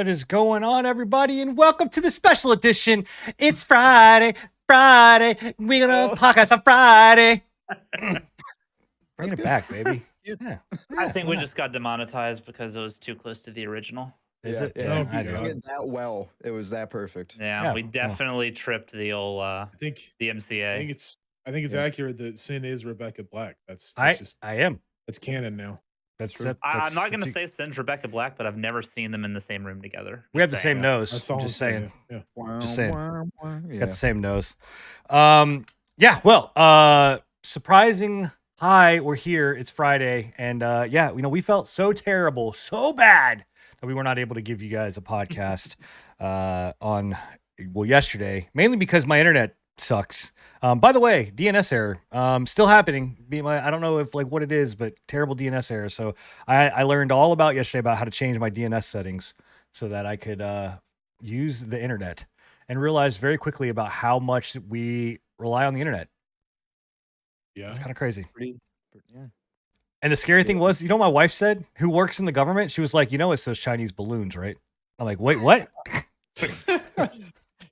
What is going on, everybody? And welcome to the special edition. It's Friday. We're gonna podcast on Friday. Bring it back, baby. Yeah. I think we just got demonetized because it was too close to the original. Is it? Yeah, I don't know. it that well. It was that perfect. Yeah, we definitely tripped the old I think the MCA. I think it's accurate that Sin is Rebecca Black. That's I just am. that's canon now. That's true. I'm not gonna say Sin's Rebecca Black, but I've never seen them in the same room together. We have the same nose. That's all I'm just I'm saying. Yeah. Just saying. Yeah. Got the same nose. Yeah. Well, surprising hi, we're here. It's Friday, and yeah, we felt so terrible, so bad that we were not able to give you guys a podcast on yesterday, mainly because my internet sucks. By the way, DNS error still happening. I don't know if what it is, but terrible DNS error. So I learned all about yesterday about how to change my DNS settings so that I could use the internet, and realized very quickly about how much we rely on the internet. Yeah. It's kind of crazy. Yeah. And the scary thing was, my wife said, who works in the government, she was like, it's those Chinese balloons, right? I'm like, wait, what?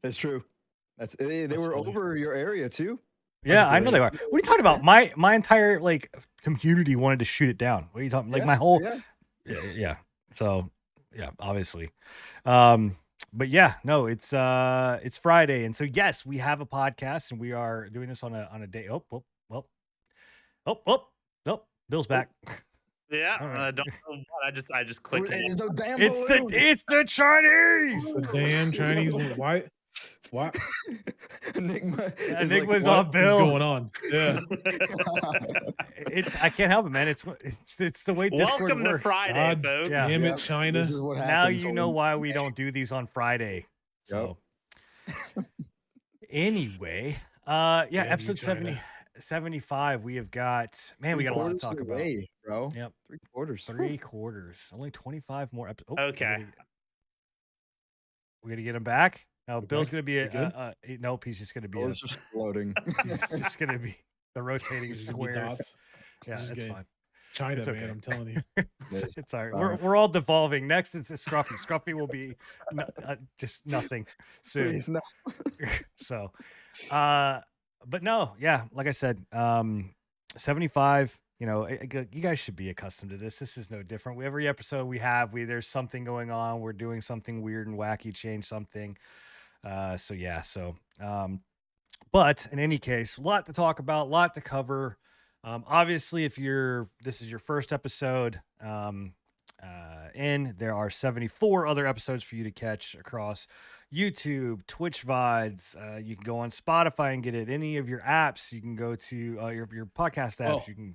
That's true. They were funny. over your area too. Yeah, I know they are. What are you talking about? My entire community wanted to shoot it down. What are you talking? My whole yeah. So yeah, obviously. But yeah, no, it's Friday, and so yes, we have a podcast, and we are doing this on a day. Bill's back. Yeah, All right. I don't know what. I just clicked. There's no damn It's balloon. the Chinese. The damn Chinese. Why? What? Enigma. Yeah, is Enigma's like, on What's Bill. going on? Yeah. I can't help it, man. It's the way Discord Welcome to works. Friday, God folks. Yeah. Damn it, Yep. China. This is what Now happens. you know why we don't do these on Friday. So anyway, yeah, Damn you, episode China. 75. We have got, man, we got a lot to talk about. Bro. Yep. 3/4. 3/4. Only 25 more episodes. Okay. We're gonna get him back. Now We're Bill's back? gonna be We good? nope, he's just gonna be Oh, it's just floating. he's just gonna be the rotating This is gonna be squares. dots. Yeah, This is it's good. fine. China, It's man. okay. I'm telling you. It's all right. Fine. We're all devolving. Next, it's Scruffy. Scruffy will be just nothing soon. Please, no. So, but no, yeah, like I said, 75. You guys should be accustomed to this. This is no different. Every episode there's something going on. We're doing something weird and wacky, change something. So yeah, but in any case, a lot to talk about, a lot to cover. Obviously, if this is your first episode, there are 74 other episodes for you to catch across YouTube, Twitch VODs. You can go on Spotify and get it. Any of your apps, you can go to your podcast apps. Well, You can.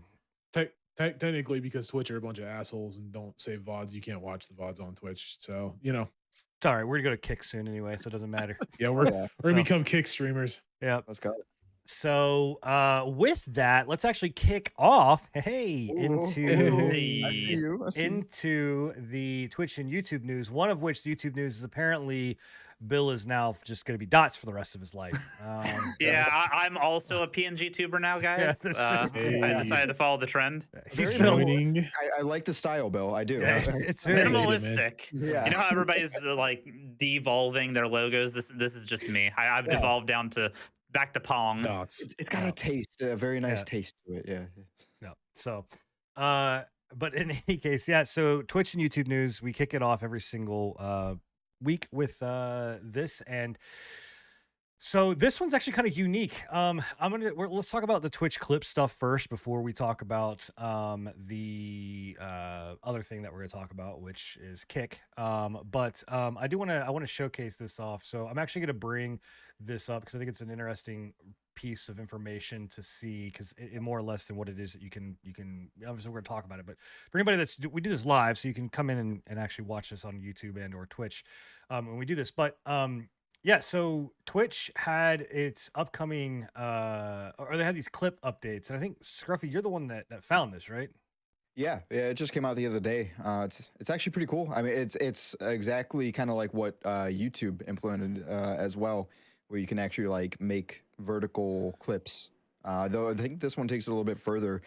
Technically, because Twitch are a bunch of assholes and don't save VODs, you can't watch the VODs on Twitch. So, It's all right. We're gonna go to Kick soon anyway, so it doesn't matter. yeah, we're Yeah. gonna So- become kick streamers. Yeah. Let's go. So with that, let's actually kick off. Hey, Ooh. into I see you. I see you. into the Twitch and YouTube news, one of which the YouTube news is apparently Bill is now just going to be dots for the rest of his life. Yeah, I'm also a PNG tuber now, guys. this is- I decided to follow the trend. He's Very been, Joining. I like the style, Bill. I do. yeah, it's very Minimal- Minimalistic. Yeah. You know how everybody's devolving their logos? This is just me. I've Yeah. devolved down to back to Pong. Dots. It's got a taste, a very nice Yeah. taste to it. Yeah. No. So, but in any case, yeah. So Twitch and YouTube news, we kick it off every single week with this, and so this one's actually kind of unique. Let's talk about the Twitch clip stuff first before we talk about the other thing that we're gonna talk about, which is Kick. But I want to showcase this off. So I'm actually gonna bring this up because I think it's an interesting piece of information to see, because it more or less than what it is that you can obviously we're going to talk about it, but for anybody we do this live, so you can come in and actually watch this on YouTube and or Twitch when we do this. But yeah, so Twitch had its upcoming or they had these clip updates, and I think Scruffy, you're the one that found this, right? Yeah, it just came out the other day. It's actually pretty cool. I mean, it's exactly kind of like what YouTube implemented as well, where you can actually make vertical clips. Though I think this one takes it a little bit further.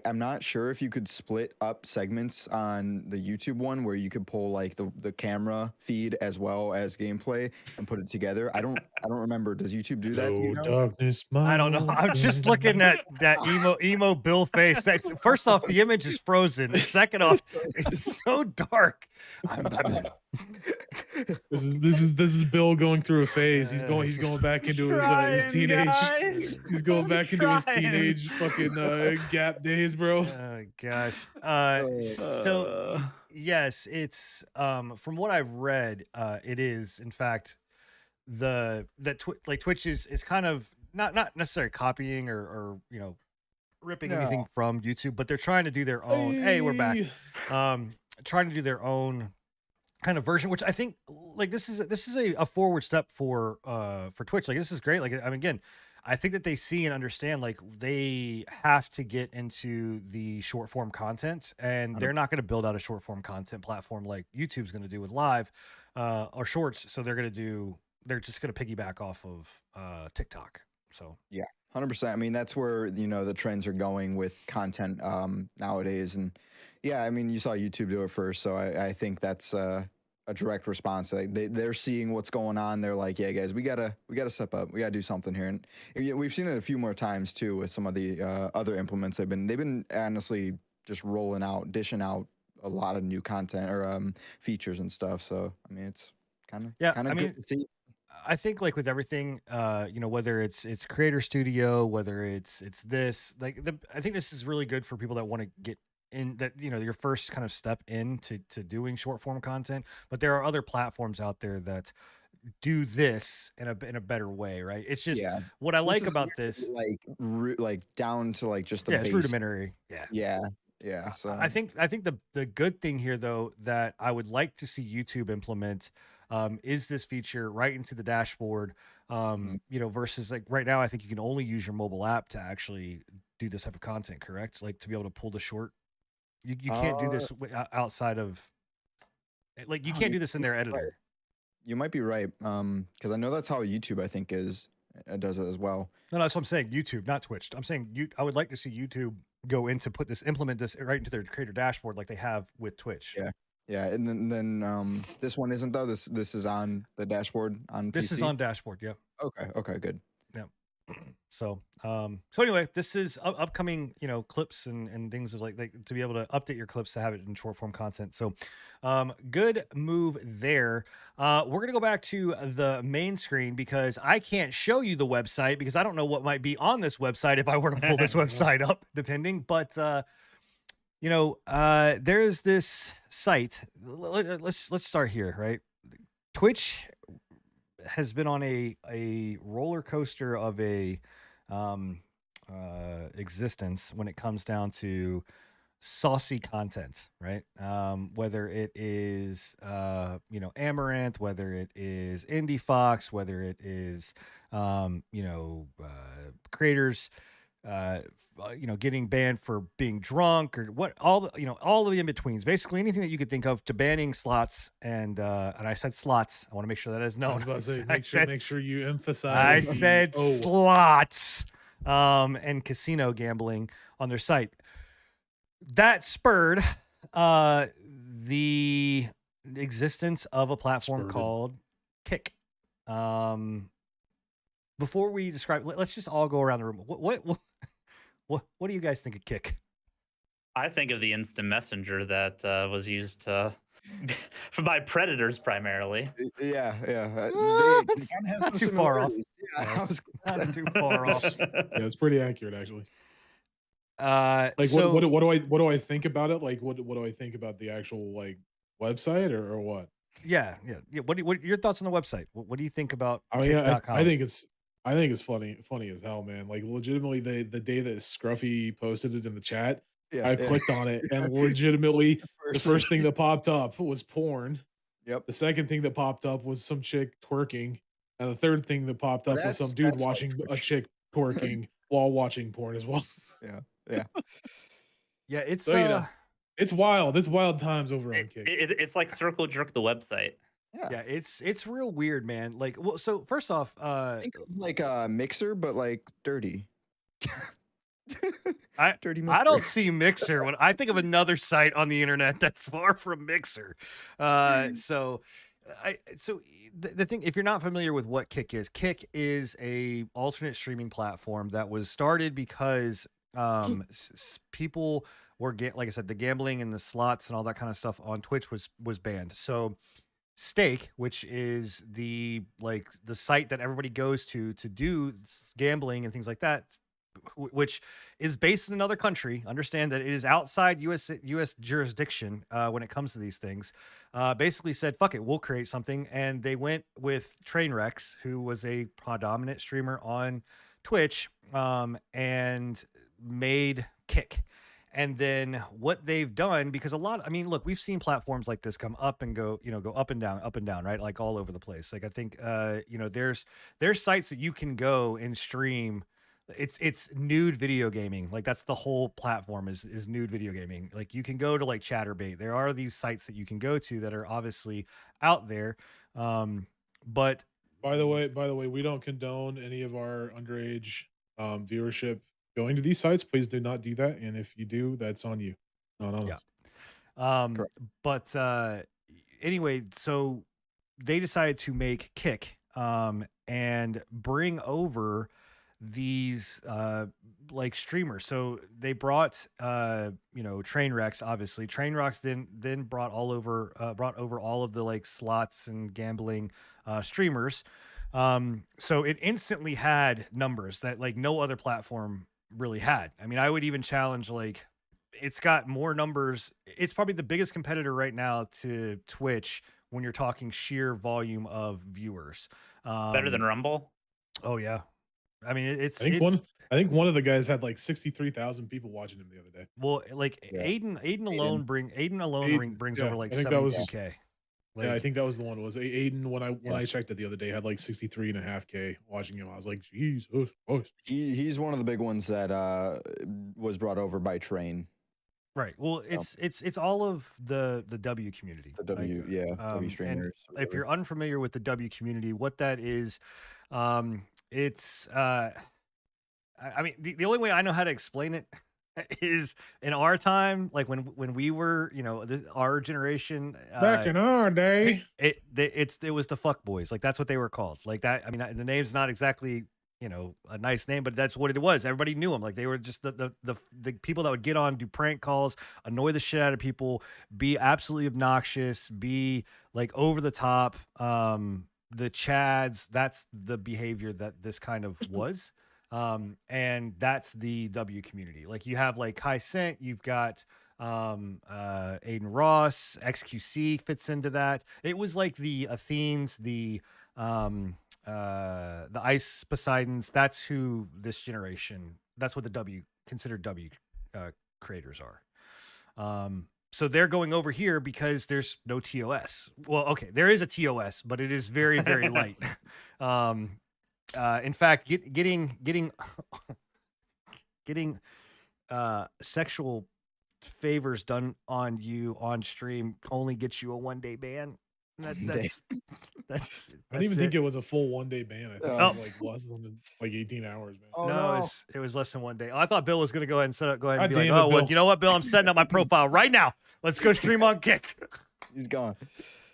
I'm not sure if you could split up segments on the YouTube one where you could pull like the camera feed as well as gameplay and put it together. I don't remember. Does YouTube do that? Do you Hello, know? darkness, my I don't know. old I'm just friend. looking at that emo Bill face. That's first off, the image is frozen. And second off, it's so dark. This is Bill going through a phase. He's going back into his Trying, teenage. guys. He's going back into his Trying. teenage fucking Gap days, bro. Oh gosh. So yes, it's from what I've read, it is in fact Twitch is kind of not necessarily copying or ripping anything from YouTube, but they're trying to do their own. Hey, we're back. Trying to do their own kind of version, which I think like this is a forward step for Twitch. Like this is great. Like I mean, again, I think that they see and understand like they have to get into the short form content, and they're not going to build out a short form content platform like YouTube's going to do with live or shorts. So they're just going to piggyback off of TikTok. So Yeah, 100%. I mean, that's where the trends are going with content nowadays, and yeah, I mean, you saw YouTube do it first, so I think that's a direct response. Like they're seeing what's going on. They're like, yeah, guys, we gotta step up. We gotta do something here, and we've seen it a few more times too with some of the other implements. They've been honestly just dishing out a lot of new content or features and stuff. So I mean, it's kind of good to see. I think like with everything, whether it's Creator Studio, whether it's this, I think this is really good for people that want to get in that, your first kind of step into doing short form content. But there are other platforms out there that do this in a better way, right? It's just what I like about this, like down to like just the it's base. rudimentary. Yeah. So I think the good thing here though that I would like to see YouTube implement is this feature right into the dashboard. Versus like right now, I think you can only use your mobile app to actually do this type of content. Correct? Like to be able to pull the short. You can't do this outside of like you can't do this in their editor. Right. You might be right, because I know that's how YouTube I think does it as well. No, that's what I'm saying. YouTube, not Twitch. I'm saying I would like to see YouTube go in to implement this right into their creator dashboard like they have with Twitch. Yeah, and then this one isn't though. This is on the dashboard on This PC? is on dashboard. Yeah. Okay, good. Yeah. So anyway, this is upcoming, clips and things of like to be able to update your clips to have it in short form content. So, good move there. We're going to go back to the main screen because I can't show you the website because I don't know what might be on this website if I were to pull this website up, depending. But, there's this site. Let's start here, right? Twitch has been on a roller coaster of a existence when it comes down to saucy content, right? Whether it is Amaranth, whether it is Indie Fox, whether it is creators getting banned for being drunk or what, all of the in-betweens, basically anything that you could think of, to banning slots and I said slots. I want to make sure that is known. I was about to say, make sure you emphasize. I said slots and casino gambling on their site. That spurred the existence of a platform called Kick. Before we describe, let's just all go around the room. What do you guys think of Kick? I think of the instant messenger that was used by predators primarily. Yeah. Not too far off. Yeah, Not too far off. Yeah, it's pretty accurate actually. Like what do I think about it? Like what do I think about the actual like website or what? Yeah. What are your thoughts on the website? What do you think about? I mean, I think it's funny as hell, man. Like legitimately, the day that Scruffy posted it in the chat, I clicked on it, and legitimately, the first thing that popped up was porn. Yep. The second thing that popped up was some chick twerking, and the third thing that popped up was some dude watching a chick twerking while watching porn as well. Yeah. It's so, it's wild. It's wild times over on Kick. It's like Circle Jerk the website. Yeah, it's real weird, man. Like, well, so first off, think of like a Mixer, but like dirty. I don't see Mixer when I think of another site on the internet that's far from Mixer. So the thing, if you're not familiar with what Kick is a alternate streaming platform that was started because people were like I said, the gambling and the slots and all that kind of stuff on Twitch was banned. So Stake, which is the site that everybody goes to do gambling and things like that, which is based in another country. Understand that it is outside US jurisdiction when it comes to these things. Basically said, fuck it, we'll create something. And they went with Trainwrecks, who was a predominant streamer on Twitch, and made Kick. And then what they've done, because look, we've seen platforms like this come up and go up and down, right? Like all over the place. Like I think, there's sites that you can go and stream. It's nude video gaming. Like that's the whole platform is nude video gaming. Like you can go to like Chatterbait. There are these sites that you can go to that are obviously out there. But by the way, we don't condone any of our underage viewership going to these sites. Please do not do that. And if you do, that's on you. Not on us. But anyway, so they decided to make Kick and bring over these like streamers. So they brought Trainwrecks, obviously. Trainwrecks then brought over all of the like slots and gambling streamers. So it instantly had numbers that like no other platform really had. I mean, I would even challenge, like, it's got more numbers. It's probably the biggest competitor right now to Twitch when you're talking sheer volume of viewers. Better than Rumble? Oh yeah. I mean, I think one of the guys had like 63,000 people watching him the other day. Well, like Aiden alone brings over like 72K. Yeah, I think that was the one. Was Aiden when I checked it the other day had like 63.5K watching him. I was like, Jesus Christ. He's one of the big ones that was brought over by Train. Right. Well, it's all of the W community. The W, W streamers. If you're unfamiliar with the W community, what that is, it's I mean, the only way I know how to explain it is in our time, like when we were, our generation, back in our day, it was the fuck boys. Like that's what they were called. Like that. I mean, the name's not exactly a nice name, but that's what it was. Everybody knew them. Like they were just the people that would get on, do prank calls, annoy the shit out of people, be absolutely obnoxious, be like over the top. The Chads, that's the behavior that this kind of was. And that's the W community. Like you have like Kai Cent, you've got Aiden Ross, XQC fits into that. It was like the Athenes, the Ice Poseidons. That's who this generation, that's what the considered W creators are. So they're going over here because there's no TOS. Well, okay, there is a TOS, but it is very, very light. In fact, getting sexual favors done on you on stream only gets you a 1-day ban. That's I didn't even think it was a full 1-day ban. I think it was like less than like 18 hours, man. Oh, no, it was less than 1 day. Oh, I thought Bill was gonna go ahead and be like, oh, well, you know what, Bill? I'm setting up my profile right now. Let's go stream on Kick. He's gone.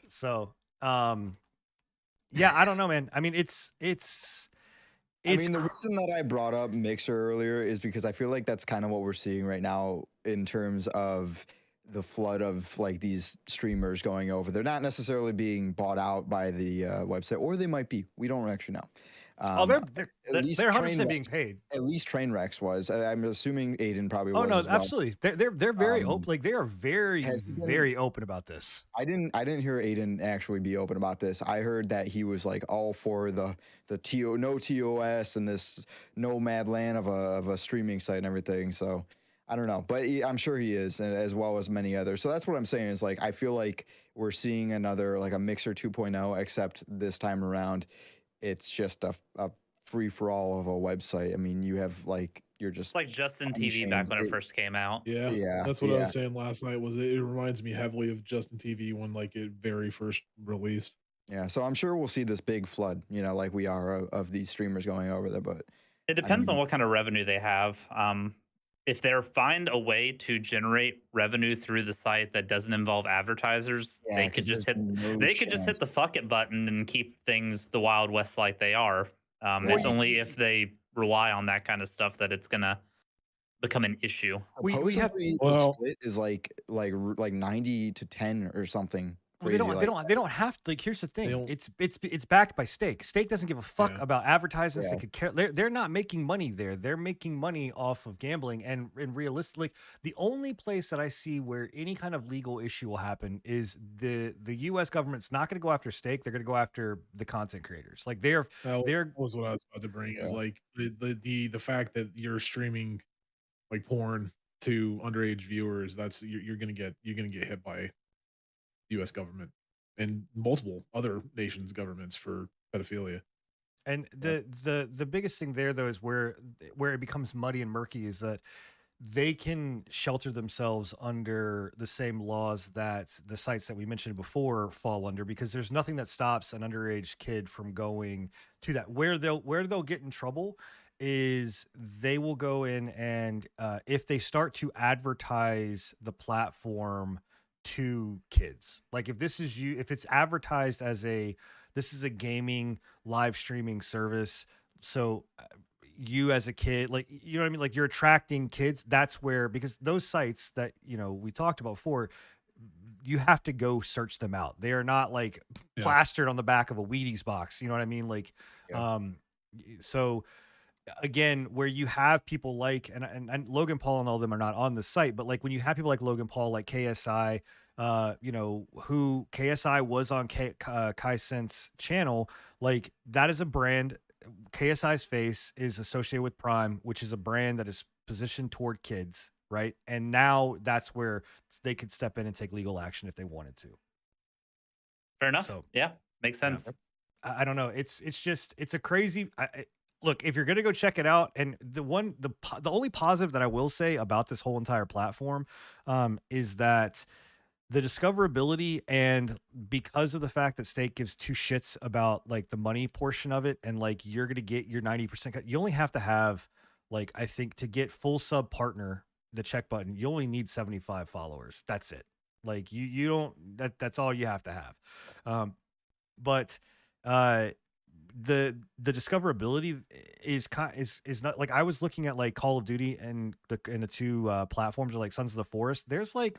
So, yeah, I don't know, man. I mean, it's I mean, the reason that I brought up Mixer earlier is because I feel like that's kind of what we're seeing right now in terms of the flood of like these streamers going over. They're not necessarily being bought out by the website, or they might be. We don't actually know. They're 100% being paid. At least Trainwrecks was. I'm assuming Aiden probably was. Oh no, as well. absolutely. They're very open. Like they are very open about this. I didn't hear Aiden actually be open about this. I heard that he was like all for the no TOS and this nomad land of a streaming site and everything. So I don't know, but I'm sure he is, and as well as many others. So that's what I'm saying is like I feel like we're seeing another like a Mixer 2.0, except this time around it's just a free for all of a website. I mean, you have like it's like Justin TV back when it first came out. Yeah, that's what I was saying last night. Was it reminds me heavily of Justin TV when like it very first released. Yeah, so I'm sure we'll see this big flood, like we are of these streamers going over there. But it depends on what kind of revenue they have. if they find a way to generate revenue through the site that doesn't involve advertisers, Yeah, because there's no they could just hit chance. the fuck it button and keep things the Wild West like they are. Yeah. It's only if they rely on that kind of stuff that it's gonna become an issue. We have Supposedly the Well, split is like 90 to 10 or something Well, crazy like they don't have to. Like, here's the they thing. don't. It's backed by Stake. Stake doesn't give a fuck Yeah. about advertisements. Yeah. They could care. They're not making money there. They're making money off of gambling. And realistically, the only place that I see where any kind of legal issue will happen is the U.S. government's not going to go after Stake. They're going to go after the content creators. Like they're That was what I was about to bring. Is Yeah. like the fact that you're streaming like porn to underage viewers. That's you're gonna get hit by the U.S. government and multiple other nations' governments for pedophilia. And the biggest thing there though is where it becomes muddy and murky is that they can shelter themselves under the same laws that the sites that we mentioned before fall under, because there's nothing that stops an underage kid from going to that. Where they'll get in trouble is they will go in and if they start to advertise the platform to kids, like if it's advertised as this is a gaming live streaming service, so you as a kid, like, you know what I mean, like you're attracting kids. That's where, because those sites that we talked about before, you have to go search them out. They are not like Yeah. plastered on the back of a Wheaties box, you know what I mean, like Yeah. so again, where you have people like and Logan Paul and all of them are not on the site, but like when you have people like Logan Paul, like KSI, who KSI was on Kai Sent's channel, like that is a brand. KSI's face is associated with Prime, which is a brand that is positioned toward kids, right? And now that's where they could step in and take legal action if they wanted to. Fair enough. So, yeah, makes yeah. sense. I don't know. It's a crazy. Look, if you're gonna go check it out, and the only positive that I will say about this whole entire platform, is that the discoverability, and because of the fact that Stake gives two shits about like the money portion of it, and like you're gonna get your 90% cut. You only have to have, like, I think to get full sub partner, the check button, you only need 75 followers. That's it. Like you don't, that's all you have to have. But the discoverability is not like, I was looking at like Call of Duty and the two platforms are like Sons of the Forest. There's like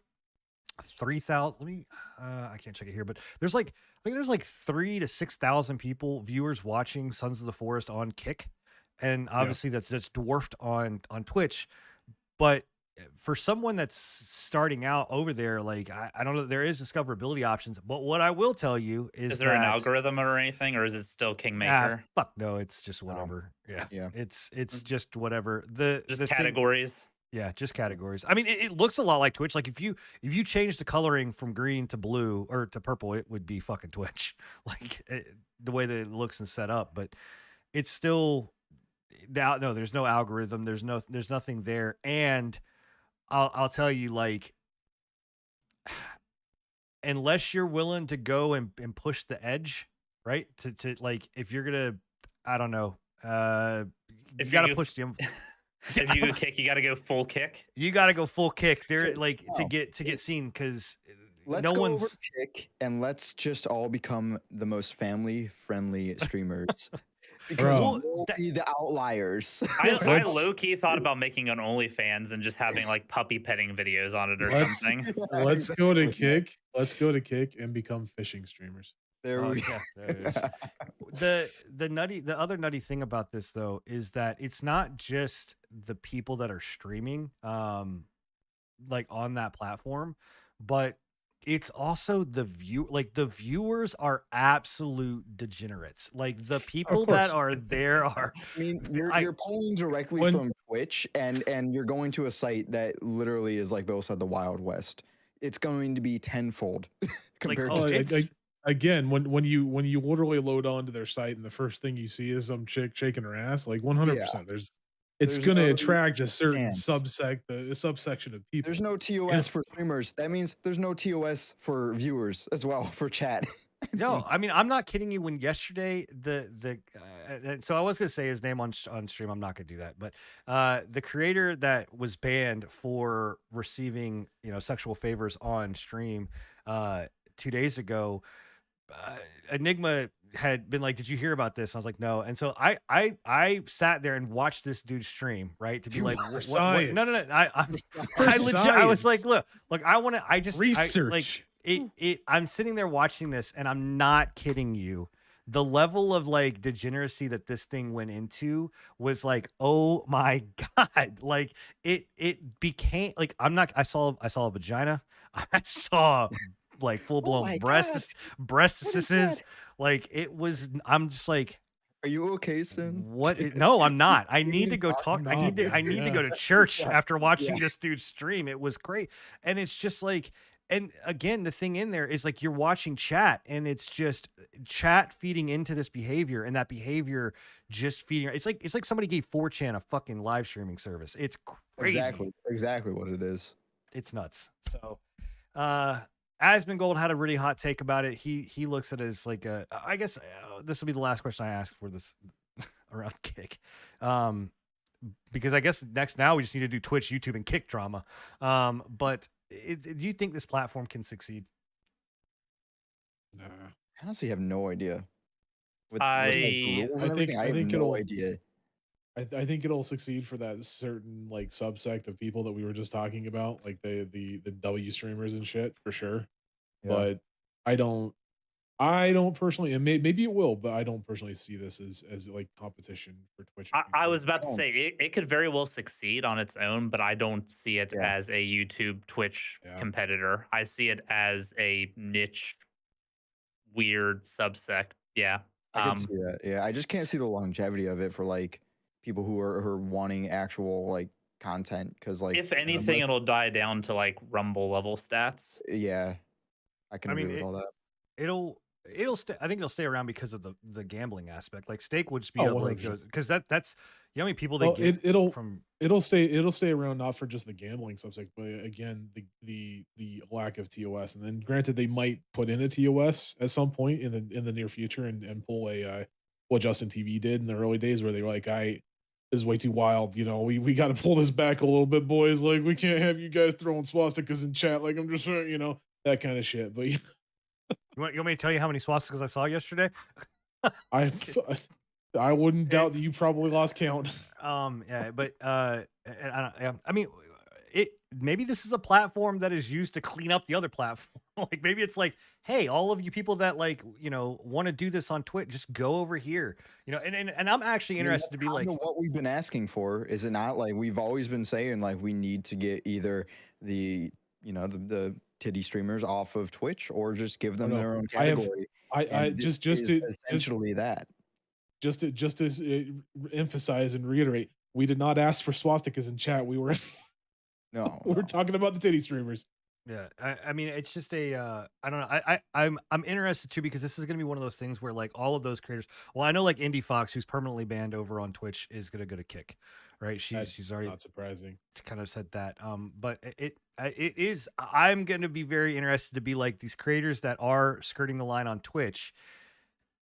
3,000. Let me I can't check it here, but there's like, I think there's like 3,000 to 6,000 viewers watching Sons of the Forest on Kick, and obviously that's dwarfed on Twitch. But for someone that's starting out over there, like I don't know, there is discoverability options. But what I will tell you is there an that, algorithm or anything, or is it still Kingmaker? fuck no, it's just whatever. Yeah. It's just whatever. Just categories. Yeah, just categories. I mean, it looks a lot like Twitch. Like if you change the coloring from green to blue or to purple, it would be fucking Twitch. Like the way that it looks and set up, but it's still now. No, there's no algorithm. There's nothing there. And I'll tell you, like, unless you're willing to go and push the edge, right? To like, if you're gonna, I don't know, you gotta push the. If you go Kick, you got to go full Kick. You got to go full Kick there, like to get seen, because let's go over Kick and let's just all become the most family friendly streamers. Because we'll be the outliers. I low-key thought about making an OnlyFans and just having like puppy petting videos on it or something. Let's go to Kick. Let's go to Kick and become fishing streamers. There we go. There it is. The other nutty thing about this though is that it's not just the people that are streaming like on that platform, but it's also the viewers are absolute degenerates. Like the people that are there are. I mean, you're pulling directly from Twitch, and you're going to a site that literally is, like Bill said, the Wild West. It's going to be tenfold compared to Twitch. Again, when you literally load onto their site and the first thing you see is some chick shaking her ass, like 100%, it's going to attract a certain subsection of people. There's no TOS for streamers. That means there's no TOS for viewers as well, for chat. No, I mean, I'm not kidding you. When yesterday and so I was gonna say his name on stream. I'm not gonna do that, but the creator that was banned for receiving sexual favors on stream 2 days ago, Enigma had been like, "Did you hear about this?" And I was like, "No." And so I sat there and watched this dude stream, right, to be like, what? No, no, Science. no. I legit. I was like, Science. look. I want to. Research. I'm sitting there watching this, and I'm not kidding you. The level of like degeneracy that this thing went into was like, oh my god, like it became like I saw a vagina, I saw like full blown my God. What is breastises, that? like it was. I'm just like, Are you okay, Sin? no, I'm not. I need to need go to talk. I need to. man. I need to Yeah. go to church Yeah. after watching Yeah. this dude stream. It was great, and it's just like, and again, the thing in there is like you're watching chat, and it's just chat feeding into this behavior, and that behavior just feeding. It's like somebody gave 4chan a fucking live streaming service. It's crazy. Exactly what it is. It's nuts. So, Asmongold had a really hot take about it. He looks at it as like a. I guess this will be the last question I ask for this around Kick, because I guess now we just need to do Twitch, YouTube, and Kick drama. But do you think this platform can succeed? Nah. I honestly have no idea. With I- like, the rules and everything, I have no idea. I think it'll succeed for that certain like subsect of people that we were just talking about, like the W streamers and shit for sure. Yeah. But I don't personally, and maybe it will, but I don't personally see this as like competition for Twitch. and I YouTube. was about to don't- say it could very well succeed on its own, but I don't see it Yeah. as a YouTube Twitch Yeah. competitor. I see it as a niche, weird subsect. Yeah. I could see that. Yeah, I just can't see the longevity of it for like people who are wanting actual like content because like If anything, it'll die down to like Rumble level stats. yeah, I can I agree mean, with all that. It'll stay. I think it'll stay around because of the gambling aspect. Like Stake would just be Oh, able like 100%. because that's how many people they Well, get it'll from. it'll stay around not for just the gambling subject, but again the lack of TOS. And then granted, they might put in a TOS at some point in the near future and pull a what Justin TV did in the early days, where they were like, this is way too wild. We got to pull this back a little bit, boys. Like we can't have you guys throwing swastikas in chat. Like I'm just that kind of shit. But You want me to tell you how many swastikas I saw yesterday? I wouldn't doubt that It's- you probably lost count. Yeah, but I mean, maybe this is a platform that is used to clean up the other platform. Like maybe it's like, hey, all of you people that like want to do this on Twitch, just go over here. And I'm actually I mean, interested to be that's like, kinda what we've been asking for, is it not? Like we've always been saying, like we need to get either the the titty streamers off of Twitch or just give them no, their own I have- category. I And this just is to essentially that. just to emphasize and reiterate, we did not ask for swastikas in chat. We were No, we're no. talking about the titty streamers. yeah, I mean, it's just a, I don't know. I'm interested too because this is gonna be one of those things where like all of those creators. Well, I know like Indie Fox, who's permanently banned over on Twitch, is gonna go to Kick, right? She's already Not surprising. kind of said that. But it is. I'm gonna be very interested to be like these creators that are skirting the line on Twitch.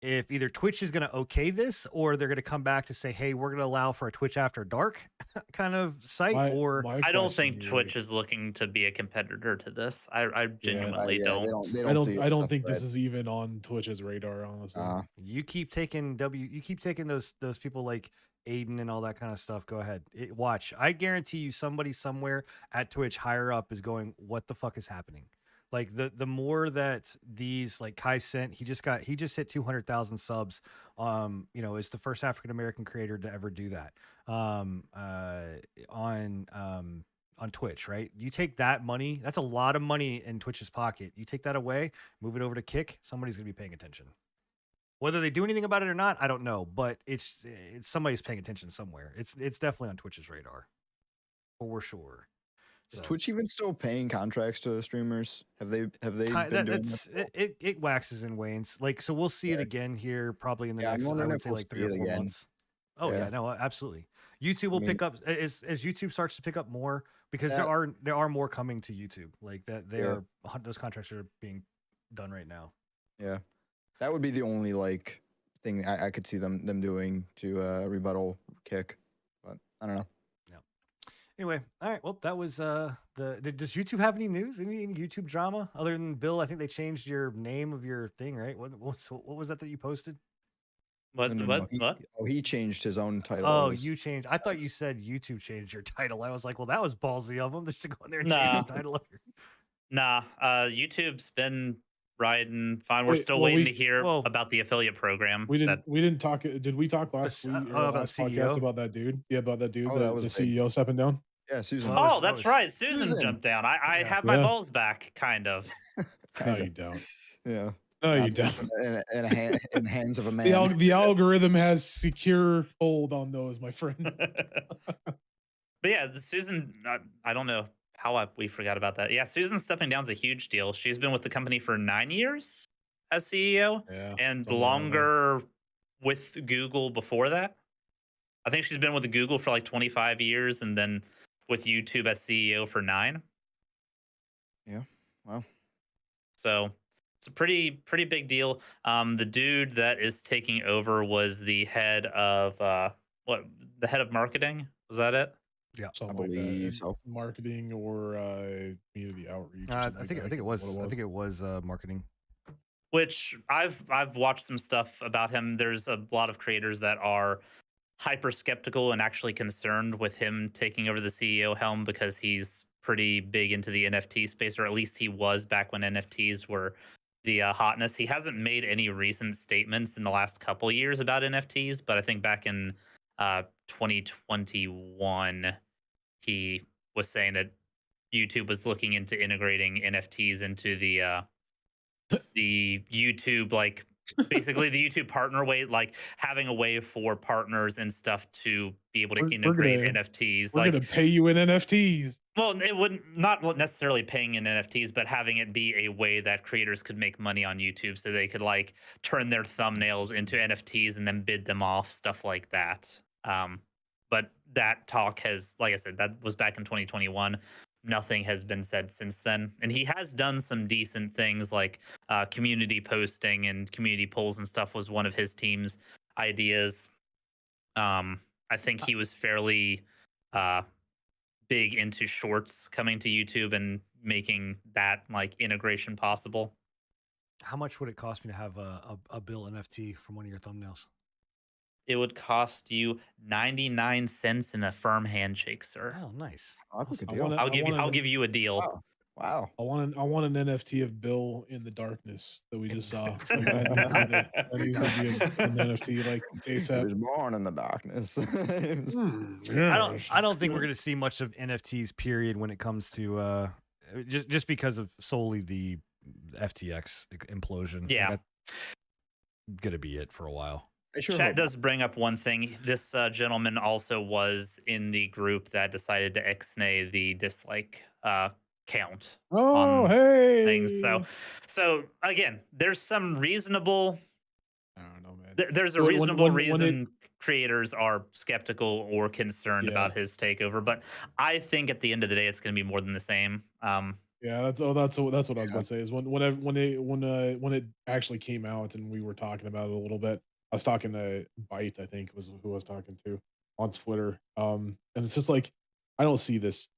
If either Twitch is going to okay this, or they're going to come back to say, "Hey, we're going to allow for a Twitch after dark kind of site," or I don't think Twitch is looking to be a competitor to this. I genuinely Yeah, don't. They I don't see it don't as a think this threat. is even on Twitch's radar, honestly. you keep taking those people like Aiden and all that kind of stuff. Go ahead, watch. I guarantee you, somebody somewhere at Twitch higher up is going, "What the fuck is happening?" Like the more that these like Kai Cent, he just hit 200,000 subs. Is the first African American creator to ever do that. On Twitch, right? You take that money, that's a lot of money in Twitch's pocket. You take that away, move it over to Kick, somebody's gonna be paying attention. Whether they do anything about it or not, I don't know, but it's somebody's paying attention somewhere. It's definitely on Twitch's radar, for sure. Is So, Twitch even still paying contracts to streamers? Have they been doing this? it waxes and wanes. Like, so we'll see it Yeah. again here probably in the Yeah, I'm next, I wondering would if say we'll like see 3 or it 4 again. months. Oh yeah, Yeah. no, absolutely. YouTube will mean- pick up as YouTube starts to pick up more because That- there are more coming to YouTube. Like that, Yeah. those contracts are being done right now. Yeah. That would be the only like thing I could see them doing to rebuttal Kick, but I don't know. Yeah. Anyway, all right. Well, that was does YouTube have any news? Any YouTube drama other than Bill? I think they changed your name of your thing, right? What was that you posted? What? No. What? He changed his own title. Oh, you changed. I thought you said YouTube changed your title. I was like, well, that was ballsy of them just to go in there and change Nah, the title of your. nah. YouTube's been riding fine. We're Wait, still well, waiting we- to hear well, about the affiliate program. We didn't talk. Did we talk last week or about last CEO? podcast about that dude? Yeah, about that dude, Oh, that the was big. CEO stepping down. Yeah, Susan. Well, Oh, that that's was- right. Susan Susan. jumped down. I Yeah. have my Yeah. balls back, kind of. No, Kinda. you don't. Yeah. No, you Not don't. in hands of a man. The algorithm has secure hold on those, my friend. But yeah, the Susan, I don't know how we forgot about that. Yeah, Susan stepping down is a huge deal. She's been with the company for 9 years as CEO Yeah, and somewhere around there. longer with Google before that. I think she's been with Google for like 25 years and then with YouTube as CEO for 9. Yeah. Wow. So it's a pretty big deal. The dude that is taking over was the head of the head of marketing. Was that it? Yeah. Something I like that. believe so. Marketing or community outreach. Or I something think like I that. think it was. What I think it was marketing. Which I've watched some stuff about him. There's a lot of creators that are hyper skeptical and actually concerned with him taking over the CEO helm because he's pretty big into the NFT space, or at least he was back when NFTs were the hotness. He hasn't made any recent statements in the last couple years about NFTs, but I think back in 2021, he was saying that YouTube was looking into integrating NFTs into the YouTube, like basically the YouTube partner way, like having a way for partners and stuff to be able to We're integrate gonna- NFTs. We're Like, gonna pay you in NFTs. well, it wouldn't not necessarily paying in NFTs, but having it be a way that creators could make money on YouTube, so they could like turn their thumbnails into NFTs and then bid them off, stuff like that. But that talk has, like I said, that was back in 2021. Nothing has been said since then, and he has done some decent things like community posting and community polls and stuff was one of his team's ideas. I think he was fairly big into shorts coming to YouTube and making that like integration possible. How much would it cost me to have a Bill NFT from one of your thumbnails? It would cost you 99 cents in a firm handshake, sir. Oh, nice. Oh, that's a good I deal. wanna- I'll give you a deal. Wow. I want an NFT of Bill in the darkness that we just saw. Like, that needs to be an NFT like He was ASAP. born in the darkness. I don't think we're gonna see much of NFTs. Period. When it comes to just because of solely the FTX implosion. Yeah. That's gonna be it for a while. I sure Chat hope does bring up one thing. This gentleman also was in the group that decided to ixnay the dislike count Oh, on hey. things. So again, there's some reasonable. I don't know, man. There's a When- reasonable when it- reason creators are skeptical or concerned Yeah. about his takeover, but I think at the end of the day, it's going to be more than the same. Yeah, that's what I was about to say. Is when it actually came out and we were talking about it a little bit. I was talking to Byte, I think was who I was talking to on Twitter. And it's just like I don't see this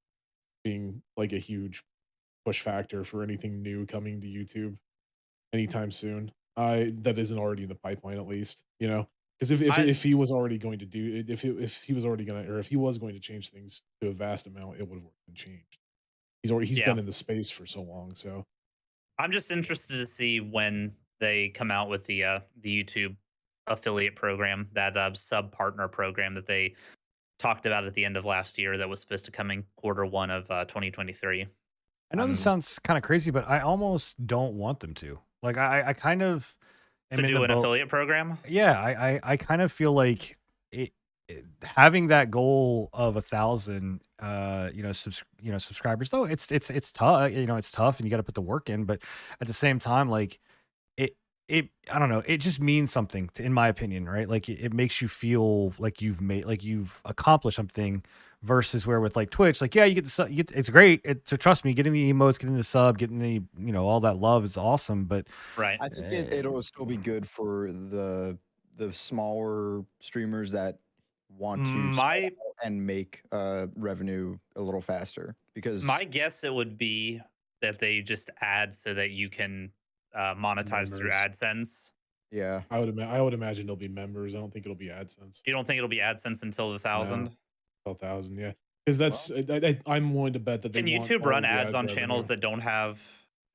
being like a huge push factor for anything new coming to YouTube anytime soon. That isn't already in the pipeline, at least, you know. Because if he was already going to do it, if he was already gonna, or if he was going to change things to a vast amount, it would have been changed. He's Yeah. been in the space for so long, so I'm just interested to see when they come out with the YouTube affiliate program, that sub partner program that they talked about at the end of last year that was supposed to come in Q1 of 2023. I know this sounds kind of crazy, but I almost don't want them to. Like I kind of am To in do the an boat. affiliate program? Yeah, I kind of feel like having that goal of 1,000 subscribers, though it's tough, it's tough and you got to put the work in, but at the same time, like I don't know, it just means something in my opinion, right? Like it makes you feel like you've accomplished something versus where with like Twitch, like yeah, you get it's great. So trust me, getting the emotes, getting the sub, getting the all that love is awesome. But Right. I think it'll still be good for the smaller streamers that want to start My out and make revenue a little faster because my guess it would be that they just add so that you can monetize through Members. AdSense. yeah, I would imagine it'll be members. I don't think it'll be AdSense. You don't think it'll be AdSense until the No. 1,000? 12,000, yeah. Because that's I'm willing to bet that they Can want YouTube all run of the ads ad on channels revenue. that don't have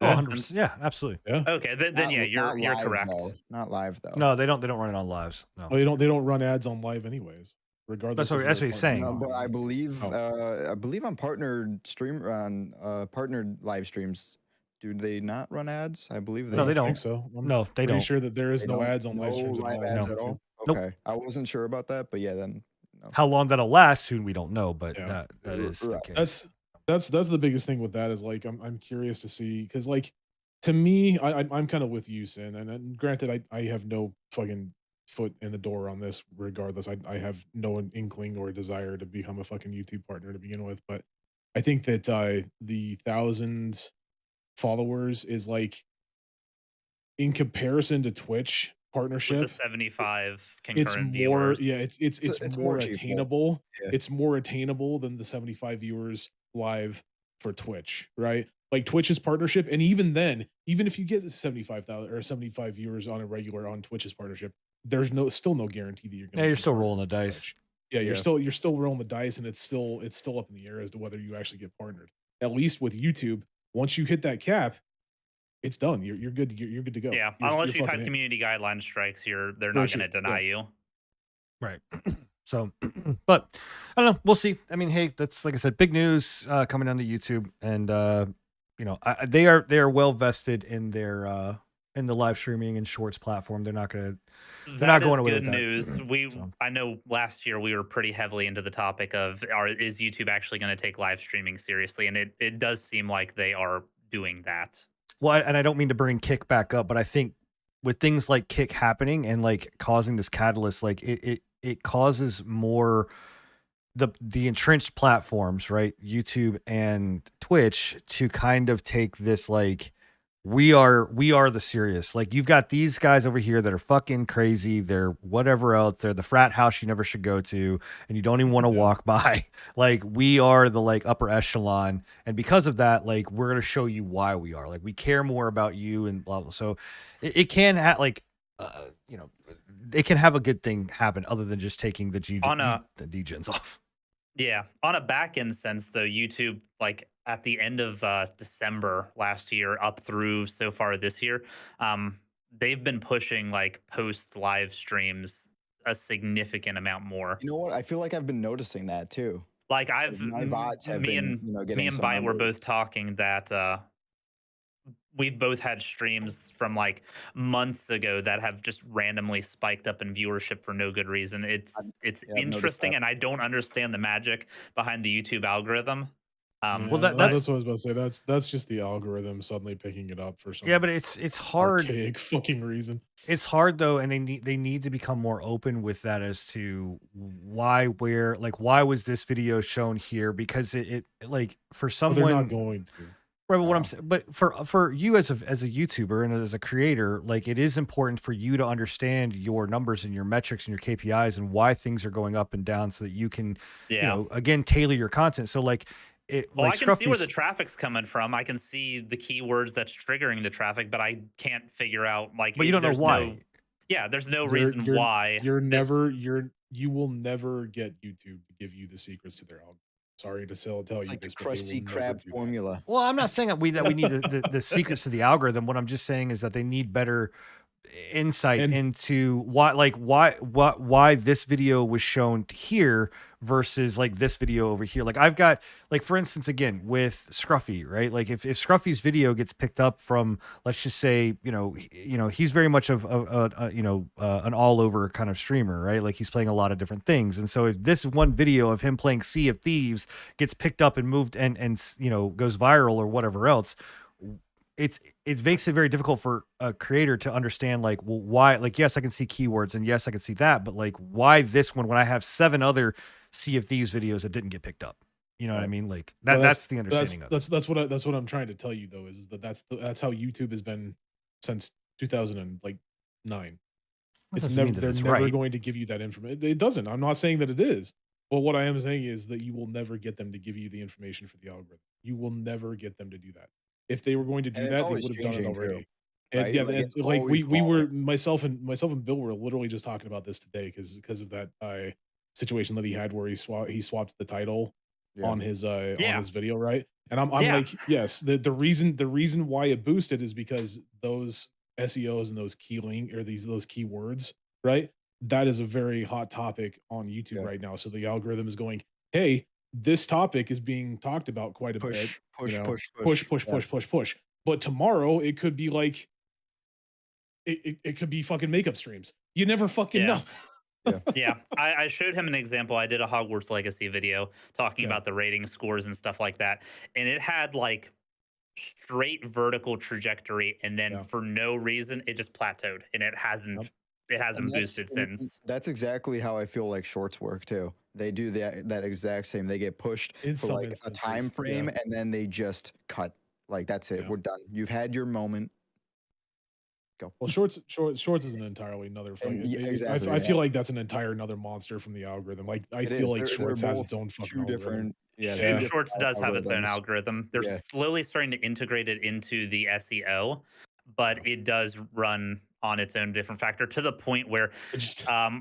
oh, 100%. AdSense? Yeah, absolutely. Yeah. Okay, then yeah, you're live, correct. though. Not live though. No, they don't run it on lives. No. Oh, they don't run ads on live anyways, regardless. That's what he's saying. No, but I believe Oh. on partnered partnered live streams, do they not run ads? I believe they. No, they I don't. think so. I'm No, they pretty don't. sure that there is They no don't? ads on live streams No at live all. ads on at all? YouTube. Nope. Okay, I wasn't sure about that, but yeah, then no. How long that'll last, soon we don't know, but Yeah. that is the Right. case. That's the biggest thing with that is like I'm curious to see because like to me I'm kind of with you, Sin, and granted I have no fucking foot in the door on this regardless. I have no inkling or desire to become a fucking YouTube partner to begin with, but I think that the 1,000 followers is like in comparison to Twitch With partnership, the 75 it's concurrent more viewers. it's more more achievable. attainable. Yeah. It's more attainable than the 75 viewers live for Twitch, right? Like Twitch's partnership, and even then, even if you get 75,000 or 75 viewers on a regular on Twitch's partnership, there's still no guarantee that you're gonna Yeah, you're get still partnered rolling the with dice. Twitch. Yeah, Yeah. you're still rolling the dice, and it's still up in the air as to whether you actually get partnered. At least with YouTube, once you hit that cap, it's done. You're good. You're good to go. Yeah, You're unless you've fucking had in. community guideline strikes, they're Very not true, going to deny you. Right. So, but I don't know. We'll see. I mean, hey, that's like I said, big news coming down to YouTube, and they are well vested in their in the live streaming and shorts platform. They're not going to. They're not That is going away good with that. news. So. I know last year we were pretty heavily into the topic of is YouTube actually going to take live streaming seriously, and it does seem like they are doing that. Well, and I don't mean to bring Kick back up, but I think with things like Kick happening and like causing this catalyst, like it causes more the entrenched platforms, right? YouTube and Twitch to kind of take this like we are the serious. Like you've got these guys over here that are fucking crazy. They're whatever else. They're the frat house you never should go to and you don't even want to walk by. Like we are the like upper echelon. And because of that, like we're going to show you why we are. Like we care more about you and blah, blah. So it can have like, it can have a good thing happen other than just taking the degens off. Yeah. On a back end sense, though, YouTube, like at the end of December last year up through so far this year, they've been pushing like post live streams a significant amount more. You know what? I feel like I've been noticing that too. Like my bots have been, getting me and some Byte were numbers. both talking that we've both had streams from like months ago that have just randomly spiked up in viewership for no good reason. It's interesting, and I don't understand the magic behind the YouTube algorithm. Well, that's what I was about to say. That's just the algorithm suddenly picking it up for some. Yeah, but it's hard. Archaic fucking reason. It's hard though, and they need to become more open with that as to why was this video shown here? Because it like for someone they're not going to. Right, but what I'm saying, but for you as a YouTuber and as a creator, like it is important for you to understand your numbers and your metrics and your KPIs and why things are going up and down, so that you can, again, tailor your content. So like. I can see where the traffic's coming from. I can see the keywords that's triggering the traffic, but I can't figure out like. But you don't know why. There's no reason why. You will never get YouTube to give you the secrets to their algorithm. Sorry to tell you like this, the Krusty Krab formula. Well, I'm not saying that we need the secrets to the algorithm. What I'm just saying is that they need better insight into why this video was shown here versus like this video over here. Like I've got, like, for instance, again with Scruffy, right? Like if Scruffy's video gets picked up from, let's just say, he's very much of an all over kind of streamer, right? Like he's playing a lot of different things. And so if this one video of him playing Sea of Thieves gets picked up and moved and goes viral or whatever else, it makes it very difficult for a creator to understand like, well, why, like, yes, I can see keywords and yes, I can see that, but like, why this one when I have 7 other Sea of Thieves videos that didn't get picked up? You know what I mean? Like that's the understanding of it. That's what I'm trying to tell you though, is that that's how YouTube has been since 2009. It's never they're never going to give you that information. It doesn't. I'm not saying that it is. But what I am saying is that you will never get them to give you the information for the algorithm. You will never get them to do that. If they were going to do that, they would have done it already. And right? yeah, Like, and, like we were myself and Bill were literally just talking about this today because of that situation that he had where he swapped the title on his video, right? And I'm like, yes, the reason why it boosted is because those SEOs and those those keywords, right? That is a very hot topic on YouTube right now. So the algorithm is going, hey, this topic is being talked about quite a bit. Push. But tomorrow it could be like it could be fucking makeup streams. You never fucking know. Yeah. I showed him an example. I did a Hogwarts Legacy video talking about the rating scores and stuff like that. And it had like straight vertical trajectory, and then for no reason it just plateaued, and it hasn't boosted since. That's exactly how I feel like shorts work too. They do that exact same. They get pushed for like a time frame, and then they just cut. Like that's it. We're done. You've had your moment. Go. Well, shorts is an entirely another. Exactly, I feel like that's an entire another monster from the algorithm. Like I feel like shorts has its own fucking different. Yeah, Shorts does have its own algorithm. They're slowly starting to integrate it into the SEO, but it does run on its own different factor to the point where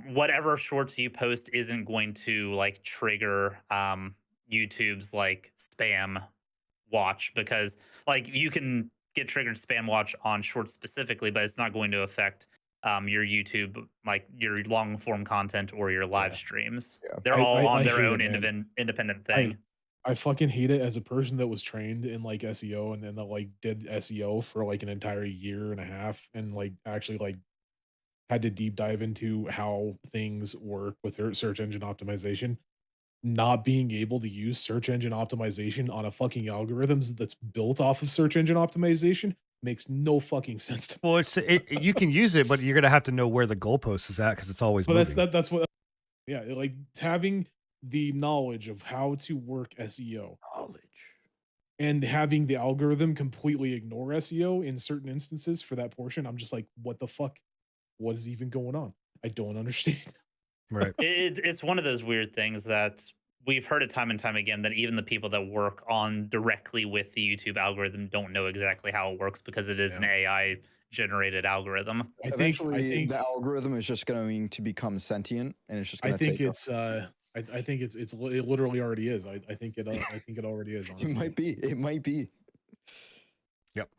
whatever shorts you post isn't going to like trigger YouTube's like spam watch, because like you can get triggered spam watch on shorts specifically, but it's not going to affect your YouTube, like your long form content or your live streams. They're all on their own independent thing. I fucking hate it as a person that was trained in like SEO and then that like did SEO for like an entire year and a half and like actually like had to deep dive into how things work with search engine optimization. Not being able to use search engine optimization on a fucking algorithms that's built off of search engine optimization makes no fucking sense to me. Well, you can use it, but you're gonna have to know where the goalpost is at because it's always moving. That's what like having the knowledge of how to work SEO and having the algorithm completely ignore SEO in certain instances for that portion. I'm just like, what the fuck? What is even going on? I don't understand. Right. It's one of those weird things that we've heard it time and time again, that even the people that work on directly with the YouTube algorithm don't know exactly how it works because it is an AI generated algorithm. Eventually, the algorithm is just going to become sentient, and it's just going to take. I think it literally already is. I think it already is. Honestly. It might be. Yep.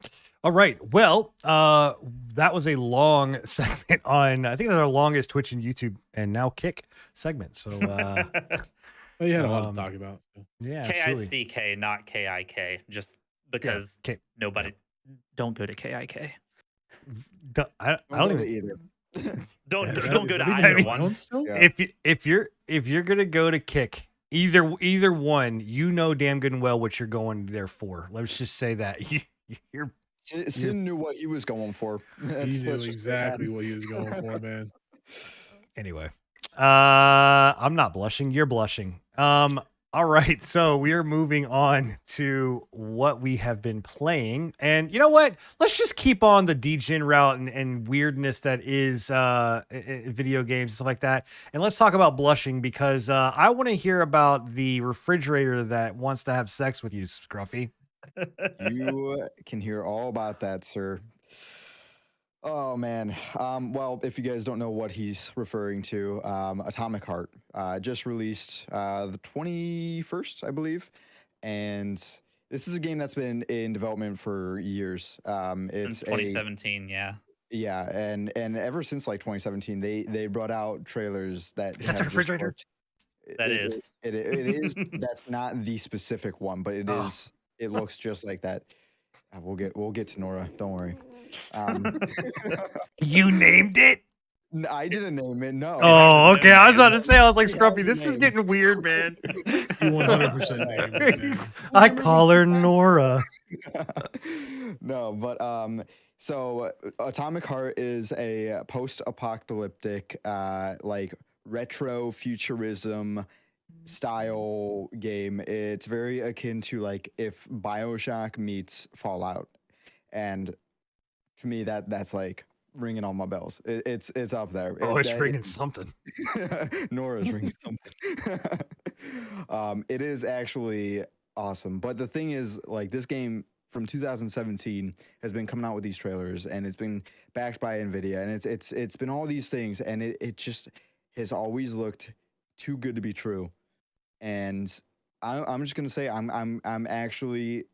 All right. Well, that was a long segment on, I think that's our longest Twitch and YouTube and now Kick segment. So, you had a lot to talk about. So. Yeah. KICK, not KIK, just because nobody don't go to KIK. I don't even either. Don't go to either one. If you're gonna go to Kick, either one, you know damn good and well what you're going there for. Let's just say that. Sin knew what he was going for. He knew exactly what he was going for, man. Anyway, I'm not blushing. You're blushing. All right, so we are moving on to what we have been playing, and you know what? Let's just keep on the degen route and weirdness that is video games and stuff like that, and let's talk about blushing because I want to hear about the refrigerator that wants to have sex with you, Scruffy. You can hear all about that, sir. Oh man. Well, if you guys don't know what he's referring to, Atomic Heart just released the 21st, I believe, and this is a game that's been in development for years. It's since 2017, yeah, and ever since like 2017, they brought out trailers that is that the refrigerator? That is. It is. That's not the specific one, but it is. It looks just like that. We'll get to Nora. Don't worry. You named it? I didn't name it. No. Oh, okay. I was about to say. I was like, Scruffy, this is getting weird, man. You 100% named it. I call her Nora. No, but so Atomic Heart is a post-apocalyptic, like retro futurism style game. It's very akin to like if BioShock meets Fallout, and to me that's like ringing all my bells. It's up there. Oh, it's ringing something. Nora's ringing something. It is actually awesome. But the thing is, like, this game from 2017 has been coming out with these trailers, and it's been backed by Nvidia, and it's been all these things, and it just has always looked too good to be true. And I'm just gonna say I'm actually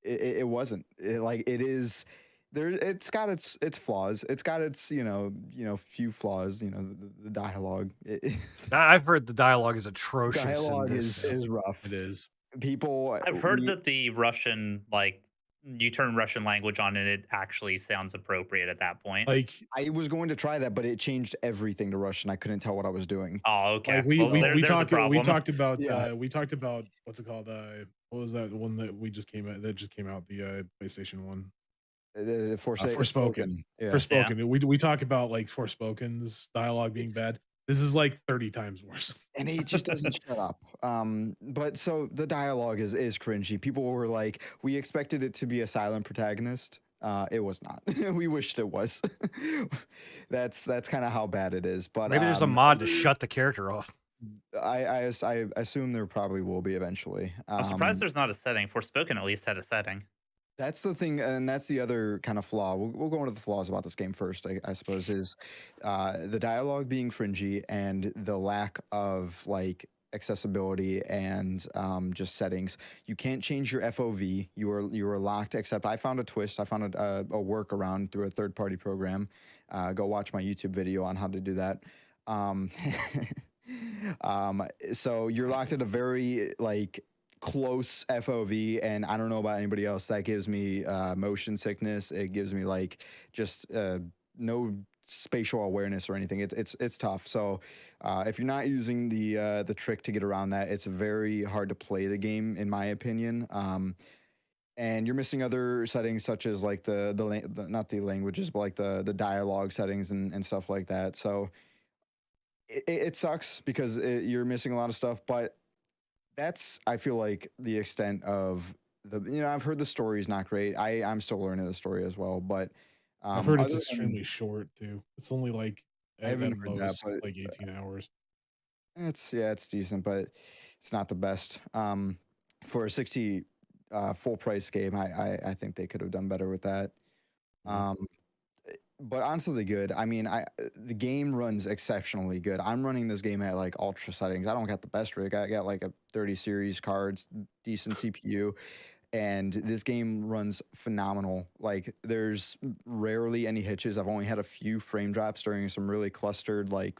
it wasn't like it is there. It's got its flaws. It's got its few flaws. The dialogue. I've heard the dialogue is atrocious. Dialogue is rough. It is. People. I've heard that the Russian, like, you turn Russian language on and it actually sounds appropriate at that point. Like, I was going to try that, but it changed everything to Russian. I couldn't tell what I was doing. Oh, okay. like we talked about Yeah. we talked about what's it called? What was that one that just came out, the PlayStation one? Forspoken. Yeah. Forspoken. We talk about like Forspoken's dialogue being bad. This is like 30 times worse. And he just doesn't shut up. But so the dialogue is cringy. People were like, we expected it to be a silent protagonist. It was not. We wished it was. That's kind of how bad it is. But maybe there's a mod to shut the character off. I assume there probably will be eventually. I'm surprised there's not a setting. Forspoken at least had a setting. That's the thing, and that's the other kind of flaw. We'll go into the flaws about this game first, I suppose, is the dialogue being cringy and the lack of like accessibility and just settings. You can't change your FOV. You are locked. Except I found a twist. I found a workaround through a third-party program. Go watch my YouTube video on how to do that. So you're locked at a very like close FOV, and I don't know about anybody else. That gives me motion sickness. It gives me like just no spatial awareness or anything. It's tough. So if you're not using the trick to get around that, it's very hard to play the game, in my opinion. And you're missing other settings such as like the not the languages, but like the dialogue settings and stuff like that. So it sucks because you're missing a lot of stuff, but that's, I feel like, the extent of I've heard the story is not great. I'm still learning the story as well, but I've heard it's extremely short too. It's only like I haven't heard that, but like 18 hours. It's decent, but it's not the best. For a 60 full price game, I think they could have done better with that. But honestly, good. I mean, the game runs exceptionally good. I'm running this game at like ultra settings. I don't got the best rig. I got like a 30 series cards, decent CPU, and this game runs phenomenal. Like, there's rarely any hitches. I've only had a few frame drops during some really clustered like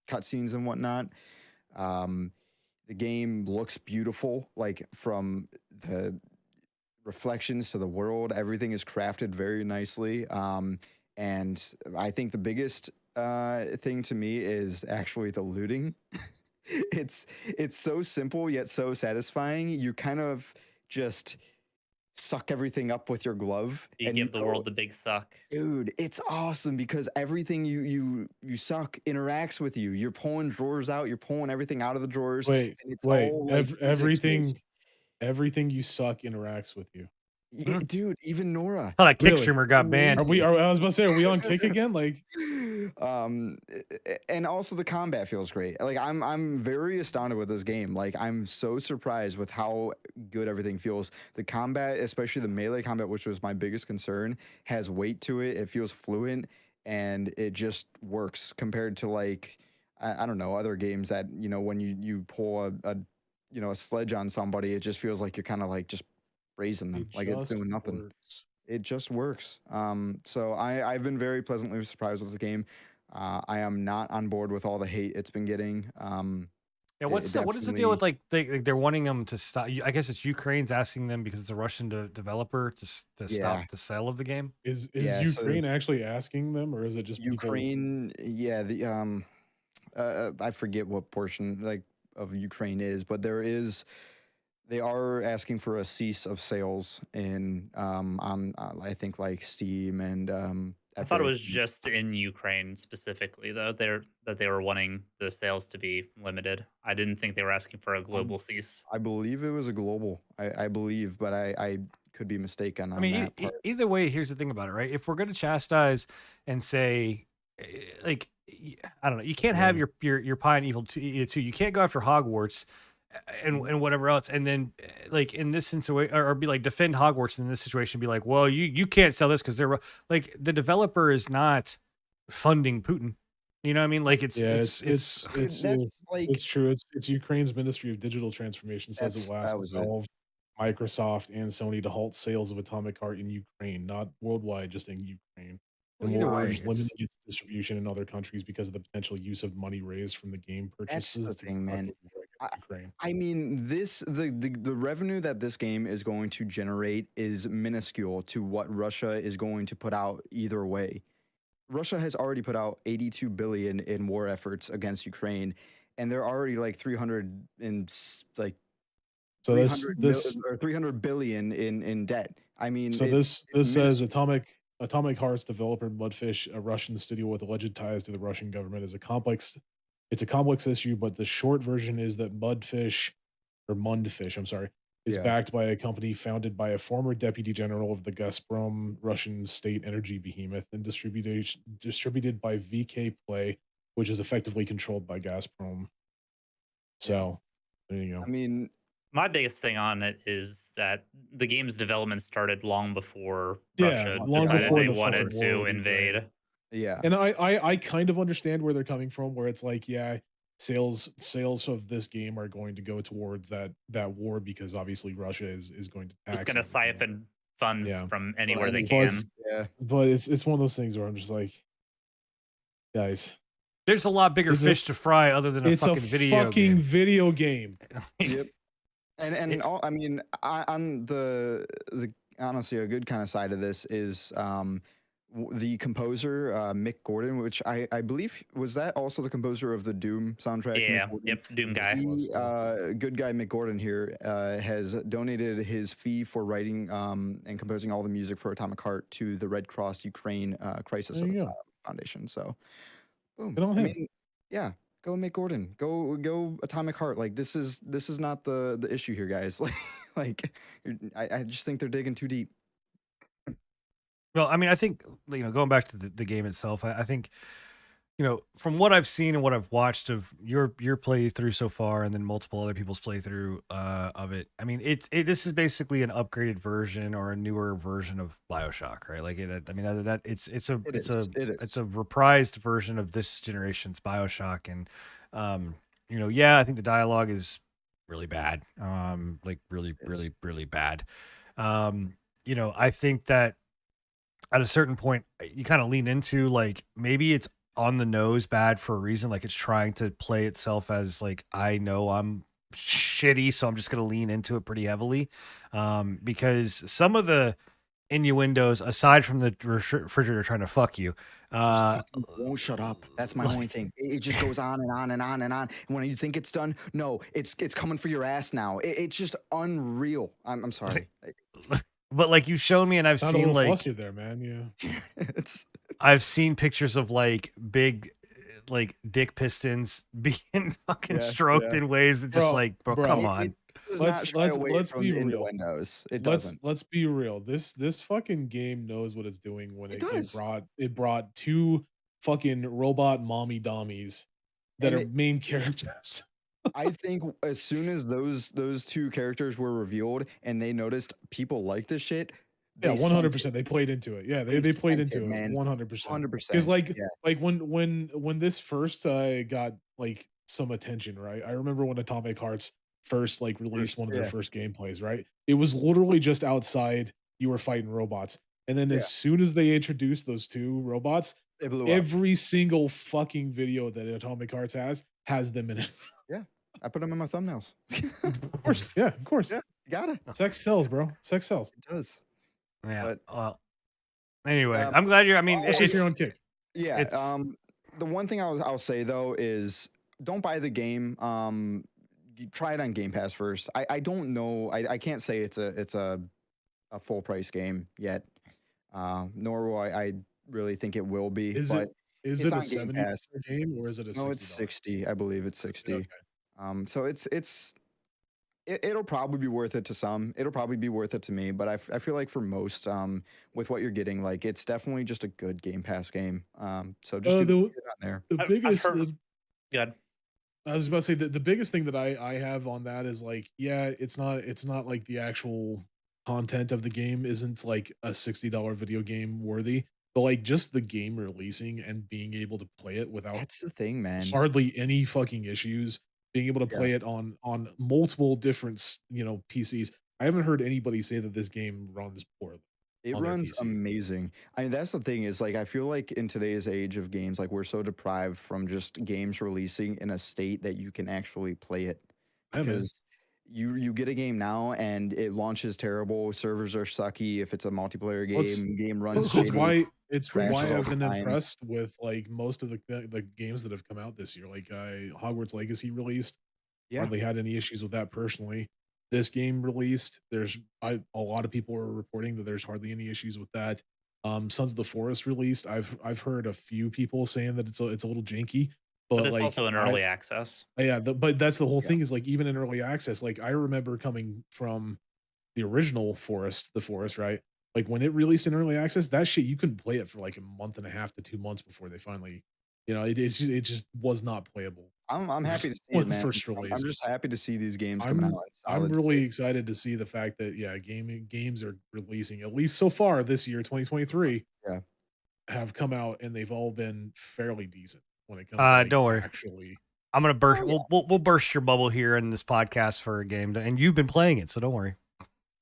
cutscenes and whatnot. The game looks beautiful, like from the reflections to the world. Everything is crafted very nicely. And I think the biggest thing to me is actually the looting. It's so simple yet so satisfying. You kind of just suck everything up with your glove. You give the world the big suck. Dude, it's awesome because everything you suck interacts with you. You're pulling drawers out. You're pulling everything out of the drawers. Wait, all, like, everything you suck interacts with you. Dude, even Nora. Thought a kick streamer got banned. I was about to say, are we on kick again? Like, and also the combat feels great. Like, I'm very astounded with this game. Like, I'm so surprised with how good everything feels. The combat, especially the melee combat, which was my biggest concern, has weight to it. It feels fluent, and it just works compared to like I don't know, other games that when you pull a sledge on somebody, it just feels like you're kind of like just raising them, like it's doing nothing. Works. It just works. So I've been very pleasantly surprised with the game. I am not on board with all the hate it's been getting. Yeah, what is the deal with like they're wanting them to stop? I guess it's Ukraine's asking them because it's a Russian developer to stop the sale of the game. Is Ukraine actually asking them, or is it just Ukraine? People? Yeah, the I forget what portion like of Ukraine is, but there is They are asking for a cease of sales in on I think like Steam and I thought it Epic. was just in Ukraine specifically, though. That they were wanting the sales to be limited. I didn't think they were asking for a Um, global cease. I believe it was a global. I believe, but I could be mistaken I on mean, that part. either way, here's the thing about it, right? If we're going to chastise and say, like, I don't know, you can't have Yeah. your pie and evil to eat it too. You can't go after Hogwarts and whatever else, and then like in this situation, or be like defend Hogwarts in this situation, be like, well, you can't sell this because like the developer is not funding Putin. You know what I mean? Like Yeah, Dude, that's like it's true. It's Ukraine's Ministry of Digital Transformation says it will ask that was it. Valve, Microsoft, and Sony to halt sales of Atomic Heart in Ukraine, not worldwide, just in Ukraine, well, and either will way, urge limiting it's its distribution in other countries because of the potential use of money raised from the game That's purchases the to thing, conduct man. a war I, against Ukraine. I mean, the revenue that this game is going to generate is minuscule to what Russia is going to put out either way. Russia has already put out 82 billion in war efforts against Ukraine, and they're already like 300 and like So 300 or 300 billion in debt. I mean, this says Atomic Hearts developer Mudfish, a Russian studio with alleged ties to the Russian government, is a complex. It's a complex issue, but the short version is that Mundfish, I'm sorry, is yeah. backed by a company founded by a former deputy general of the Gazprom Russian state energy behemoth and distributed by VK Play, which is effectively controlled by Gazprom. So there you I go. mean, My biggest thing on it is that the game's development started long before Yeah, Russia long decided before they the wanted fucking war to with Ukraine. invade. yeah. And I kind of understand where they're coming from, where it's like, yeah, sales of this game are going to go towards that war because obviously Russia is going to Just tax gonna everything. siphon funds Yeah, from Well, anywhere they and but can. yeah. but it's one of those things where I'm just like, guys, there's a lot bigger it's a fish to fry other than a it's a fucking video fucking game. video game. Yep. And It- all, I mean, on the honestly a good kind of side of this is the composer Mick Gordon, which I believe was that also the composer of the Doom soundtrack. Mick Yeah, Gordon. yep, Doom guy. He, good guy Mick Gordon here has donated his fee for writing and composing all the music for Atomic Heart to the Red Cross Ukraine Crisis There you go. Foundation. So, boom. Good on I him. mean, yeah, go Mick Gordon. Go Atomic Heart. Like this is not the issue here, guys. I just think they're digging too deep. well, I mean, I think going back to the game itself, I think from what I've seen and what I've watched of your playthrough so far, and then multiple other people's playthrough of it. I mean, this is basically an upgraded version or a newer version of BioShock, right? Like, I mean, that it's a reprised version of this generation's BioShock, and yeah, I think the dialogue is really bad, like really bad. I think that at a certain point you kind of lean into like maybe it's on the nose bad for a reason, like it's trying to play itself as like, I know I'm shitty, so I'm just going to lean into it pretty heavily, because some of the innuendos, aside from the refrigerator trying to fuck you, won't shut up. That's my only thing. It just goes on and on and on and on. And when you think it's done, no, it's coming for your ass now. It's just unreal. I'm sorry. but like you've shown me, and I've Sound a seen little like flustered there, man. Yeah. I've seen pictures of like big like dick pistons being fucking stroked in ways that just bro, come on. Let's be real. It doesn't. Let's be real. This fucking game knows what it's doing when it brought two fucking robot mommy dommies that are main characters. I think as soon as those two characters were revealed and they noticed people like this shit, yeah, 100%. They played into it. Yeah, they played into it, man. 100%. 100%. Because like when this first got like some attention, right? I remember when Atomic Hearts first like released one of their first gameplays, right? It was literally just outside. You were fighting robots, and then as soon as they introduced those two robots, every single fucking video that Atomic Hearts has them in it. Yeah, I put them in my thumbnails. Of course, yeah, of course. Yeah, you gotta. Sex sells, bro. Sex sells. It does. Yeah. Well, anyway, I'm glad you're. I mean, it's your own kick. Yeah. The one thing I'll say though is don't buy the game. try it on Game Pass first. I don't know. I can't say it's a full price game yet. Nor will I really think it will be. Is But it is it's it a on Game $70 Pass. game or is it a No, it's $60? 60. I believe it's 60, okay. 60. So it'll probably be worth it to some. It'll probably be worth it to me. But I feel like for most, with what you're getting, like it's definitely just a good Game Pass game. So just get it on there. The I've biggest heard. Good. I was about to say the biggest thing that I have on that is like, yeah, it's not like the actual content of the game isn't like a $60 video game worthy, but like just the game releasing and being able to play it without That's the thing, man. hardly any fucking issues, being able to Yeah. play it on multiple different PCs. I haven't heard anybody say that this game runs poorly. It On their runs PC. amazing. I mean, that's the thing is like I feel like in today's age of games, like we're so deprived from just games releasing in a state that you can actually play it. Yeah, man. Because you get a game now and it launches terrible, servers are sucky. If it's a multiplayer Well, it's game runs it's shitty, why crashes all I've the been time. impressed with like most of the games that have come out this year. Like Hogwarts Legacy released, Yeah. hardly had any issues with that personally. This game released, a lot of people are reporting that there's hardly any issues with that. Sons of the Forest released. I've heard a few people saying that it's a little janky, But but it's like also in early access. but that's the whole Yeah. thing is like even in early access, like I remember coming from the original the Forest, right? Like when it released in early access, that shit you couldn't play it for like a month and a half to 2 months before they finally, it just was was not playable. I'm happy to see When it, the man. first I'm release. just happy to see these games coming out in I'm solid really state. excited to see the fact that yeah, games are releasing at least so far this year, 2023, Yeah. have come out and they've all been fairly decent when it comes to like Don't worry. actually. I'm gonna burst. Oh, yeah. We'll burst your bubble here in this podcast for a game, and you've been playing it, so don't worry.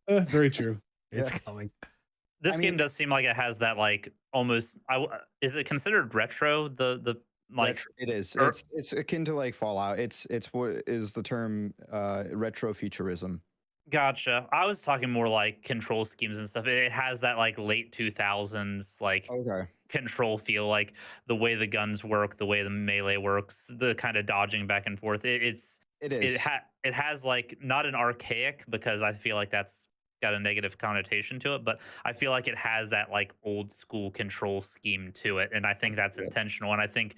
Very true. It's Yeah. coming. This I game mean- does seem like it has that like almost. Is it considered retro? The like It is. er- It's akin to like Fallout. It's what is the term retro futurism. Gotcha. I was talking more like control schemes and stuff. It has that like late 2000s like Okay. control feel, like the way the guns work, the way the melee works, the kind of dodging back and forth. It is. It has like not an archaic, because I feel like that's got a negative connotation to it, but I feel like it has that like old school control scheme to it, and I think that's Good. intentional. And I think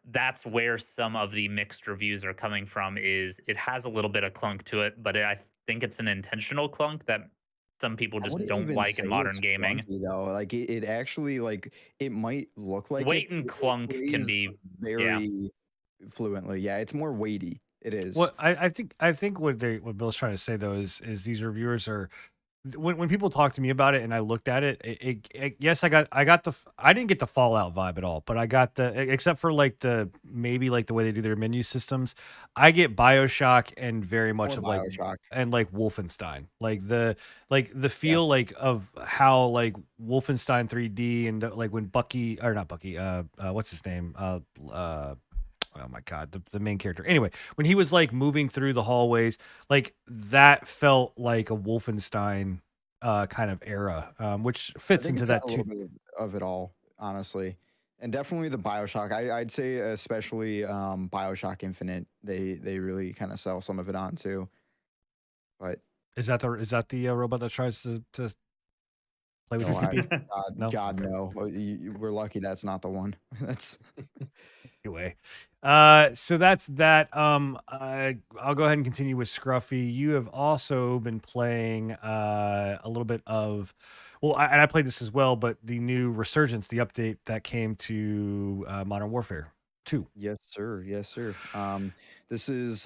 that's where some of the mixed reviews are coming from. Is it has a little bit of clunk to it, but I think it's an intentional clunk that some people I just wouldn't don't even like in say modern it's gaming. clunky, though. Like it actually like it might look like Weight it, and but it clunk can plays be very fluently. Yeah, it's more weighty. It is. What I think what Bill's trying to say though is these reviewers are when people talk to me about it and I looked at it, yes, I got I didn't get the Fallout vibe at all, but I got except for like maybe like the way they do their menu systems, I get BioShock and very much More of BioShock. like Wolfenstein, like the feel like of how like Wolfenstein 3D and like when Bucky or not Bucky, what's his name, oh my god, the main character, anyway, when he was like moving through the hallways, like that felt like a Wolfenstein kind of era, which I fits think into it's that got a too. little bit of it all, honestly, and definitely the BioShock. I'd say especially BioShock Infinite. They really kind of sell some of it on too. But Is that the robot that tries to play with no, your PP? No? God, Okay. no. We're lucky that's not the one. That's Anyway, so that's that. I'll go ahead and continue with Scruffy. You have also been playing a little bit of, well, and I played this as well, but the new Resurgence, the update that came to Modern Warfare 2. Yes, sir. Yes, sir. This is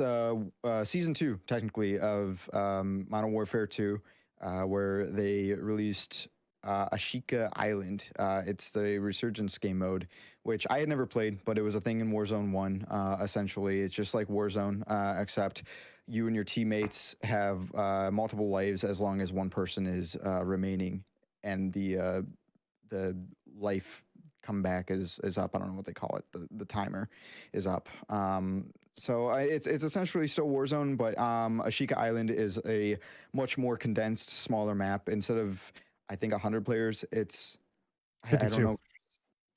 season 2, technically, of Modern Warfare 2, where they released Ashika Island. It's the Resurgence game mode, which I had never played, but it was a thing in Warzone 1. Essentially, it's just like Warzone, except you and your teammates have multiple lives as long as one person is remaining, and the life comeback is up. I don't know what they call it. The timer is up. So it's essentially still Warzone, but Ashika Island is a much more condensed, smaller map. Instead of I think 100 players, it's I don't 52. know,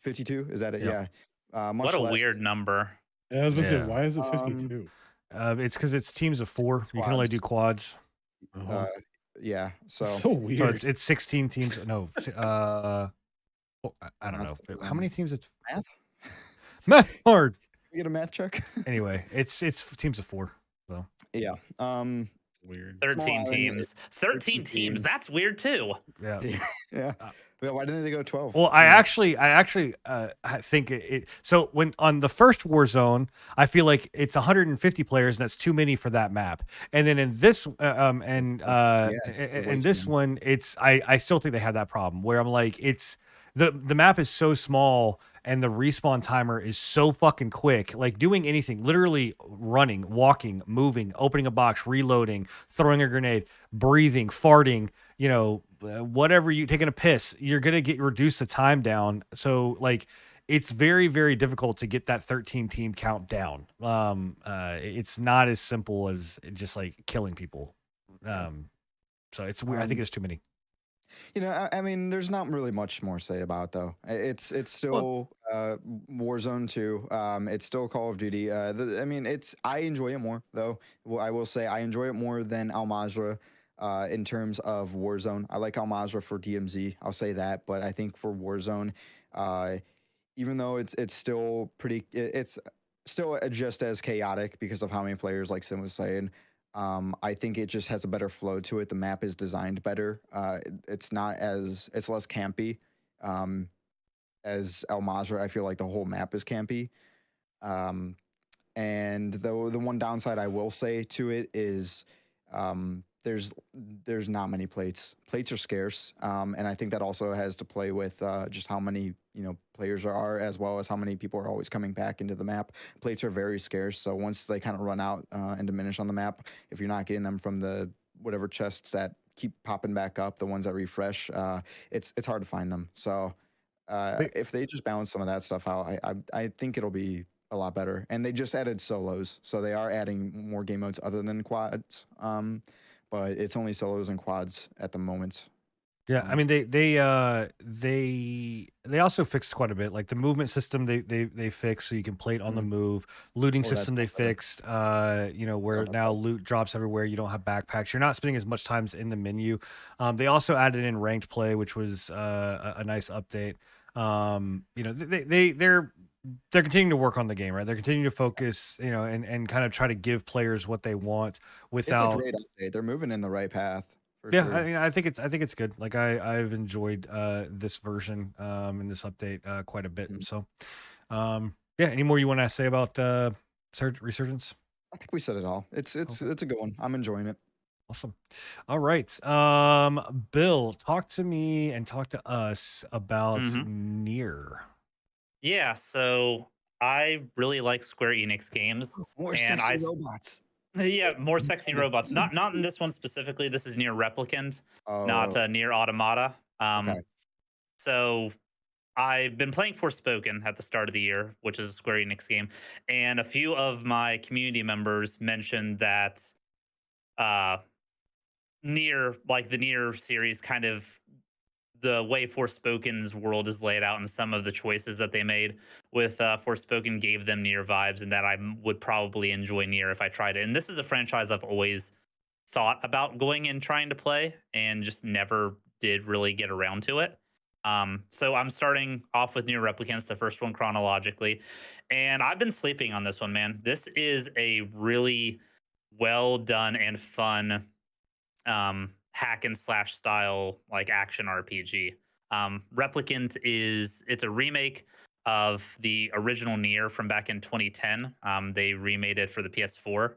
52. Is that it? Yep. Yeah. Much what a less. weird number. Yeah, I was gonna say, Yeah. why is it 52? It's because it's teams of 4. You can only do quads. Yeah. So so weird. So it's 16 teams. No, I don't know how many teams. It's math. math hard. We get a math check. Anyway, it's teams of 4. So yeah. Weird. 13 teams. 13 teams. That's weird too. Yeah. Yeah. Why didn't they go 12? Well, I actually think it. So when on the first Warzone, I feel like it's 150 players, and that's too many for that map. And then in this, in this one, it's I still think they have that problem where I'm like, it's the map is so small and the respawn timer is so fucking quick. Like doing anything, literally running, walking, moving, opening a box, reloading, throwing a grenade, breathing, farting, whatever, you taking a piss, you're gonna reduce the time down. So like it's very, very difficult to get that 13 team count down. It's not as simple as just like killing people. So it's weird. I think it's too many. I mean, there's not really much more to say about it, though. It's still Warzone 2. It's still Call of Duty. I enjoy it more, though. Well, I will say I enjoy it more than Al Mazrah in terms of Warzone. I like Al Mazrah for DMZ. I'll say that, but I think for Warzone, even though it's still it's still just as chaotic because of how many players, like Sim was saying. I think it just has a better flow to it. The map is designed better. It's less campy. As El Mazrah, I feel like the whole map is campy. And the one downside I will say to it is there's not many plates. Plates are scarce, and I think that also has to play with just how many players there are, as well as how many people are always coming back into the map. Plates are very scarce, so once they kind of run out and diminish on the map, if you're not getting them from the whatever chests that keep popping back up, the ones that refresh, it's hard to find them. So if they just balance some of that stuff out, I think it'll be a lot better. And they just added solos, so they are adding more game modes other than quads. But it's only solos and quads at the moment. Yeah, I mean they also fixed quite a bit. Like the movement system they fixed so you can play it on the move. Looting system they fixed, where now loot drops everywhere. You don't have backpacks. You're not spending as much time in the menu. They also added in ranked play, which was a nice update. They're continuing to work on the game, right? They're continuing to focus, and kind of try to give players what they want without. It's a great update. They're moving in the right path. Yeah, Sure. I mean, I think it's good. Like I've enjoyed this version and this update quite a bit. So, yeah. Any more you want to say about Resurgence? I think we said it all. It's a good one. I'm enjoying it. Awesome. All right. Bill, talk to me and talk to us about Nier. Yeah, so I really like Square Enix games. More sexy robots. Yeah, more sexy robots. Not in this one specifically. This is Nier Replicant, not Nier Automata. Okay. So I've been playing Forspoken at the start of the year, which is a Square Enix game, and a few of my community members mentioned that Nier, like the Nier series, kind of the way Forspoken's world is laid out and some of the choices that they made with Forspoken gave them Nier vibes, and that I would probably enjoy Nier if I tried it. And this is a franchise I've always thought about going and trying to play and just never did really get around to it. So I'm starting off with Nier Replicants, the first one chronologically, and I've been sleeping on this one, man. This is a really well done and fun hack and slash style like action RPG. Replicant it's a remake of the original Nier from back in 2010. They remade it for the PS4.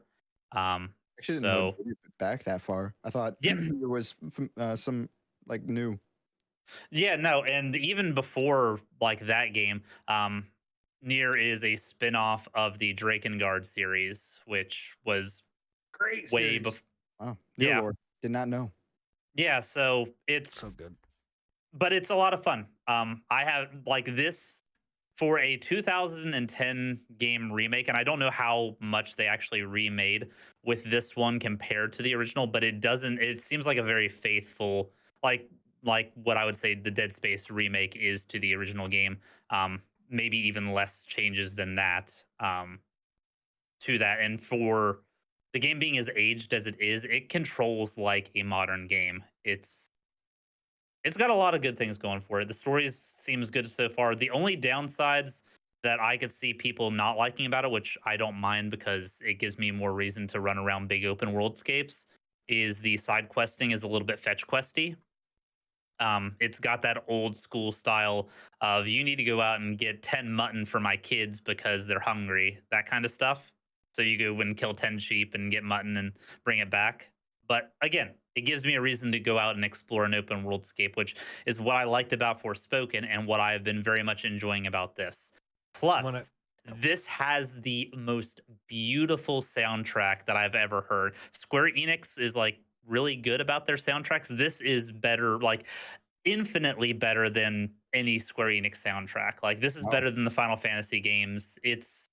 Actually, didn't know it back that far. I thought it was some like new. Yeah, no, and even before like that game, Nier is a spin-off of the Drakengard series, which was great way before. Wow, yeah, Lord. Did not know. Yeah, so it's so good, but it's a lot of fun. I have like this for a 2010 game remake, and I don't know how much they actually remade with this one compared to the original, but it seems like a very faithful, like what I would say the Dead Space remake is to the original game. Maybe even less changes than that to that. And for the game being as aged as it is, it controls like a modern game. It's got a lot of good things going for it. The story seems good so far. The only downsides that I could see people not liking about it, which I don't mind because it gives me more reason to run around big open worldscapes, is the side questing is a little bit fetch questy. It's got that old school style of you need to go out and get 10 mutton for my kids because they're hungry, that kind of stuff. So you go and kill 10 sheep and get mutton and bring it back. But again, it gives me a reason to go out and explore an open worldscape, which is what I liked about Forspoken and what I have been very much enjoying about this. Plus, this has the most beautiful soundtrack that I've ever heard. Square Enix is like really good about their soundtracks. This is better, like infinitely better than any Square Enix soundtrack. Like this is better than the Final Fantasy games. It's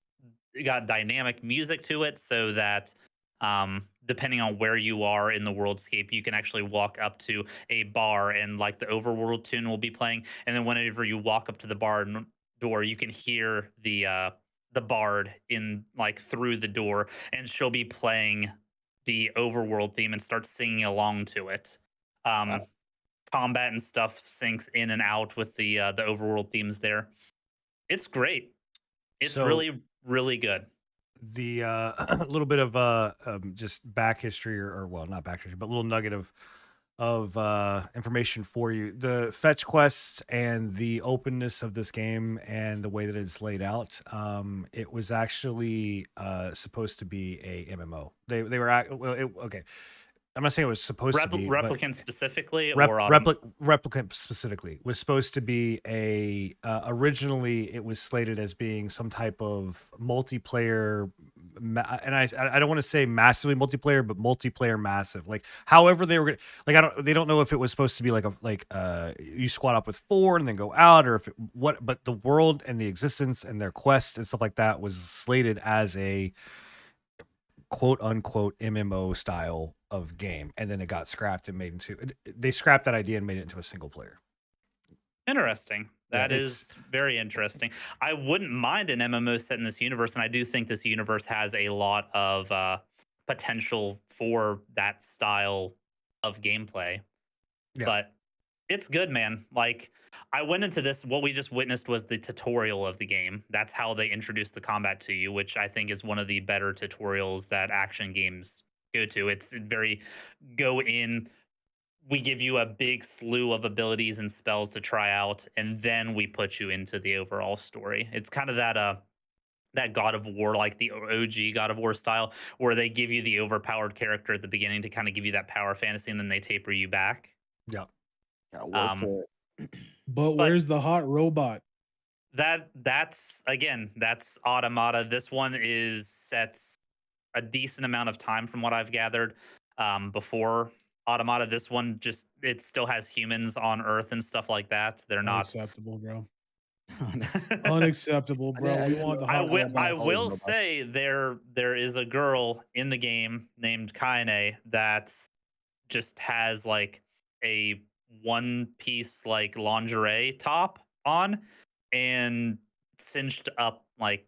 got dynamic music to it so that depending on where you are in the worldscape, you can actually walk up to a bar and like the overworld tune will be playing. And then whenever you walk up to the bar door, you can hear the bard in like through the door, and she'll be playing the overworld theme and start singing along to it. Combat and stuff syncs in and out with the overworld themes there. It's great. It's really, really good. The a little bit of just back history, or well, not back history, but a little nugget of information for you. The fetch quests and the openness of this game and the way that it's laid out, it was actually supposed to be a MMO. They were okay. I'm not saying it was supposed to be Replicant specifically, Replicant specifically was supposed to be a originally it was slated as being some type of multiplayer, and I don't want to say massively multiplayer, but multiplayer massive. Like however they were gonna, like they don't know if it was supposed to be like you squad up with 4 and then go out, or if but the world and the existence and their quests and stuff like that was slated as a quote unquote MMO style of game, and then it got scrapped and made into, they scrapped that idea and made it into a single player. Interesting. That is very interesting. I wouldn't mind an MMO set in this universe, and I do think this universe has a lot of potential for that style of gameplay. Yeah. But it's good, man. Like I went into this, what we just witnessed was the tutorial of the game. That's how they introduced the combat to you, which I think is one of the better tutorials that action games go to. It's very go in, we give you a big slew of abilities and spells to try out, and then we put you into the overall story. It's kind of that God of War, like the OG God of War style, where they give you the overpowered character at the beginning to kind of give you that power fantasy, and then they taper you back. Yeah. Gotta work for it. But where's the hot robot? That's Automata. This one sets a decent amount of time from what I've gathered. Before Automata, this one it still has humans on Earth and stuff like that. They're not acceptable, bro. Unacceptable, bro. We want the hot robot. I will say there is a girl in the game named Kaine that just has like a one piece like lingerie top on and cinched up like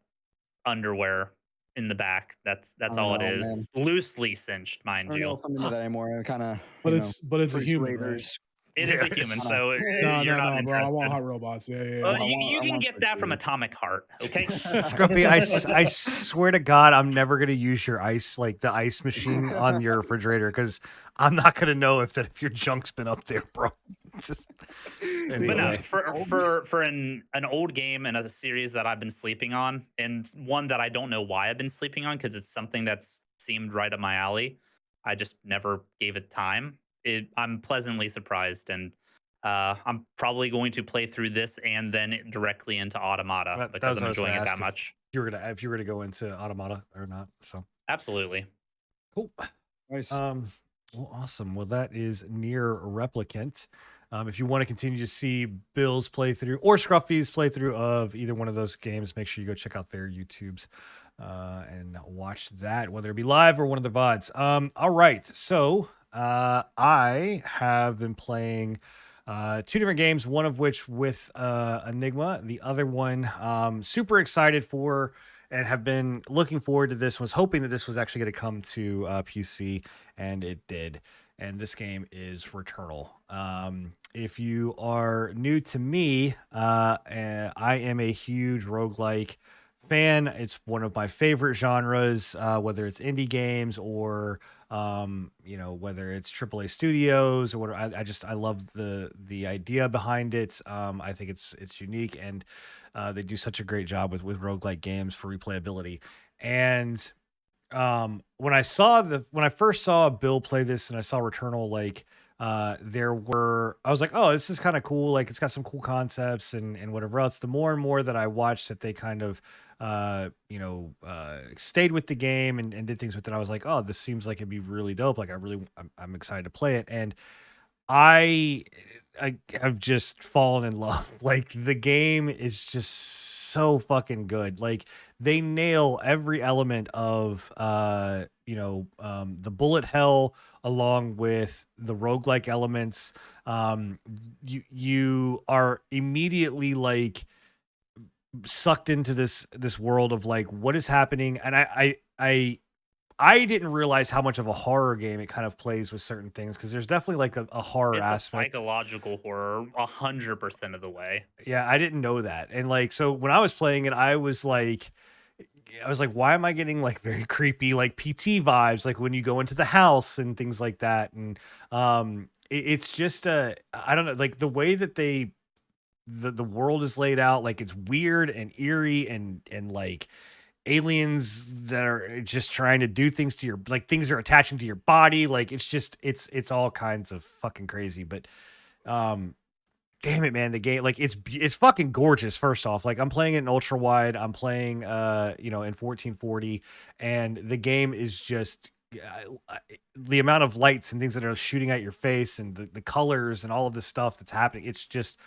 underwear in the back. That's all it is. Man. Loosely cinched, mind you. I don't know if I'm into that anymore. Kind of. But it's a human. Right? It is a human, so you're not interested. Bro, I want hot robots. Yeah. You can get that from Atomic Heart, okay? Scruffy, I swear to God, I'm never gonna use your the ice machine on your refrigerator, because I'm not gonna know if your junk's been up there, bro. Anyway. But no, for an old game and a series that I've been sleeping on, and one that I don't know why I've been sleeping on, because it's something that's seemed right up my alley. I just never gave it time. I'm pleasantly surprised, and I'm probably going to play through this and then directly into Automata because I'm enjoying it that much. If you were to go into Automata or not, so absolutely cool, nice. Well, awesome. Well, that is Nier Replicant. If you want to continue to see Bill's playthrough or Scruffy's playthrough of either one of those games, make sure you go check out their YouTubes and watch that, whether it be live or one of the VODs. All right, so. I have been playing 2 different games, one of which with Enigma, the other one super excited for, and have been looking forward to this. Was hoping that this was actually going to come to PC, and it did. And this game is Returnal. If you are new to me, I am a huge roguelike fan. It's one of my favorite genres, whether it's indie games or whether it's AAA studios or whatever. I love the idea behind it. I think it's unique, and they do such a great job with roguelike games for replayability. And when I first saw Bill play this and I saw Returnal, like I was like, oh, this is kind of cool, like it's got some cool concepts and whatever else. The more and more that I watched that they kind of stayed with the game and did things with it, I was like, oh, this seems like it'd be really dope. Like I'm excited to play it. And I I have just fallen in love. Like the game is just so fucking good. Like they nail every element of the bullet hell along with the roguelike elements. You are immediately like sucked into this world of like what is happening. And I didn't realize how much of a horror game it kind of plays with certain things, because there's definitely like a horror It's a aspect. psychological horror 100% of the way. Yeah, I didn't know that. And like so when I was playing it, I was like, why am I getting like very creepy, like PT vibes, like when you go into the house and things like that. And it's just I don't know, like the way that the world is laid out, like it's weird and eerie and like aliens that are just trying to do things to your, like things are attaching to your body, like it's just it's all kinds of fucking crazy. But damn it, man, the game, like it's fucking gorgeous. First off, like I'm playing it in ultra wide, I'm playing in 1440, and the game is just the amount of lights and things that are shooting at your face and the colors and all of this stuff that's happening, it's just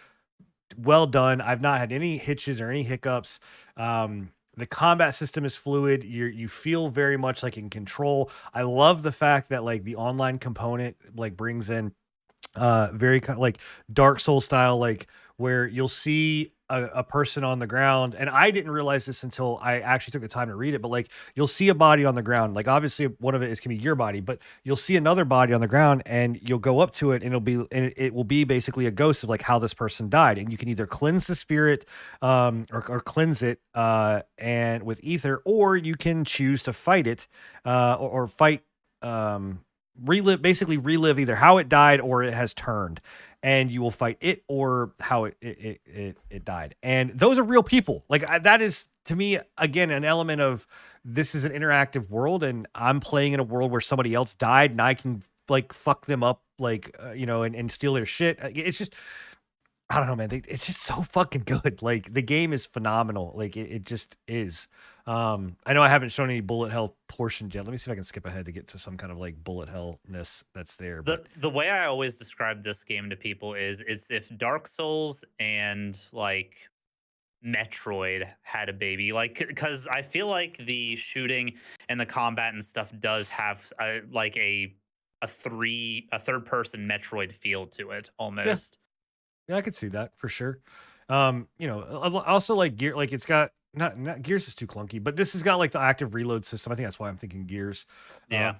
well done. I've not had any hitches or any hiccups. The combat system is fluid. You feel very much like in control. I love the fact that like the online component like brings in very kind of like Dark Soul style, like where you'll see a person on the ground. And I didn't realize this until I actually took the time to read it, but like you'll see a body on the ground, like obviously one of it is can be your body, but you'll see another body on the ground and you'll go up to it and it will be basically a ghost of like how this person died. And you can either cleanse the spirit or cleanse it and with ether, or you can choose to fight it or fight relive either how it died or it has turned, and you will fight it or how it died. And those are real people. Like that is to me again an element of this is an interactive world, and I'm playing in a world where somebody else died and I can like fuck them up, like and steal their shit. It's just, I don't know, man. It's just so fucking good. Like the game is phenomenal. Like it just is. I know I haven't shown any bullet hell portions yet. Let me see if I can skip ahead to get to some kind of like bullet hellness that's there. But The way I always describe this game to people is it's if Dark Souls and like Metroid had a baby, like because I feel like the shooting and the combat and stuff does have like a third person Metroid feel to it almost. Yeah, I could see that for sure. Also like Gear, like it's got not Gears is too clunky, but this has got like the active reload system. I think that's why I'm thinking Gears. Yeah.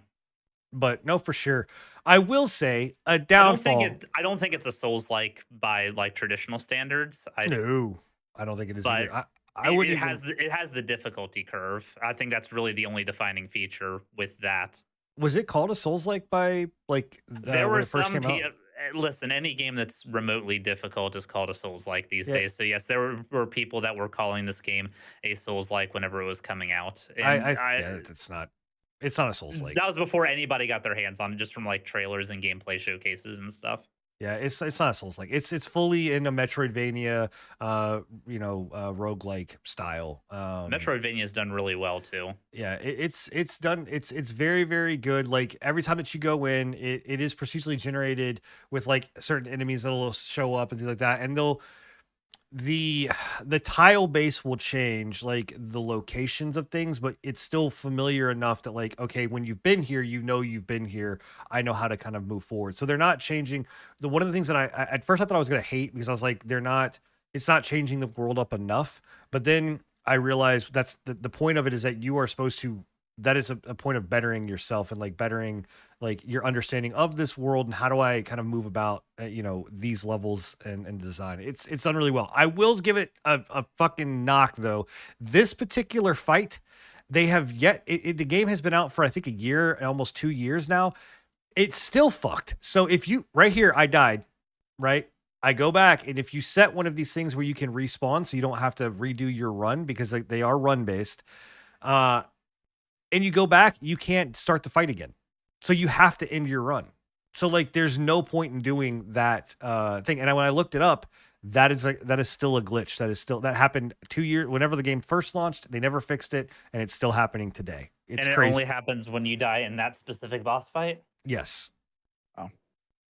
But no, for sure. I will say a downfall. I don't think it's a Souls like by like traditional standards. No, I don't think it is but either. I wouldn't. It has the difficulty curve. I think that's really the only defining feature with that. Was it called a Souls like by like there were some out? Listen, any game that's remotely difficult is called a Souls-like these days. So yes, there were people that were calling this game a Souls-like whenever it was coming out. And it's not a Souls-like. That was before anybody got their hands on it, just from like trailers and gameplay showcases and stuff. Yeah, it's not Souls-like. It's fully in a Metroidvania, roguelike style. Metroidvania's done really well too. Yeah, it's done. It's very, very good. Like every time that you go in, it is procedurally generated with like certain enemies that'll show up and things like that, and the tile base will change, like the locations of things, but it's still familiar enough that like, okay, when you've been here, you've been here. I know how to kind of move forward. So they're not changing one of the things that I at first I thought I was going to hate, because I was like, it's not changing the world up enough. But then I realized that's the point of it is that you are supposed to, that is a point of bettering yourself and like bettering like your understanding of this world and how do I kind of move about, these levels and design. It's done really well. I will give it a fucking knock though. This particular fight, they have yet, the game has been out for I think a year, almost 2 years now. It's still fucked. So if you, right here, I died, right? I go back, and if you set one of these things where you can respawn so you don't have to redo your run because they are run based, and you go back, you can't start the fight again. So you have to end your run. So like there's no point in doing that thing. And when I looked it up, that is still a glitch. That happened 2 years whenever the game first launched. They never fixed it, and it's still happening today. It's and it crazy. only happens when you die in that specific boss fight? Yes. Oh.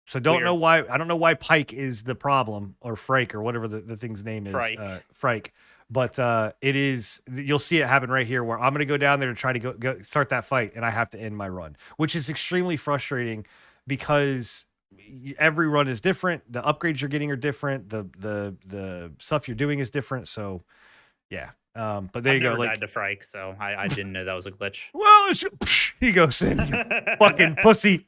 So don't know why. I don't know why Pike is the problem, or Frike, or whatever the thing's name is. Frike. But it is. You'll see it happen right here, where I'm going to go down there to try to go start that fight, and I have to end my run, which is extremely frustrating because every run is different. The upgrades you're getting are different. The stuff you're doing is different. So yeah. But there you go. Died to Frike, so I didn't know that was a glitch. Well, here you go, Sin, you fucking pussy.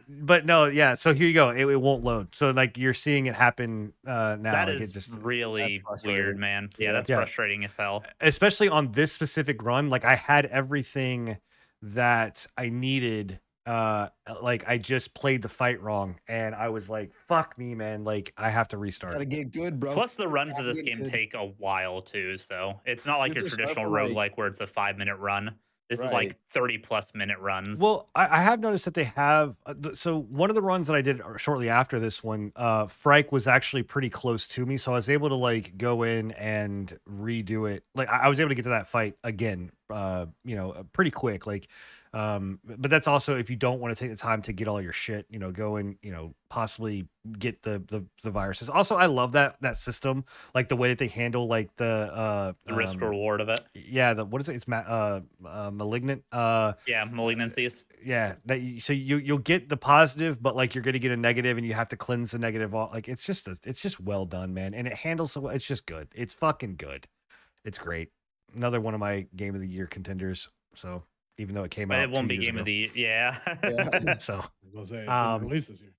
But no, yeah. So here you go. It won't load. So like you're seeing it happen now. That like, is really weird, man. Yeah, that's frustrating as hell. Especially on this specific run. Like I had everything that I needed. Like I just played the fight wrong, and I was like, "Fuck me, man! Like I have to restart." Gotta get good, bro. Plus, the runs of this game take a while too, so it's not like your traditional roguelike where it's a 5-minute run. This is like 30+ minute runs. Well, I have noticed that they have. So one of the runs that I did shortly after this one, Frike was actually pretty close to me, so I was able to like go in and redo it. Like I was able to get to that fight again, pretty quick. Like, but that's also if you don't want to take the time to get all your shit, go and possibly get the viruses. Also, I love that system, like the way that they handle like the risk reward of it. Yeah, what is it? It's malignant. Malignancies. Yeah, so you'll get the positive, but like you're gonna get a negative, and you have to cleanse the negative. Like it's just well done, man, and it handles so well. It's just good. It's fucking good. It's great. Another one of my game of the year contenders. So even though it came out, it won't be game of the year. Yeah. So released this year.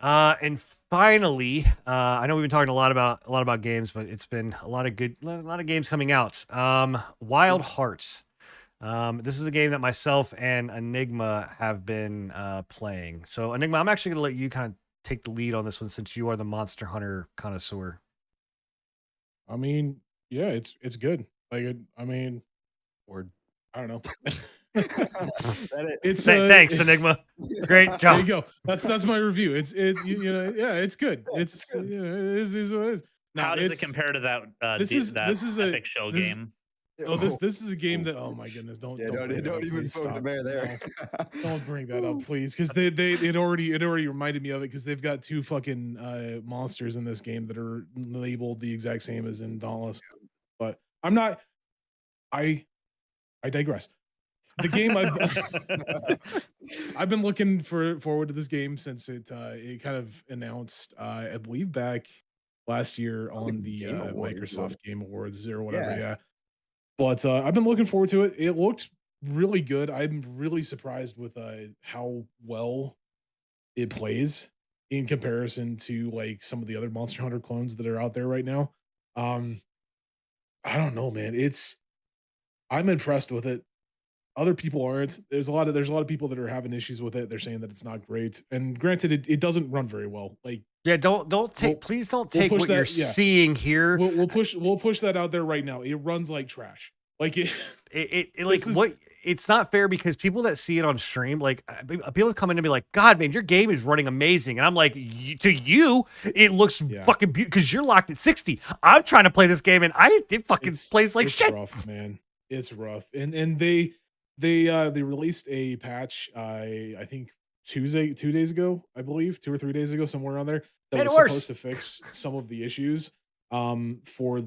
And finally, I know we've been talking a lot about games, but it's been a lot of games coming out. Wild Hearts. This is a game that myself and Enigma have been playing. So Enigma, I'm actually going to let you kind of take the lead on this one since you are the Monster Hunter connoisseur. I mean, yeah, it's good. Like, word. I don't know. Thanks, Enigma. Great job. There you go. That's my review. It's good. It's what it is. Now, how does it compare to that Epic Show game? This is a game that, oh my goodness, don't even poke the bear there. Don't bring that up, please, because it already reminded me of it, because they've got two fucking monsters in this game that are labeled the exact same as in Dauntless. But I'm not. I digress. The game I've been looking forward to this game since it kind of announced, I believe back last year on the Microsoft Game Awards or whatever. Yeah. But I've been looking forward to it. It looked really good. I'm really surprised with how well it plays in comparison to like some of the other Monster Hunter clones that are out there right now. I don't know, man. I'm impressed with it. Other people aren't. There's a lot of people that are having issues with it. They're saying that it's not great. And granted, it doesn't run very well. Like, yeah, please don't take what you're seeing here. We'll push that out there right now. It runs like trash. Like it's not fair, because people that see it on stream, like people come in and be like, "God, man, your game is running amazing," and I'm like, to you, it looks fucking beautiful because you're locked at 60. I'm trying to play this game, and it plays like shit. It's rough, man. It's rough, and they released a patch. I think 2 days ago, I believe 2 or 3 days ago, somewhere around there, that was supposed to fix some of the issues. For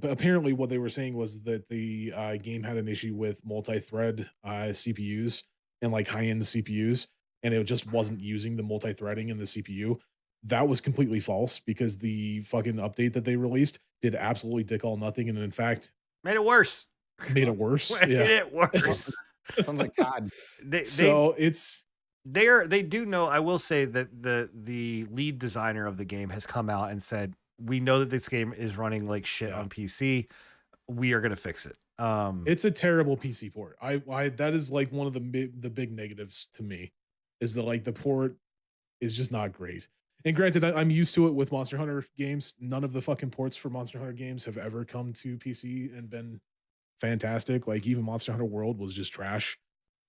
apparently what they were saying was that the game had an issue with multi-thread CPUs and like high-end CPUs, and it just wasn't using the multi-threading in the CPU. that was completely false because the fucking update that they released did absolutely dick all nothing, and in fact Made it worse. made it worse. Made Yeah. it worse. Sounds like God. So it's they do know. I will say that the lead designer of the game has come out and said, we know that this game is running like shit on PC. We are gonna fix it. It's a terrible PC port. I that is like one of the big negatives to me, is that like the port is just not great. And granted, I'm used to it with Monster Hunter games. None of the fucking ports for Monster Hunter games have ever come to PC and been fantastic. Like even Monster Hunter World was just trash.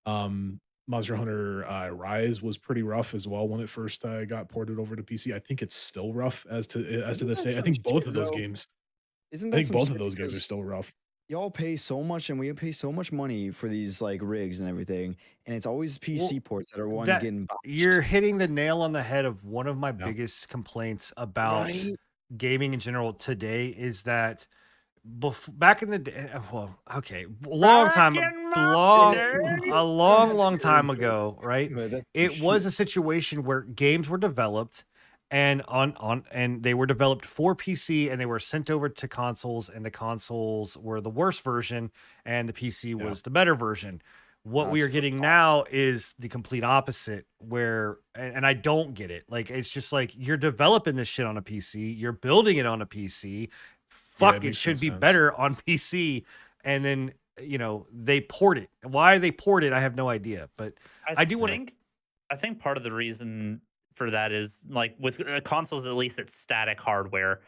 Monster Hunter Rise was pretty rough as well when it first got ported over to PC. I think it's still rough as to this day. I think both of those games. Isn't I that think some both shit of those games are because still rough. y'all pay so much and we pay so much money for these like rigs and everything, and it's always PC ports that are ones getting botched. You're hitting the nail on the head of one of my biggest complaints about gaming in general today is that back in the day, well, okay, a long time ago, right? It was a situation where games were developed and and they were developed for PC and they were sent over to consoles, and the consoles were the worst version and the PC was the better version. What we are getting now is the complete opposite, where and I don't get it. Like it's just like you're developing this shit on a PC, you're building it on a PC. Fuck, it should be better on PC, and then they port it. Why they port it, I have no idea. But I think part of the reason for that is like with consoles, at least it's static hardware,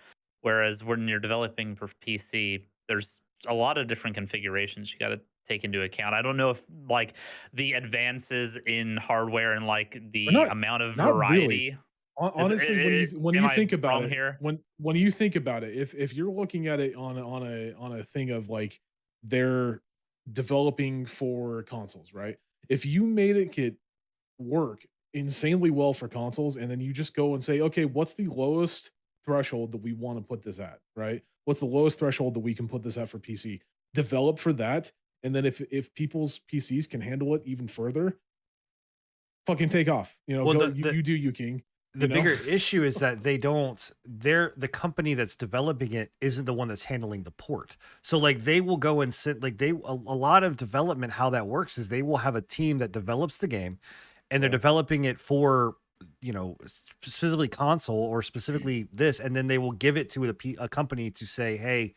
whereas when you're developing for PC, there's a lot of different configurations you got to take into account. I don't know if like the advances in hardware and like the amount of variety. Really. Honestly, when you think about it, here? when you think about it, if you're looking at it on a thing of like they're developing for consoles, right? If you made it work insanely well for consoles, and then you just go and say, okay, what's the lowest threshold that we want to put this at, right? What's the lowest threshold that we can put this at for PC? Develop for that, and then if people's PCs can handle it even further, fucking take off. You do you, King. The bigger issue is that the company that's developing it isn't the one that's handling the port. So like they will go and sit like a lot of development, how that works is they will have a team that develops the game, and they're developing it for specifically console or specifically this, and then they will give it to a company to say, hey,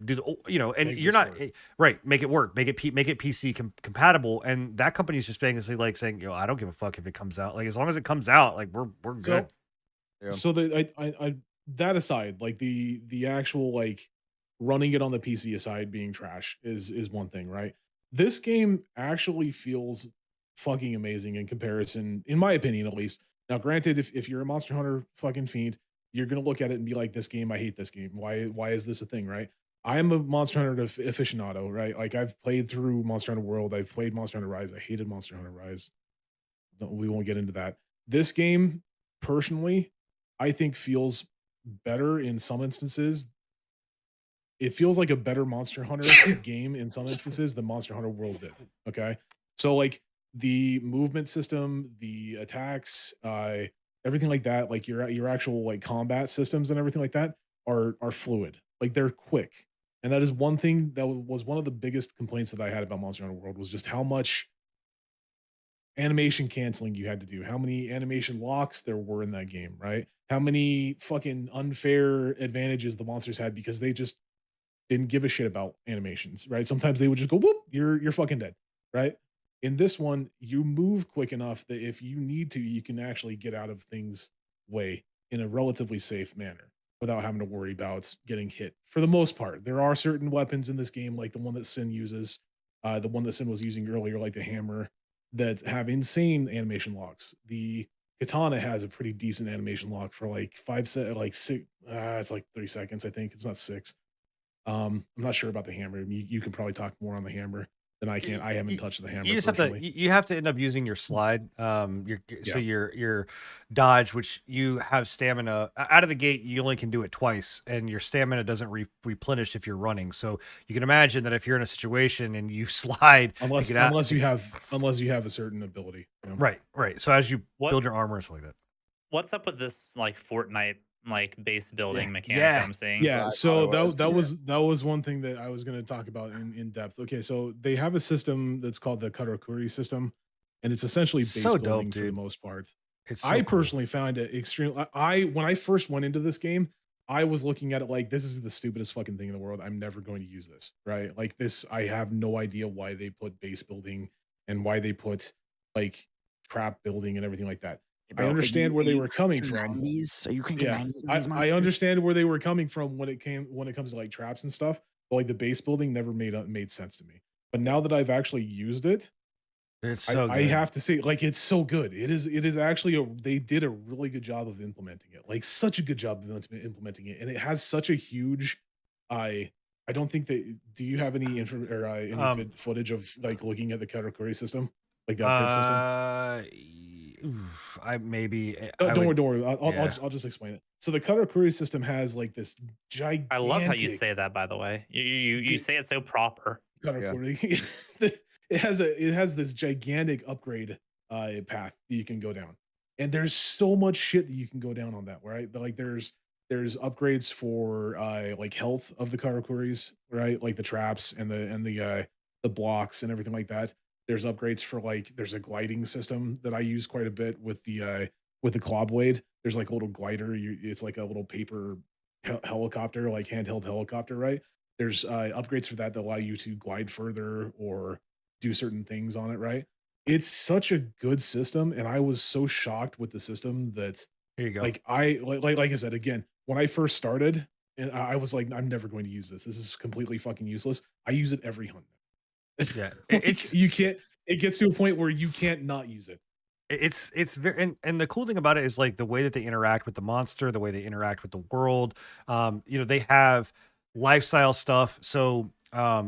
and you're not right, make it work, make it PC compatible, and that company is just basically like saying, I don't give a fuck if it comes out, like as long as it comes out, like we're good. So I that aside, like the actual like running it on the PC aside being trash is one thing, right? This game actually feels fucking amazing in comparison, in my opinion at least. Now granted, if you're a Monster Hunter fucking fiend, you're gonna look at it and be like, this game, I hate this game, why is this a thing, right? I'm a Monster Hunter aficionado, right? Like I've played through Monster Hunter World, I've played Monster Hunter Rise, I hated Monster Hunter Rise. We won't get into that. This game, personally, I think feels better in some instances. It feels like a better Monster Hunter game in some instances than Monster Hunter World did. Okay, so like the movement system, the attacks, everything like that, like your actual like combat systems and everything like that are fluid. Like they're quick. And that is one thing that was one of the biggest complaints that I had about Monster Hunter World was just how much animation canceling you had to do, how many animation locks there were in that game, right? How many fucking unfair advantages the monsters had because they just didn't give a shit about animations, right? Sometimes they would just go, whoop, you're fucking dead, right? In this one, you move quick enough that if you need to, you can actually get out of things way in a relatively safe manner without having to worry about getting hit. For the most part, there are certain weapons in this game, like the one that Sin uses, the one that Sin was using earlier, like the hammer, that have insane animation locks. The katana has a pretty decent animation lock for like 6. It's like 3 seconds, I think. It's not 6. I'm not sure about the hammer. You can probably talk more on the hammer than I can. I haven't touched the hammer. You just have to end up using your slide, so your dodge, which you have stamina out of the gate. You only can do it twice, and your stamina doesn't replenish if you're running. So you can imagine that if you're in a situation and you slide, unless you have a certain ability, right. So as you build your armor and stuff like that. what's up with this like Fortnite like base Yeah. building mechanic that Yeah. I'm seeing? What Yeah, I thought so it was. that was one thing that I was going to talk about in depth. Okay, so they have a system that's called the Karakuri system, and it's essentially base So dope, building for the dude. most part. It's I so cool. personally found it extreme. I when I first went into this game, I was looking at it like this is the stupidest fucking thing in the world. I'm never going to use this, right? Like this, I have no idea why they put base building and why they put like trap building and everything like that. Hey, I bro, understand where are they you were coming cranking from. 90s? Are you cranking Yeah, 90s on I these I monsters? understand where they were coming from when it comes to, like, traps and stuff, but, like, the base building never made sense to me. But now that I've actually used it, It's I so I good. have to say, like, it's so good. It is actually a they did a really good job of implementing it, like, such a good job of implementing it, and it has such a huge I I don't think that do you have any any Um, footage of, like, looking at the Karakuri system? Like, the upgrade system? oof, I maybe I Don't worry, would, don't worry. yeah. I'll just explain it. So the Karakuri system has like this I love how you gigantic say that, by the way. You gi- say it so proper. Yeah. Karakuri. It has this gigantic upgrade path that you can go down, and there's so much shit that you can go down on that. Right, like there's upgrades for like health of the Karakuris, right? Like the traps and the blocks and everything like that. There's upgrades for like there's a gliding system that I use quite a bit with the claw blade. There's like a little glider. It's like a little paper helicopter, like handheld helicopter, right? There's upgrades for that allow you to glide further or do certain things on it, right? It's such a good system, and I was so shocked with the system that, Here you go. like, like I said again, when I first started, and I was like, I'm never going to use this. This is completely fucking useless. I use it every hunt. Yeah, Like you can't. It gets to a point where you can't not use it. it's very, and the cool thing about it is like the way that they interact with the monster, the way they interact with the world. They have lifestyle stuff. So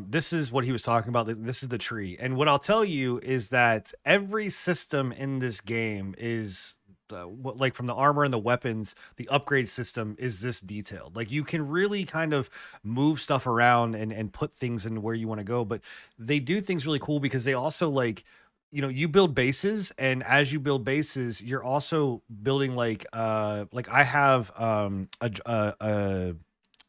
this is what he was talking about. This is the tree. And what I'll tell you is that every system in this game is like from the armor and the weapons, the upgrade system is this detailed. Like you can really kind of move stuff around and put things in where you want to go. But they do things really cool because they also like, you build bases, and as you build bases you're also building like I have a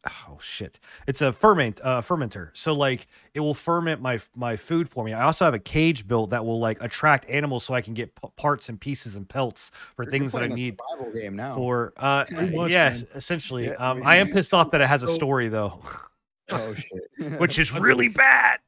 oh shit, it's a fermenter, so like it will ferment my food for me. I also have a cage built that will like attract animals so I can get parts and pieces and pelts for You're things that I playing a need survival game now. for Pretty much, yes, man. essentially. Yeah, I I am mean, pissed off that it has a So story though. oh shit. Which is let's really bad.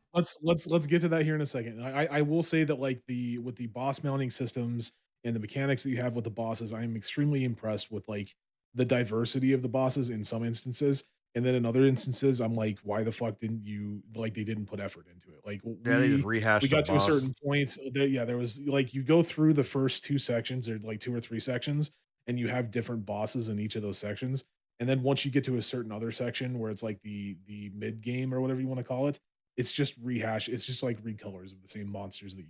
let's get to that here in a second. I will say that like the with the boss mounting systems and the mechanics that you have with the bosses, I am extremely impressed with like the diversity of the bosses in some instances. And then in other instances, I'm like, why the fuck didn't you like they didn't put effort into it? Like Yeah, they just we rehashed a got to a boss. certain point. There was like you go through the first two sections or like two or three sections, and you have different bosses in each of those sections. And then once you get to a certain other section where it's like the mid game or whatever you want to call it, it's just rehash. It's just like recolors of the same monsters that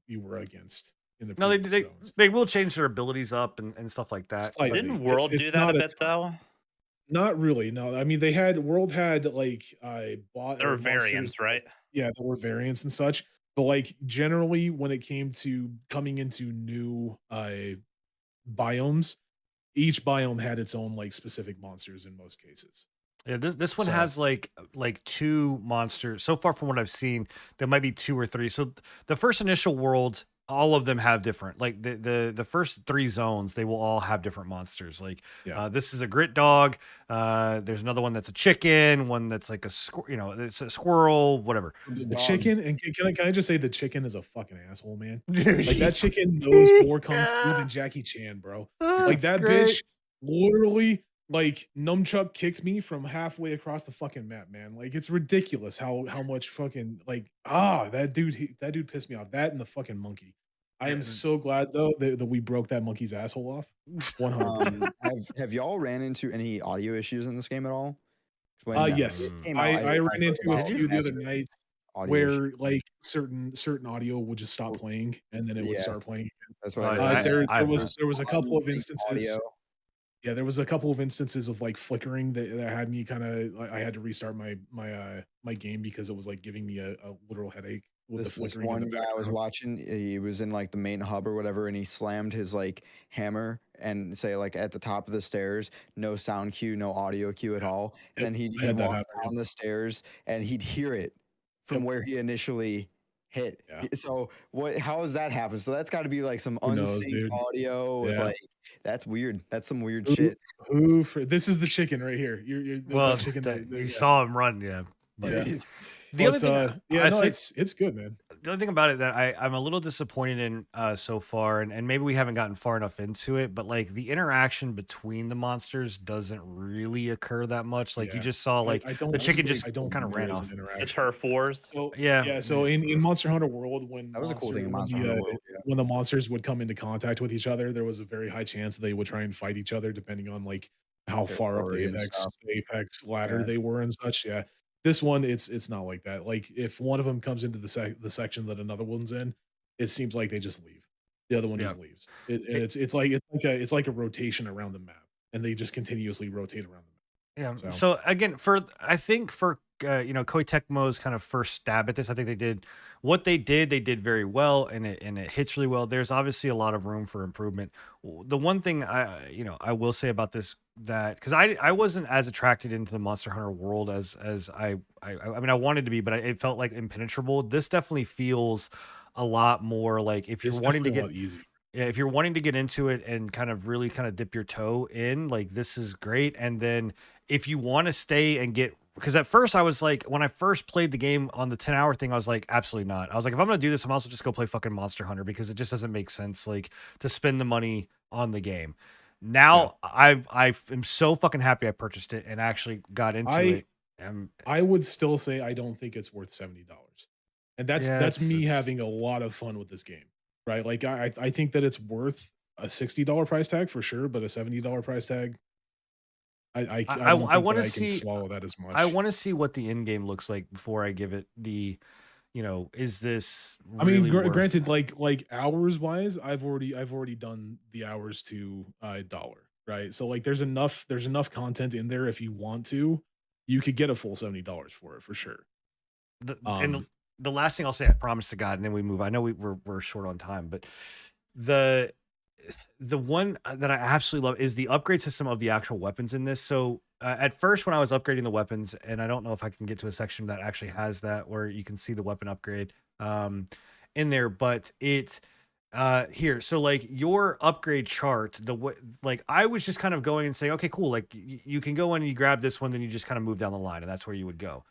you were against in the No, they previous they zones. they will change their abilities up and stuff like that, but Slightly. Didn't World It's do that a not a bit though? not really. No, I mean they had World had like bot There were or monsters. variants, right? Yeah, there were variants and such. But like generally, when it came to coming into new biomes, each biome had its own like specific monsters in most cases. yeah, this one So has like two monsters so far from what I've seen. There might be two or three. So the first initial world, all of them have different. Like the first three zones, they will all have different monsters. Like yeah. this is a grit dog. There's another one that's a chicken. One that's like it's a squirrel. Whatever. The The dog. chicken, and can I just say the chicken is a fucking asshole, man. Like that Dude, chicken knows more kung fu yeah, than Jackie Chan, bro. Like that's that great. bitch literally like nunchuck kicked me from halfway across the fucking map, man. Like it's ridiculous how much fucking like that dude pissed me off. That and the fucking monkey. I am Yeah, so glad though that we broke that monkey's asshole off. 100%. Have y'all ran into any audio issues in this game at all? When it Yes. mm. came out, I I ran heard into a Did about you? few the other massive night audio issues. where like certain audio would just stop playing and then it would Yeah, start playing. that's what I Oh heard. yeah, I I've heard There was a couple of sync audio. instances. Yeah, there was a couple of instances of like flickering that had me kind of I had to restart my game because it was like giving me a literal headache. with the This flickering in the one guy I was background. watching, he was in like the main hub or whatever, and he slammed his like hammer and say like at the top of the stairs, no sound cue, no audio cue at Yeah. all. And Yep. then I he'd had that walk happen down again. the stairs and he'd hear it from Yep. where he initially hit. Yeah. So what? How does that happen? So that's got to be like some Who knows, unsynced dude? audio with Yeah. like that's weird. That's some weird Who shit. this is the chicken right here. You're this is Well, the chicken you yeah. saw him run, yeah. But Yeah. the Well, other thing yeah, I no, say it's good, man. the only thing about it that I'm a little disappointed in so far, and maybe we haven't gotten far enough into it, but like the interaction between the monsters doesn't really occur that much. Like you Yeah. just saw like I the don't chicken just I don't kind think of there ran is an off. The interaction. turf wars. So Yeah, yeah, so in Monster Hunter World, That was a cool thing in Monster Hunter World. Yeah. when the monsters would come into contact with each other, there was a very high chance they would try and fight each other depending on like how Their far up story and stuff. the apex ladder Yeah. they were and such. Yeah. This one, it's not like that. Like if one of them comes into the section that another one's in, it seems like they just leave. The other one yeah. just leaves. And It- it's like a rotation around the map, and they just continuously rotate around the Yeah. map. So So again, I think for Koei Tecmo's kind of first stab at this, I think they did very well, and it hits really well. There's obviously a lot of room for improvement. The one thing I will say about this that because I wasn't as attracted into the Monster Hunter world as I mean I wanted to be, but it felt like impenetrable. This definitely feels a lot more like if you're it's wanting to definitely a get lot easier. yeah, if you're wanting to get into it and kind of really kind of dip your toe in, like this is great. And then if you want to stay and get because at first I was like, when I first played the game on the 10-hour thing, I was like, absolutely not. I was like, if I'm gonna do this, I'm also just go play fucking Monster Hunter because it just doesn't make sense like to spend the money on the game. Yeah. Now I am so fucking happy I purchased it and actually got into I it. I would still say I don't think it's worth $70. And Yeah, that's me it's having a lot of fun with this game, right? Like I think that it's worth a $60 price tag for sure, but a $70 price tag, I don't I think want that to I can see swallow that as I much. want to see what the end game looks like before I give it the is this I mean, really worth granted, like hours wise, I've already done the hours to a dollar, right? So like there's enough content in there if you want to, you could get a full $70 for it for sure. and Um, the last thing I'll say, I promise to God, and then we move. I know we're short on time, but the the one that I absolutely love is the upgrade system of the actual weapons in this. So at first, when I was upgrading the weapons, and I don't know if I can get to a section that actually has that where you can see the weapon upgrade in there, but it here so like your upgrade chart like I was just kind of going and saying okay cool like you can go in and you grab this one then you just kind of move down the line and that's where you would go.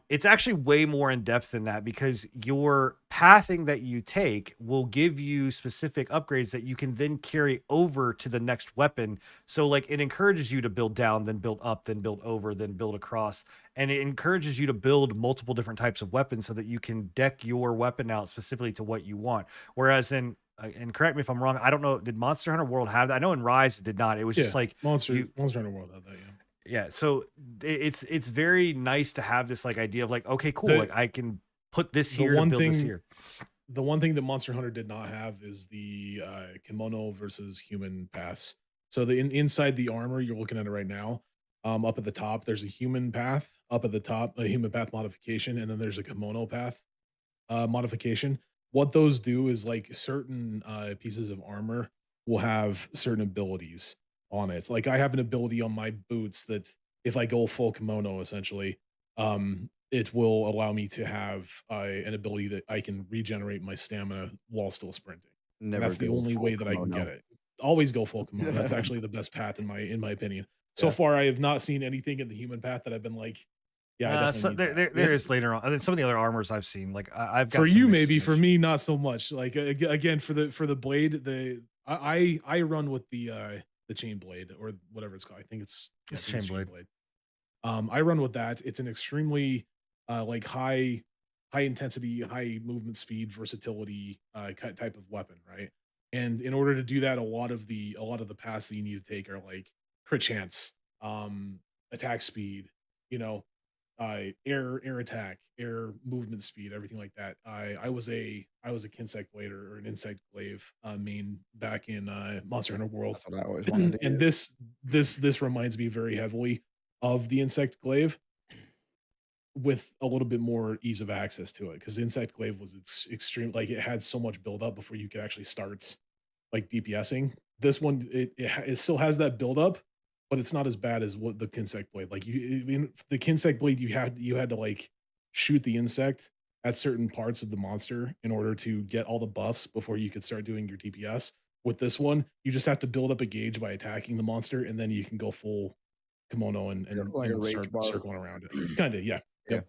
It's actually way more in depth than that because your pathing that you take will give you specific upgrades that you can then carry over to the next weapon. So like it encourages you to build down, then build up, then build over, then build across. And it encourages you to build multiple different types of weapons so that you can deck your weapon out specifically to what you want. Whereas in and correct me if I'm wrong, I don't know, did Monster Hunter World have that? I know in Rise it did not. It was just yeah, like you Monster Hunter World had that, yeah. yeah, so it's very nice to have this like idea of like, okay, cool, The like I can put this the here to one build this thing here. the one thing that Monster Hunter did not have is the kimono versus human paths. So the inside the armor, you're looking at it right now. Up at the top, there's a human path. Up at the top, a human path modification, and then there's a kimono path modification. What those do is like certain pieces of armor will have certain abilities on it. Like I have an ability on my boots that if I go full kimono, essentially, it will allow me to have an ability that I can regenerate my stamina while still sprinting. And Never that's the go only full way that I can get kimono. it. Always go full kimono. That's actually the best path in my opinion. So far, I have not seen anything in the human path that I've been like, yeah, I definitely So need there, that. there is later on. And then some of the other armors I've seen, like I've For got some you, mixed maybe. For mixed. me, not so much. Like again, for the blade, I run with the chain blade or whatever it's called. I It's think it's chain chain blade. blade. I run with that. It's an extremely like high intensity, high movement speed, versatility type of weapon, right? And in order to do that, a lot of the paths that you need to take are like crit chance, attack speed, you know, air attack, air movement speed, everything like that. I was a Kinsect blade or an insect glaive main back in Monster Hunter World, That's what I always wanted to and get. this reminds me very heavily of the insect glaive. with a little bit more ease of access to it, because Insect Glaive was extreme. Like it had so much build up before you could actually start like DPSing. This one, it still has that build up, but it's not as bad as what the Kinsect Blade. Like the Kinsect Blade, you had to like shoot the insect at certain parts of the monster in order to get all the buffs before you could start doing your DPS. With this one, you just have to build up a gauge by attacking the monster, and then you can go full kimono and Like a rage start bar. circling around it. Kind of, yeah. Yep.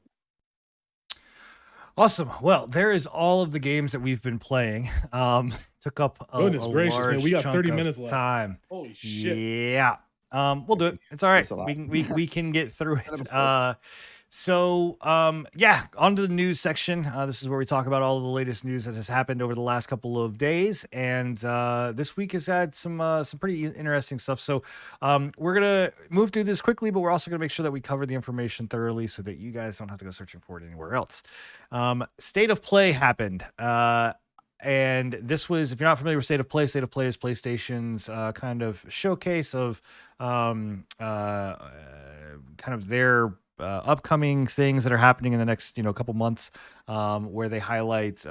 Awesome. Well, there is all of the games that we've been playing. Took up a Goodness gracious, man. large We got chunk 30 of minutes left. time. Holy shit. Yeah. We'll do it. It's all right. That's a lot. We can get through Kind of it. a Yeah, on to the news section. This is where we talk about all of the latest news that has happened over the last couple of days, and this week has had some pretty interesting stuff. So we're gonna move through this quickly, but we're also gonna make sure that we cover the information thoroughly so that you guys don't have to go searching for it anywhere else. State of Play happened. And this was, if you're not familiar with State of Play is PlayStation's kind of showcase of kind of their upcoming things that are happening in the next couple months, where they highlight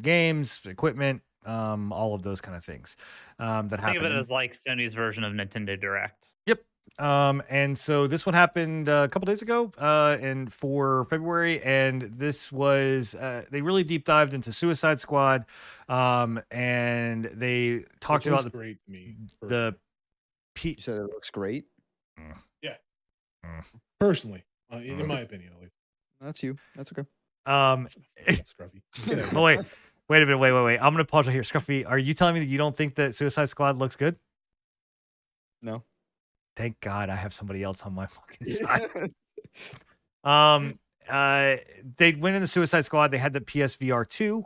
games, equipment, all of those kind of things that happen. Think of it as like Sony's version of Nintendo Direct. Yep. And so this one happened a couple days ago, and for February, and this was they really deep dived into Suicide Squad, and they talked Which looks about great to me. the You said it looks great. Yeah. Mm. Personally, in my opinion, at least. That's you. That's okay. Scruffy. Get out of here. wait a minute, wait. I'm gonna pause right here. Scruffy, are you telling me that you don't think that Suicide Squad looks good? No. Thank God I have somebody else on my fucking side. They went in the Suicide Squad. They had the PSVR 2,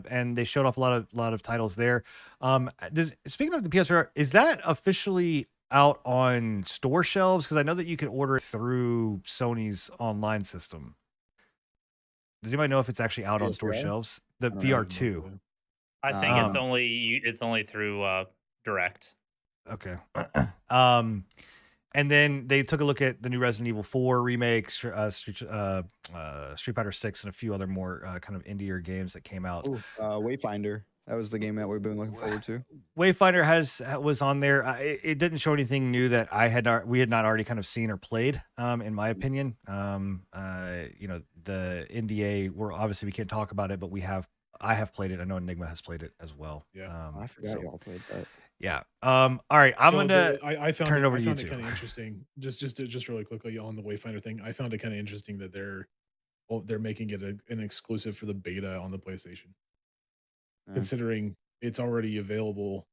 and they showed off a lot of titles there. Speaking of the PSVR, is that officially out on store shelves? Because I know that you can order it through Sony's online system. Does anybody know if it's actually out on store PSVR? shelves? The I don't VR know. 2. I think it's only through Direct. Okay. And then they took a look at the new Resident Evil 4 remake, Street Fighter 6, and a few other more kind of indie games that came out. Ooh, Wayfinder. That was the game that we've been looking forward to. Wayfinder was on there. It didn't show anything new that we had not already kind of seen or played, in my opinion. The NDA, we can't talk about it, but I have played it. I know Enigma has played it as well. Yeah. I forgot y'all played that. Yeah. All right. I'm gonna I found turn it over to you found it two. kind of interesting. Just really quickly on the Wayfinder thing. I found it kind of interesting that they're making it an exclusive for the beta on the PlayStation. Yeah. Considering it's already available.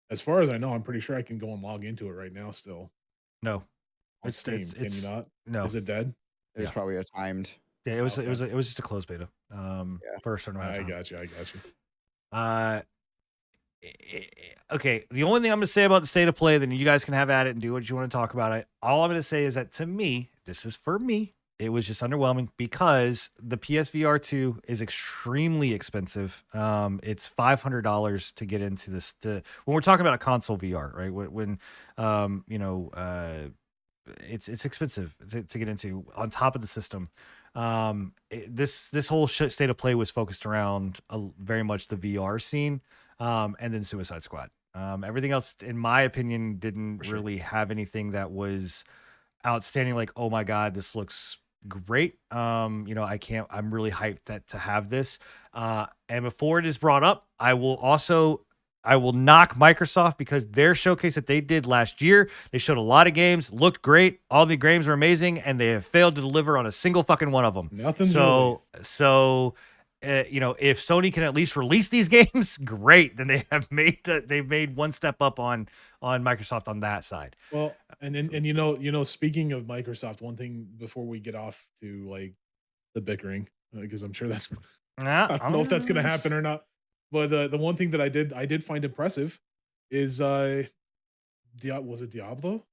As far as I know, I'm pretty sure I can go and log into it right now still. No. On Steam. Can you not? No. Is it dead? It was Yeah. probably a timed. Yeah, it was Okay. it was just a closed beta. For a certain amount of I time. got you. Okay, the only thing I'm going to say about the State of Play, then you guys can have at it and do what you want to talk about it. All I'm going to say is that to me, this is for me, it was just underwhelming because the PSVR 2 is extremely expensive. It's $500 to get into this. When we're talking about a console VR, right? When it's expensive to get into on top of the system. This whole State of Play was focused around very much the VR scene, and then Suicide Squad. Everything else, in my opinion, didn't really have anything that was outstanding. Like, oh my God, this looks great. I'm really hyped to have this. And before it is brought up, I will knock Microsoft because their showcase that they did last year, they showed a lot of games, looked great. All the games were amazing, and they have failed to deliver on a single fucking one of them. Nothing. If Sony can at least release these games, great. Then they've made one step up on Microsoft on that side. Well, and speaking of Microsoft, one thing before we get off to like the bickering, because I'm sure that's I don't know if that's gonna happen or not. But the one thing that I did find impressive is was it Diablo?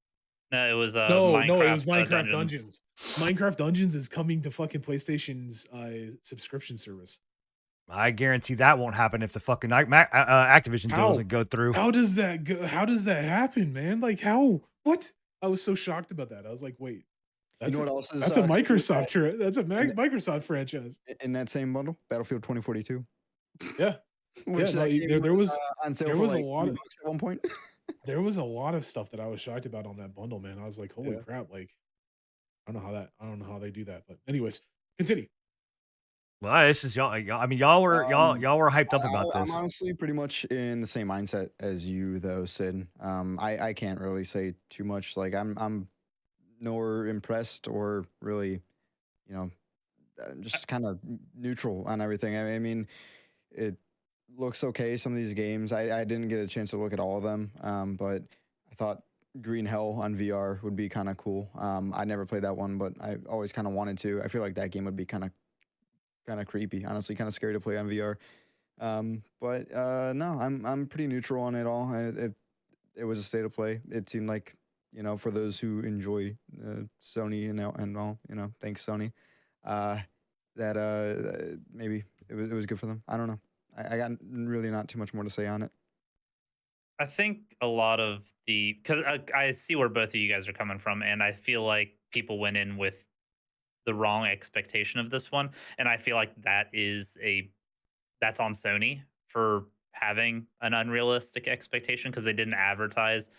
No, it was No, it was Minecraft Dungeons. Dungeons. Minecraft Dungeons is coming to fucking PlayStation's subscription service. I guarantee that won't happen if the fucking Activision deal doesn't go through. How does that go? How does that happen, man? Like how? What? I was so shocked about that. I was like, wait. You know what else is That's a coming with Microsoft that's a in Microsoft franchise. in that same bundle? Battlefield 2042, Yeah. which No, that game there was on sale there for was a like lot 20 of bucks at one point. there was a lot of stuff that I was shocked about on that bundle, man. I was like, "Holy Yeah. crap!" Like, I don't know how they do that. But anyways, continue. Well, this is y'all. I mean, y'all were y'all Um, y'all were hyped up about I'm this. honestly pretty much in the same mindset as you, though, Sid. I can't really say too much. Like, I'm nor impressed or really, you know, just kind of neutral on everything. I mean, it looks okay. Some of these games, I didn't get a chance to look at all of them, but I thought Green Hell on VR would be kind of cool. I never played that one, but I always kind of wanted to. I feel like that game would be kind of creepy, honestly, kind of scary to play on VR. But no, I'm pretty neutral on it all. It was a state of play. It seemed like, for those who enjoy Sony and all, thanks Sony, uh, that maybe it was good for them. I don't know. I got really not too much more to say on it. I think a lot of because I see where both of you guys are coming from, and I feel like people went in with the wrong expectation of this one, and I feel like that's on Sony for having an unrealistic expectation because they didn't advertise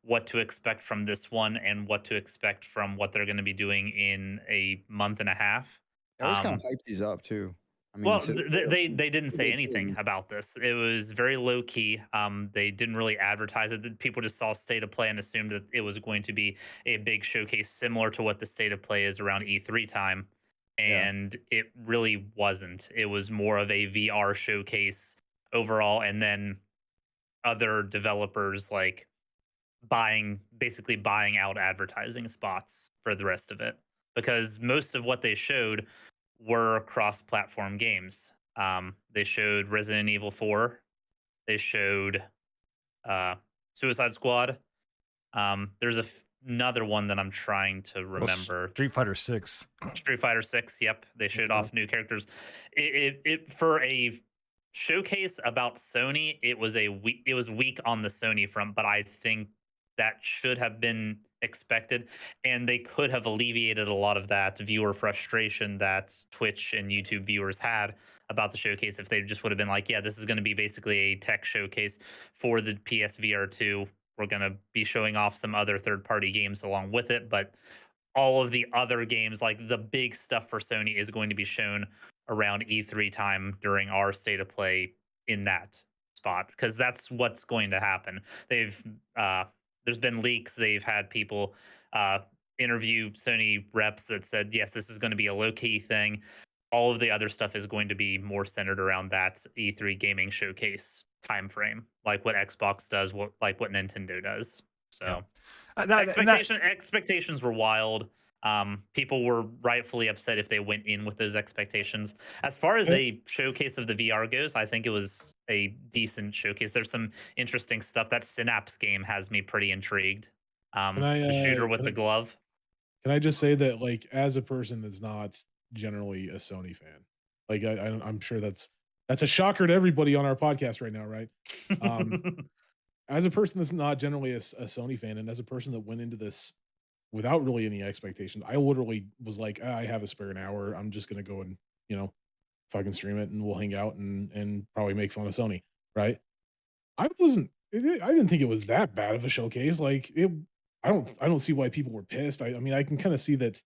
what to expect from this one and what to expect from what they're going to be doing in a month and a half. I always kind of Um, hyped these up too. I mean, well, State of Play are they didn't say big anything things. about this. It was very low key. They didn't really advertise it. People just saw State of Play and assumed that it was going to be a big showcase similar to what the State of Play is around E3 time, Yeah, and it really wasn't. It was more of a VR showcase overall, and then other developers like basically buying out advertising spots for the rest of it because most of what they showed were cross-platform games. They showed Resident Evil 4. They showed uh, Suicide Squad. There's another one that I'm trying to Well, remember. Street Fighter 6. Street Fighter 6. Yep, they showed yeah. off new characters. It for a showcase about Sony, it was weak on the Sony front, but I think that should have been expected, and they could have alleviated a lot of that viewer frustration that Twitch and YouTube viewers had about the showcase if they just would have been like, yeah, this is going to be basically a tech showcase for the PSVR 2. We're going to be showing off some other third-party games along with it, but all of the other games, like the big stuff for Sony, is going to be shown around E3 time during our state of play in that spot because that's what's going to happen. They've there's been leaks. They've had people uh, interview Sony reps that said yes, this is going to be a low key thing. All of the other stuff is going to be more centered around that E3 gaming showcase time frame, like what Xbox does, what Nintendo does. Yeah. So And that expectations were wild. People were rightfully upset if they went in with those expectations. As far as Eh, a showcase of the VR goes, I think it was a decent showcase. There's some interesting stuff. That Synapse game has me pretty intrigued. Can I The shooter with can the I glove. can I just say that, like, as a person that's not generally a Sony fan, like, I'm sure that's a shocker to everybody on our podcast right now, right? Um, as a person that's not generally a Sony fan, and as a person that went into this without really any expectations, I literally was like, "Ah, I have a spare an hour. I'm just gonna go and you know fucking stream it, and we'll hang out and probably make fun of Sony, right?" I didn't think it was that bad of a showcase. Like it, I don't see why people were pissed. I mean, I can kind of see that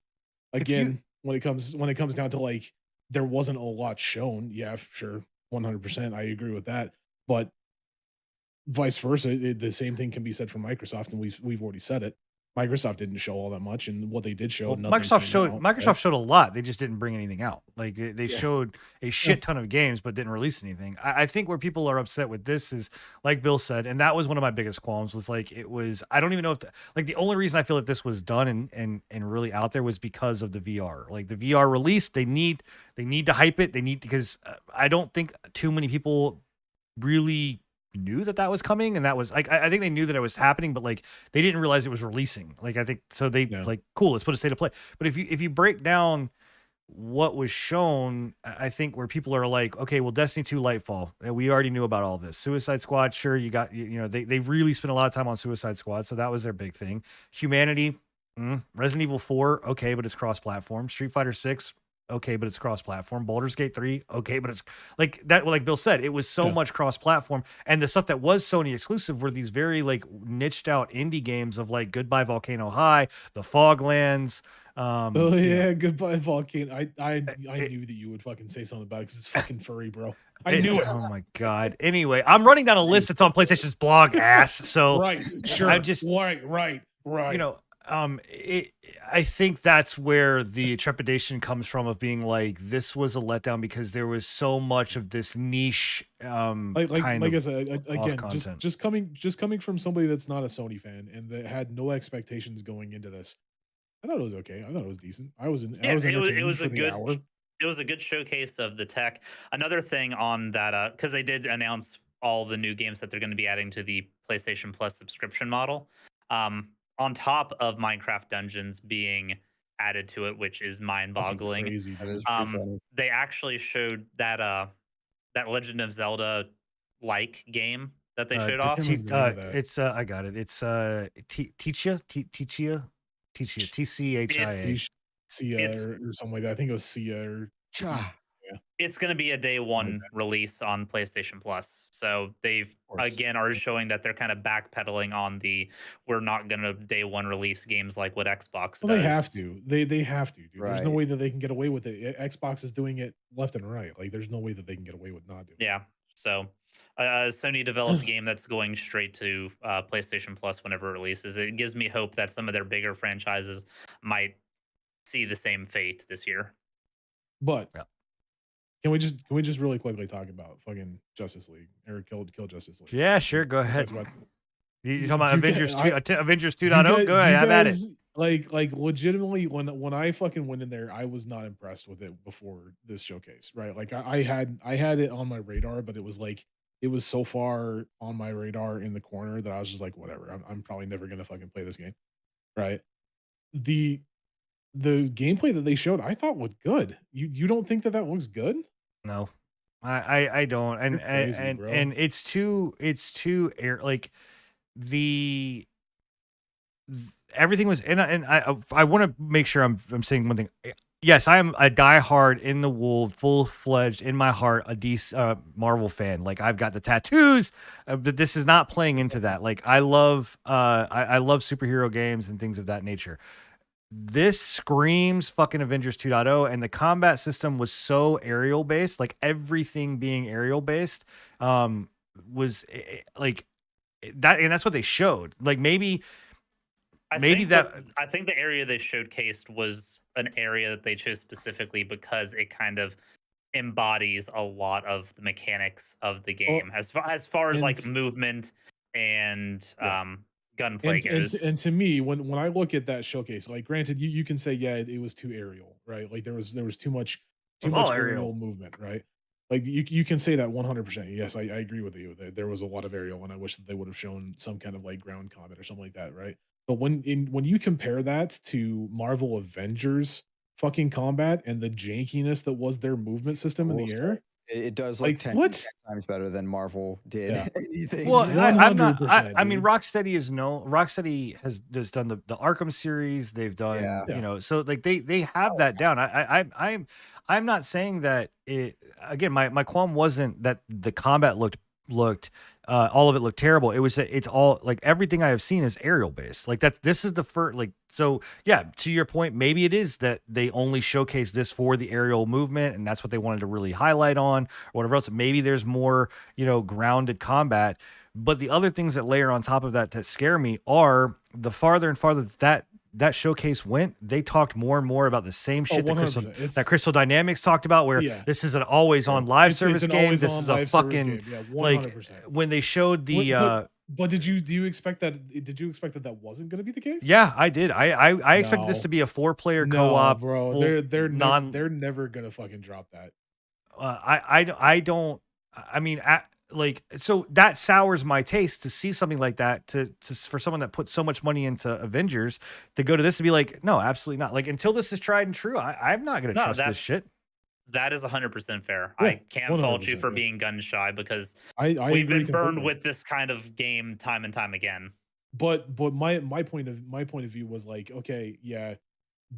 if you again when it comes down to like there wasn't a lot shown. Yeah, sure, 100%. I agree with that, but vice versa, the same thing can be said for Microsoft, and we've already said it. Microsoft didn't show all that much, and what they did show, well, nothing came out. Right? Microsoft showed a lot. They just didn't bring anything out. Like they Yeah. showed a Yeah. shit ton of games, but didn't release anything. I think where people are upset with this is, like Bill said, and that was one of my biggest qualms. Was like it was. I don't even know if like the only reason I feel like this was done and really out there was because of the VR. Like the VR release, they need to hype it. They need because I don't think too many people really knew that was coming, and that was like I think they knew that it was happening, but like they didn't realize it was releasing. Like I think so they Yeah. like cool, let's put a state of play. But if you break down what was shown, I think where people are like, okay, well, Destiny 2 Lightfall, we already knew about all this. Suicide Squad, sure, you got you know they really spent a lot of time on Suicide Squad, so that was their big thing. Humanity, Resident Evil 4, okay, but it's cross-platform. Street Fighter 6, okay, but it's cross-platform. Baldur's Gate 3, okay, but it's like that. Like Bill said, it was so much cross-platform, and the stuff that was Sony exclusive were these very like niched out indie games of like Goodbye Volcano High, the Foglands. Oh yeah, Goodbye Volcano. I knew that you would fucking say something about it because it's fucking furry, bro. I knew it. Oh my god. Anyway, I'm running down a list that's on PlayStation's blog, ass. So right, sure. I'm just right. You know, I think that's where the trepidation comes from of being like, this was a letdown because there was so much of this niche, like I said, again, content. just coming from somebody that's not a Sony fan and that had no expectations going into this. I thought it was okay. I thought it was decent. I was it was for a the good hour. it was a good showcase of the tech. Another thing on that, because they did announce all the new games that they're going to be adding to the PlayStation Plus subscription model. On top of Minecraft Dungeons being added to it, which is mind-boggling. Crazy, that is pretty funny. They actually showed that that Legend of Zelda like game that they showed off. It's I got it. It's Teachia, TCHIA. Sia or something like that. I think it was Sia or It's going to be a day one release on PlayStation Plus. So they've again are showing that they're kind of backpedaling on the we're not going to day one release games like what Xbox does. They have to. They have to, dude. Right. There's no way that they can get away with it. Xbox is doing it left and right. Like there's no way that they can get away with not doing it. Yeah. So a Sony developed game that's going straight to PlayStation Plus whenever it releases. It gives me hope that some of their bigger franchises might see the same fate this year. But can we just really quickly talk about fucking Justice League or kill Justice League? Yeah, sure. Go ahead. You talking about Avengers 2.0? Go ahead. Have at it. Like legitimately, when I fucking went in there, I was not impressed with it before this showcase, right? Like I had it on my radar, but it was like it was so far on my radar in the corner that I was just like, whatever. I'm probably never gonna fucking play this game, right? The gameplay that they showed, I thought looked good. You don't think that looks good? No, I don't, and crazy, and it's too like everything was, and I want to make sure I'm saying one thing. Yes, I am a diehard in the wool, full-fledged in my heart, a DC Marvel fan. Like I've got the tattoos, but this is not playing into that. Like I love superhero games and things of that nature. This screams fucking Avengers 2.0, and the combat system was so aerial based, like everything being aerial based, was like that, and that's what they showed. Like maybe I think the area they showcased was an area that they chose specifically because it kind of embodies a lot of the mechanics of the game, as far as like movement and gunplay goes. And to me, when I look at that showcase, like granted, you can say it was too aerial, right? Like there was too much aerial movement, right? Like you can say that 100%. Yes, I agree with you. There was a lot of aerial, and I wish that they would have shown some kind of like ground combat or something like that, right? But when you compare that to Marvel Avengers fucking combat and the jankiness that was their movement system in the air, it does look 10 times better than Marvel did. Yeah. Anything. Well, I'm not. I mean, Rocksteady has done the Arkham series. They've done, you know, so like they have that down. I'm not saying that it. Again, my qualm wasn't that the combat looked all of it looked terrible. It was that it's all like everything I have seen is aerial based. Like this is the first, like, so yeah, to your point, maybe it is that they only showcase this for the aerial movement and that's what they wanted to really highlight on or whatever else. Maybe there's more, you know, grounded combat, but the other things that layer on top of that scare me are the farther and farther that showcase went, they talked more and more about the same shit that Crystal Dynamics talked about, where this is an always on live service game. This is a fucking like when they showed the but did you expect that? Did you expect that wasn't going to be the case? Yeah, I did. I expected this to be a 4-player co-op, bro. They're never going to fucking drop that. I don't. I mean, like, so that sours my taste to see something like that, to for someone that put so much money into Avengers to go to this and be like, no, absolutely not. Like, until this is tried and true, I'm not going to trust this shit. That is 100% fair. Yeah, I can't fault you for being gun shy because I we've been burned with this kind of game time and time again. but my point of view was like, okay, yeah,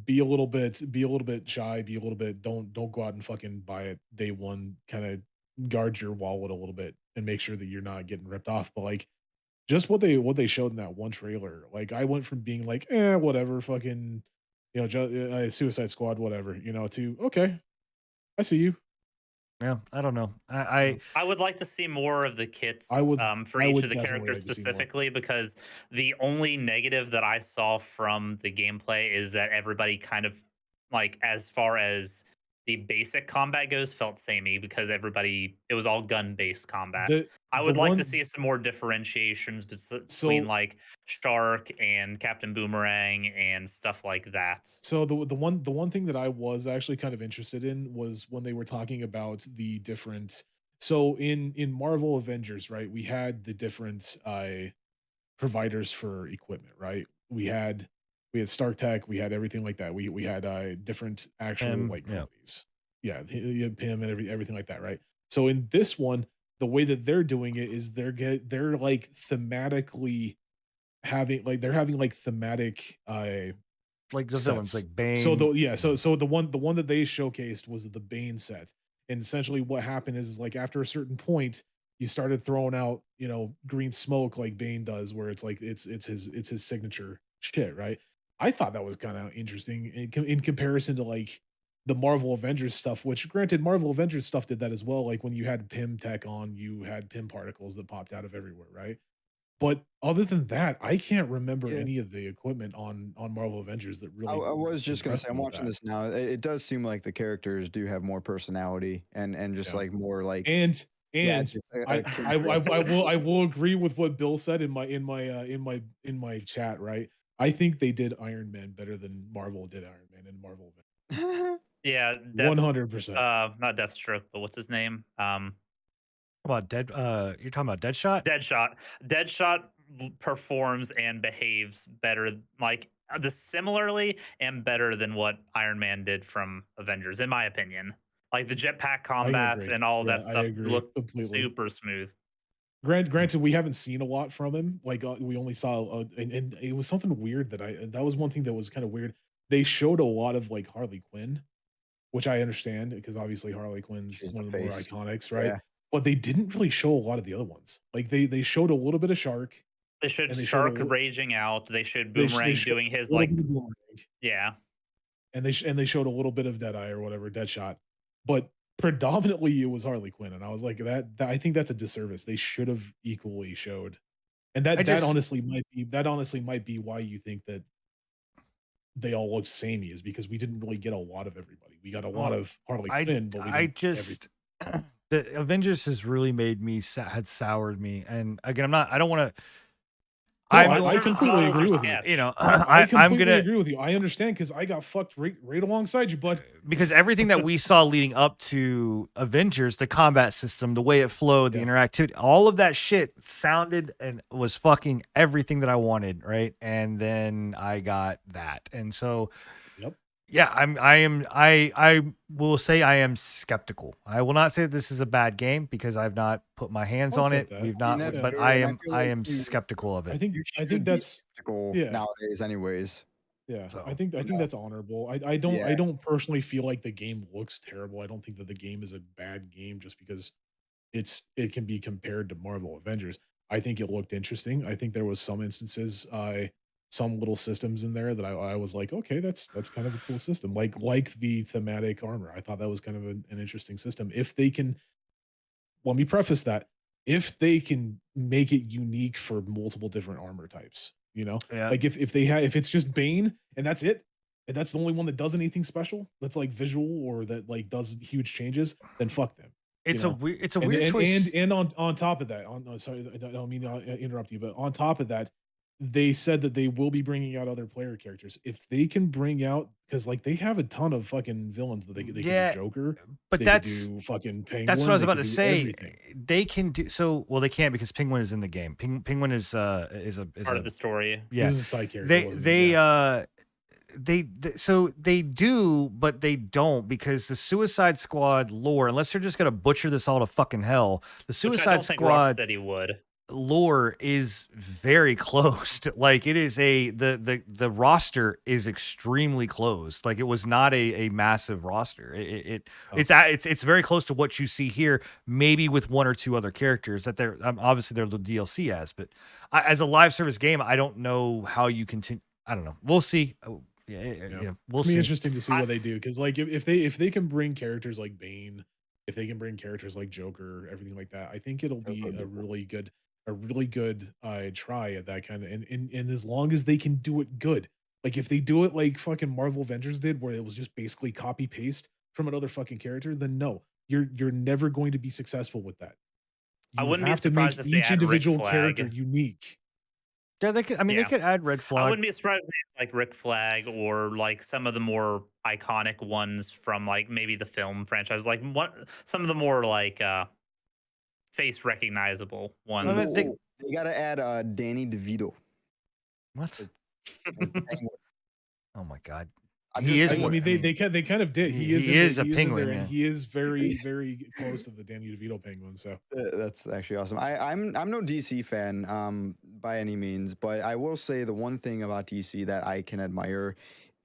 be a little bit shy, be a little bit don't go out and fucking buy it day one. Kind of guard your wallet a little bit and make sure that you're not getting ripped off. But like just what they showed in that one trailer, like I went from being like, whatever, fucking, Suicide Squad, whatever, to okay, I see you. Yeah, I don't know. I I would like to see more of the I kits would for I each would of the definitely characters like to see more. specifically, because the only negative that I saw from the gameplay is that everybody kind of, like, as far as the basic combat goes, felt samey because it was all gun based combat. The I the would like to one see some more differentiations between so like Shark and Captain Boomerang and stuff like that. So the one thing that I was actually kind of interested in was when they were talking about the different, so in Marvel Avengers, right? We had the different providers for equipment, right? We had Stark Tech, we had everything like that. We had different actual am like yeah. companies. Yeah, you had PIM and everything like that, right? So in this one, the way that they're doing it is they're like thematically they're having like thematic Like the villains, sets. like So Bane. so the one that they showcased was the Bane set. And essentially what happened is like after a certain point, you started throwing out, green smoke like Bane does, where it's like it's his signature shit, right? I thought that was kind of interesting in comparison to like the Marvel Avengers stuff, which granted Marvel Avengers stuff did that as well. Like when you had PIM tech on, you had PIM particles that popped out of everywhere, right? But other than that, I can't remember Yeah. any of the equipment on Marvel Avengers that I really was just gonna say, impressed I'm me with watching that. this now. It does seem like the characters do have more personality and just Yeah. like more like And and gadgets I will agree with what Bill said in my chat, right? I think they did Iron Man better than Marvel did Iron Man in Marvel Avengers. Yeah, 100%. not Deathstroke, but what's his name? About dead. You're talking about Deadshot. Deadshot. Deadshot performs and behaves better, like the similarly and better than what Iron Man did from Avengers, in my opinion. Like the jetpack I combat agree. and all of Yeah, that I stuff agree looked completely. super smooth. Granted, we haven't seen a lot from him. Like we only saw, and it was something weird that was one thing that was kind of weird. They showed a lot of like Harley Quinn, which I understand because obviously Harley Quinn's she's the one of the more face. iconics, right? Yeah. But they didn't really show a lot of the other ones. Like they showed a little bit of Shark, They showed and they showed a Shark little raging out. They showed they Boomerang showed doing a his little like, bit of Boomerang, yeah. and they showed a little bit of Deadeye or whatever, Deadshot, but predominantly it was Harley Quinn, and I was like that I think that's a disservice. They should have equally showed, and I that just honestly might be why you think that they all looked samey, is because we didn't really get a lot of everybody. We got a lot well, of Harley I Quinn, but we I didn't get everything. just the Avengers has really made me had soured me. And again, I don't want to. No, I'm Web I service completely models are agree with you. sketch. I I'm completely gonna agree with you. I understand because I got fucked right alongside you, bud. because everything that we saw leading up to Avengers, the combat system, the way it flowed, the Yeah. interactivity, all of that shit sounded and was fucking everything that I wanted, right? And then I got that. And so Yep. yeah, I will say I am skeptical. I will not say that this is a bad game because I've not put my hands I'll on accept it. that. We've I mean, not, that's Yeah. but fair, and I feel I like am skeptical of I it. think you I think should be that's skeptical yeah. nowadays anyways. Yeah. I So think I You think know? that's honorable. I Yeah. don't personally feel like the game looks terrible. I don't think that the game is a bad game just because it can be compared to Marvel Avengers. I think it looked interesting. I think there was some instances, some little systems in there that I was like, okay, that's kind of a cool system. Like the thematic armor. I thought that was kind of an interesting system. If they can, let me preface that, if they can make it unique for multiple different armor types, yeah, like if it's just Bane and that's it, and that's the only one that does anything special, that's like visual or that like does huge changes, then fuck them, you know. it's a And weird and and choice. and on top of that, sorry, I don't mean to interrupt you, but on top of that, they said that they will be bringing out other player characters. If they can bring out, because like they have a ton of fucking villains that they could do Yeah, Joker, but they could do fucking that's what I Penguin, was they about could to do say. everything. They can do so. Well, they can't because Penguin is in the game. Penguin is Part of a the story. He yeah. was a side character, They wasn't he? they Yeah. uh so they do, but they don't because the Suicide Squad lore, unless they're just gonna butcher this all to fucking hell, the Which I Suicide don't think Squad Rocksteady would. lore is very close to, like, it is the roster is extremely close. Like, it was not a massive roster. It's very close to what you see here, maybe with one or two other characters that they're obviously they're the DLC as, but as a live service game, I don't know how you continue. I don't know. We'll see. Yeah, we'll It's be see. interesting to see what they do, because like if they can bring characters like Bane, if they can bring characters like Joker, everything like that, I think it'll be a really good try at that kind of, and as long as they can do it good, like if they do it like fucking Marvel Avengers did, where it was just basically copy paste from another fucking character, then no, you're never going to be successful with that. I You wouldn't be have to make surprised if they each add Rick individual Flag. character unique. Yeah, they could. I mean, they Yeah. could add Red I Flag. wouldn't be surprised if they had, like Rick Flag or like some of the more iconic ones from like maybe the film franchise, like some of the more like face recognizable ones. they- They gotta add Danny DeVito. What? as Penguin. Oh my God. I'm He just is I saying, one- mean, I mean, they kind of did. he Is is a in penguin, there, yeah. and he is very close to the Danny DeVito penguin. So That's actually awesome. I'm no DC fan by any means, but I will say the one thing about DC that I can admire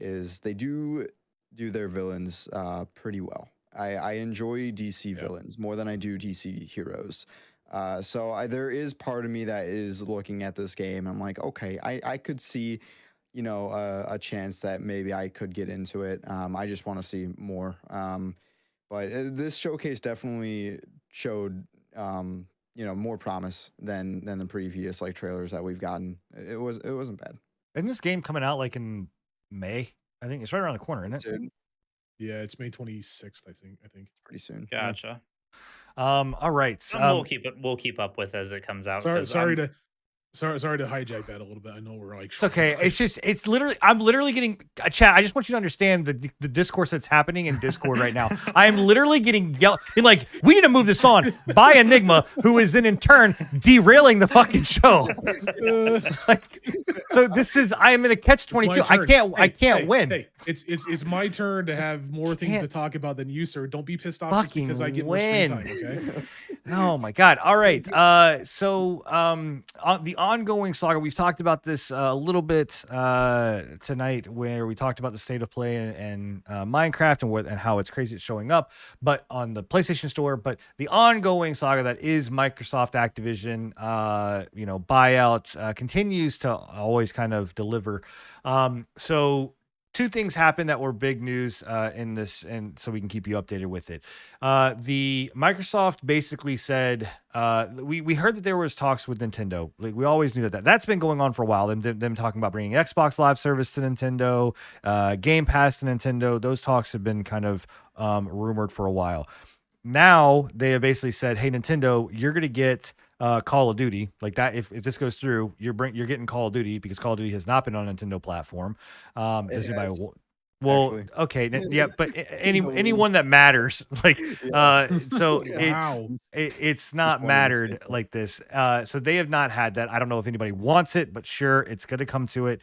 is they do their villains pretty well. I enjoy DC villains more than I do DC heroes. So there is part of me that is looking at this game. I'm like, okay, I could see, a chance that maybe I could get into it. I just want to see more. But this showcase definitely showed, more promise than the previous like trailers that we've gotten. It wasn't bad. Isn't this game coming out like in May? I think it's right around the corner, isn't it? Soon. yeah, it's May 26th, I think. Pretty soon. Gotcha. All right. We'll keep up with as it comes out. Sorry to hijack that a little bit. I know we're like, It's okay. It's literally, I'm literally getting chat. I just want you to understand the discourse that's happening in Discord right now. I am literally getting yelled, being like, we need to move this on by Enigma, who is then in turn derailing the fucking show. So this is, I am in a catch-22. I can't win. Hey, it's my turn to have more things to talk about than you, sir. Don't be pissed off just because I get more screen time, okay? Oh my God. All right. So the ongoing saga, we've talked about this a little bit tonight, where we talked about the state of play and Minecraft and how it's crazy it's showing up, but on the PlayStation Store. But the ongoing saga that is Microsoft Activision, buyout continues to always kind of deliver. So two things happened that were big news in this, and so we can keep you updated with it. The Microsoft basically said, we heard that there was talks with Nintendo. Like, we always knew that's been going on for a while. Them talking about bringing Xbox Live Service to Nintendo, Game Pass to Nintendo. Those talks have been kind of rumored for a while. Now they have basically said, "Hey, Nintendo, you're going to get Call of Duty like that. If this goes through, you're getting Call of Duty, because Call of Duty has not been on Nintendo platform. Well, okay, yeah, but anyone that matters, like, so it's not mattered like this. So they have not had that. I don't know if anybody wants it, but sure, it's going to come to it,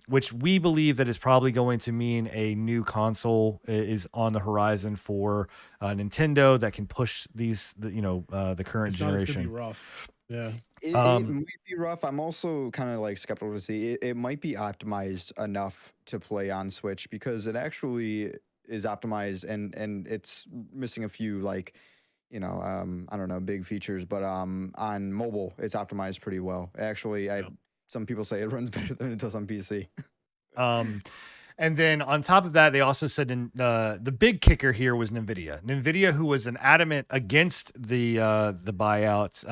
which we believe that is probably going to mean a new console is on the horizon for Nintendo that can push the current generation. It's gonna be rough. Yeah. It might be rough. I'm also kind of like skeptical to see it might be optimized enough to play on Switch, because it actually is optimized and it's missing a few like, I don't know, big features, but on mobile it's optimized pretty well. Actually, some people say it runs better than it does on PC. And then on top of that, they also said the big kicker here was Nvidia, who was an adamant against the buyouts.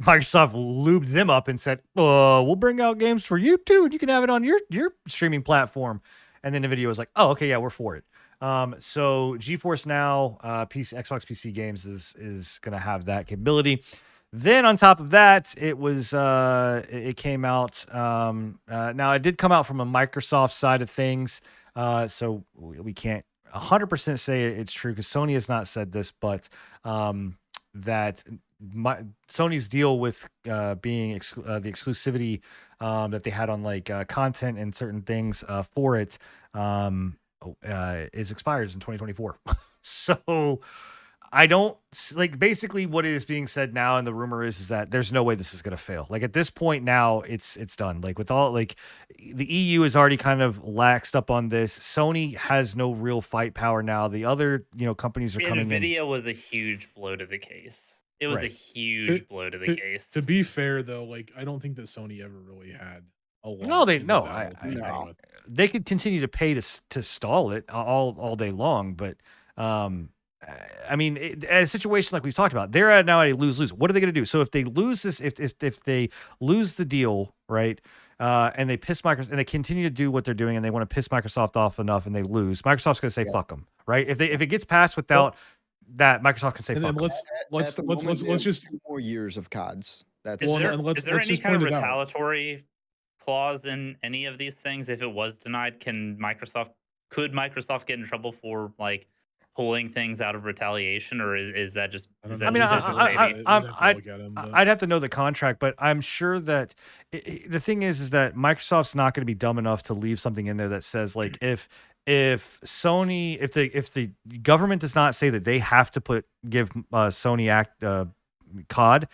Microsoft lubed them up and said, we'll bring out games for you too, and you can have it on your streaming platform. And then Nvidia was like, oh, okay, yeah, we're for it. So GeForce Now, Xbox PC games is going to have that capability. Then on top of that, it was it came out. Now it did come out from a Microsoft side of things, so we can't 100% say it's true because Sony has not said this, but that Sony's deal with being the exclusivity that they had on like content and certain things for it is expires in 2024. So. I don't like basically what is being said now, and the rumor is that there's no way this is going to fail. Like at this point now, it's done. Like with all like the EU is already kind of laxed up on this. Sony has no real fight power now. The other companies are coming in. Nvidia was a huge blow to the case. It was a huge blow to the case. To be fair, though, like I don't think that Sony ever really had a lot. No, they could continue to pay to stall it all day long, but I mean, at a situation like we've talked about, they're at now at a lose-lose. What are they going to do? So if they lose this, if they lose the deal, right, and they piss Microsoft, and they continue to do what they're doing, and they want to piss Microsoft off enough, and they lose, Microsoft's going to say fuck them, right? If it gets passed without that, Microsoft can say fuck them. Let's just 2 more years of CODs. That's is there any kind of retaliatory clause in any of these things? If it was denied, could Microsoft get in trouble for like pulling things out of retaliation, or is that just? I'd have to know the contract, but I'm sure that the thing is that Microsoft's not going to be dumb enough to leave something in there that says like if Sony, if the government does not say that they have to give Sony COD,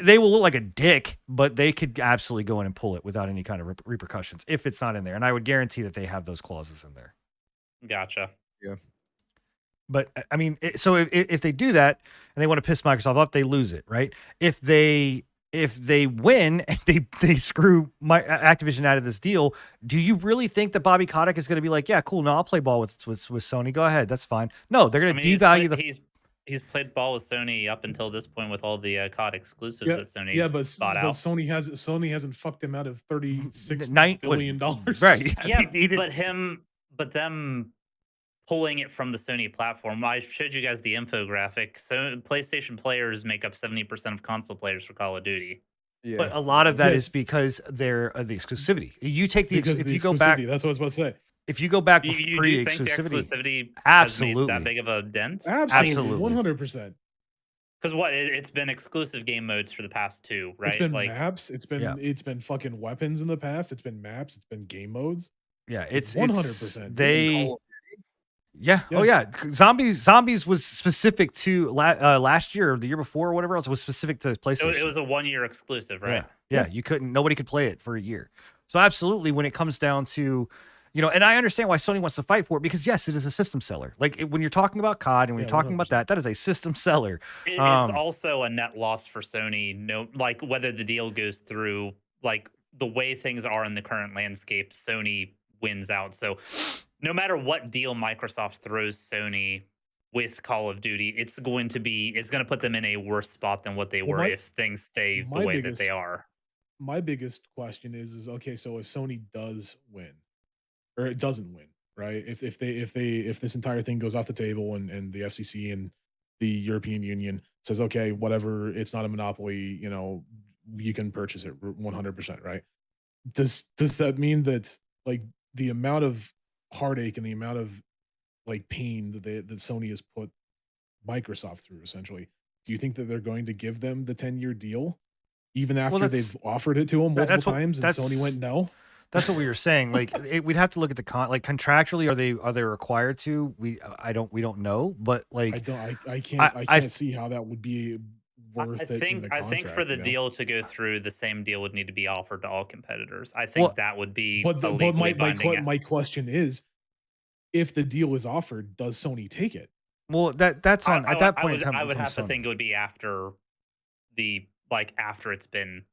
they will look like a dick, but they could absolutely go in and pull it without any kind of repercussions if it's not in there. And I would guarantee that they have those clauses in there. Gotcha. Yeah. But I mean, so if they do that and they want to piss Microsoft off, they lose it, right? If they win and they screw Activision out of this deal, do you really think that Bobby Kotick is going to be like, yeah, cool, no, I'll play ball with Sony. Go ahead, that's fine. No, they're going to devalue He's played ball with Sony up until this point with all the COD exclusives that Sony's bought out. But Sony hasn't fucked him out of $36 billion. Right. But them pulling it from the Sony platform. I showed you guys the infographic. So PlayStation players make up 70% of console players for Call of Duty. Yeah. But a lot of that is because they're the exclusivity. You take if you go back, that's what I was about to say. If you go back do you think the exclusivity absolutely has made that big of a dent? Absolutely. 100%. Because it's been exclusive game modes for the past 2, right? It's been maps. It's been fucking weapons in the past. It's been maps. It's been game modes. Yeah, it's 100%. Yeah. Oh yeah. Zombies was specific to last year or the year before or whatever else. It was specific to PlayStation. It was a 1-year exclusive, right? Yeah. Nobody could play it for a year. So absolutely, when it comes down to, and I understand why Sony wants to fight for it because yes, it is a system seller. Like when you're talking about COD and when you're talking 100%. about that is a system seller. It's also a net loss for Sony. No, like whether the deal goes through, like the way things are in the current landscape, Sony wins out. So no matter what deal Microsoft throws Sony with Call of Duty, it's going to put them in a worse spot than what they were if things stay the way that they are. My biggest question is okay, so if Sony does win or it doesn't win, right? If this entire thing goes off the table and the FCC and the European Union says, okay, whatever, it's not a monopoly, you can purchase it 100%, right? Does that mean that like the amount of heartache and the amount of like pain that Sony has put Microsoft through, essentially, do you think that they're going to give them the 10-year deal even after they've offered it to them multiple times and Sony went no? That's what we were saying. Like we'd have to look at the contractually, are they required to? We don't know, but like I can't see how that would be worth it. I think for the deal to go through, the same deal would need to be offered to all competitors. I think that would be. But my question is, if the deal is offered, does Sony take it? Well, that's on at that point. I would have to think it would be after after it's been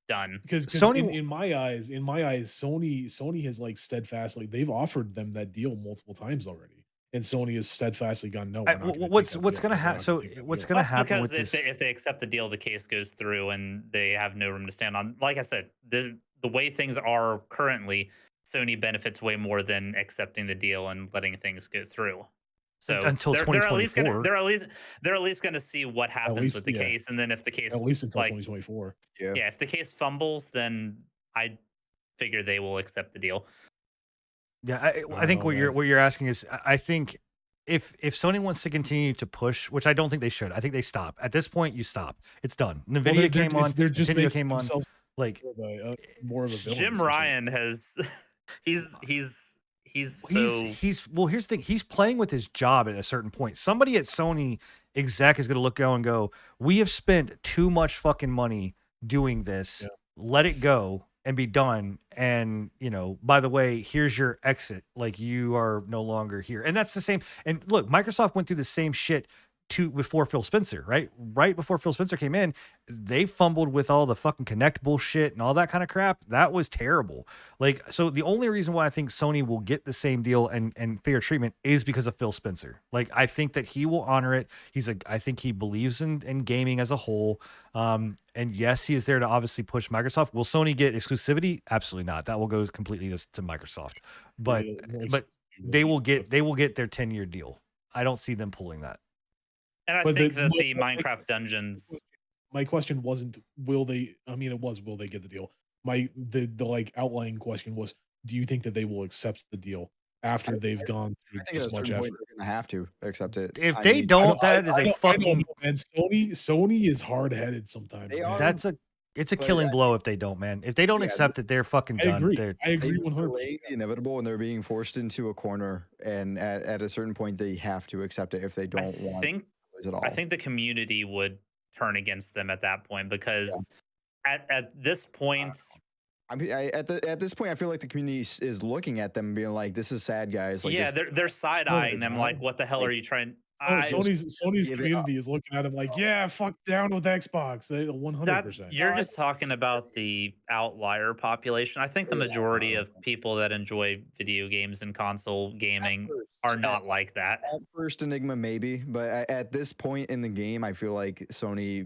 done. Because Sony, in my eyes, Sony has like steadfastly, they've offered them that deal multiple times already, and Sony has steadfastly gone no. What's going to happen? So what's going to happen? Because if they accept the deal, the case goes through, and they have no room to stand on. Like I said, the way things are currently, Sony benefits way more than accepting the deal and letting things go through. So until 2024, they're at least going to see what happens with the case, and then if the case at least until 2024, if the case fumbles, then I figure they will accept the deal. Yeah, I think what you're asking is, I think if Sony wants to continue to push, which I don't think they should, I think they stop at this point. You stop. It's done. Nvidia came on. Nintendo came on. Like more of a villain. Jim Ryan has Well, here's the thing. He's playing with his job at a certain point. Somebody at Sony exec is going to go and go, we have spent too much fucking money doing this. Yeah. Let it go and be done. And, by the way, here's your exit. Like, you are no longer here. And that's the same. And look, Microsoft went through the same shit before Phil Spencer, right? Right before Phil Spencer came in, they fumbled with all the fucking Connect bullshit and all that kind of crap. That was terrible. Like, so the only reason why I think Sony will get the same deal and fair treatment is because of Phil Spencer. Like, I think that he will honor it. I think he believes in gaming as a whole. And yes, he is there to obviously push Microsoft. Will Sony get exclusivity? Absolutely not. That will go completely to Microsoft. But they will get their 10-year deal. I don't see them pulling that. And I think that the Minecraft dungeons. My question wasn't will they. I mean, it was will they get the deal. The like outlying question was, do you think that they will accept the deal after they've gone through this much effort? They're gonna have to accept it. If they don't, that is a fucking. And Sony is hard headed sometimes. It's a killing blow if they don't, man. If they don't accept it, they're fucking done. I agree 100%. The inevitable, and they're being forced into a corner. And at a certain point, they have to accept it if they don't want it at all. I think the community would turn against them at that point because at this point. At this point, I feel like the community is looking at them and being like, "This is sad, guys." Like, they're side eyeing them like, "What the hell are you trying?" Sony's community is looking at him like, yeah, fuck down with Xbox. 100%. You're just talking about the outlier population. I think the majority of people that enjoy video games and console gaming are not like that. At first, Enigma maybe, but at this point in the game, I feel like Sony,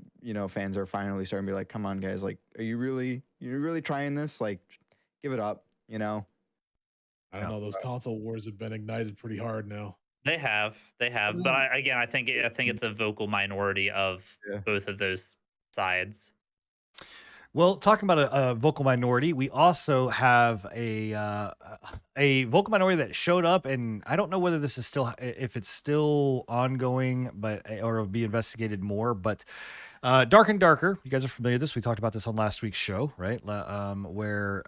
fans are finally starting to be like, "Come on, guys! Like, you're really trying this? Like, give it up." I don't know. Those console wars have been ignited pretty hard now. They have, but I think it's a vocal minority of both of those sides. Well, talking about a vocal minority, we also have a vocal minority that showed up, and I don't know whether this is if it's still ongoing, or it'll be investigated more. But Dark and Darker, you guys are familiar with this. We talked about this on last week's show, right? Where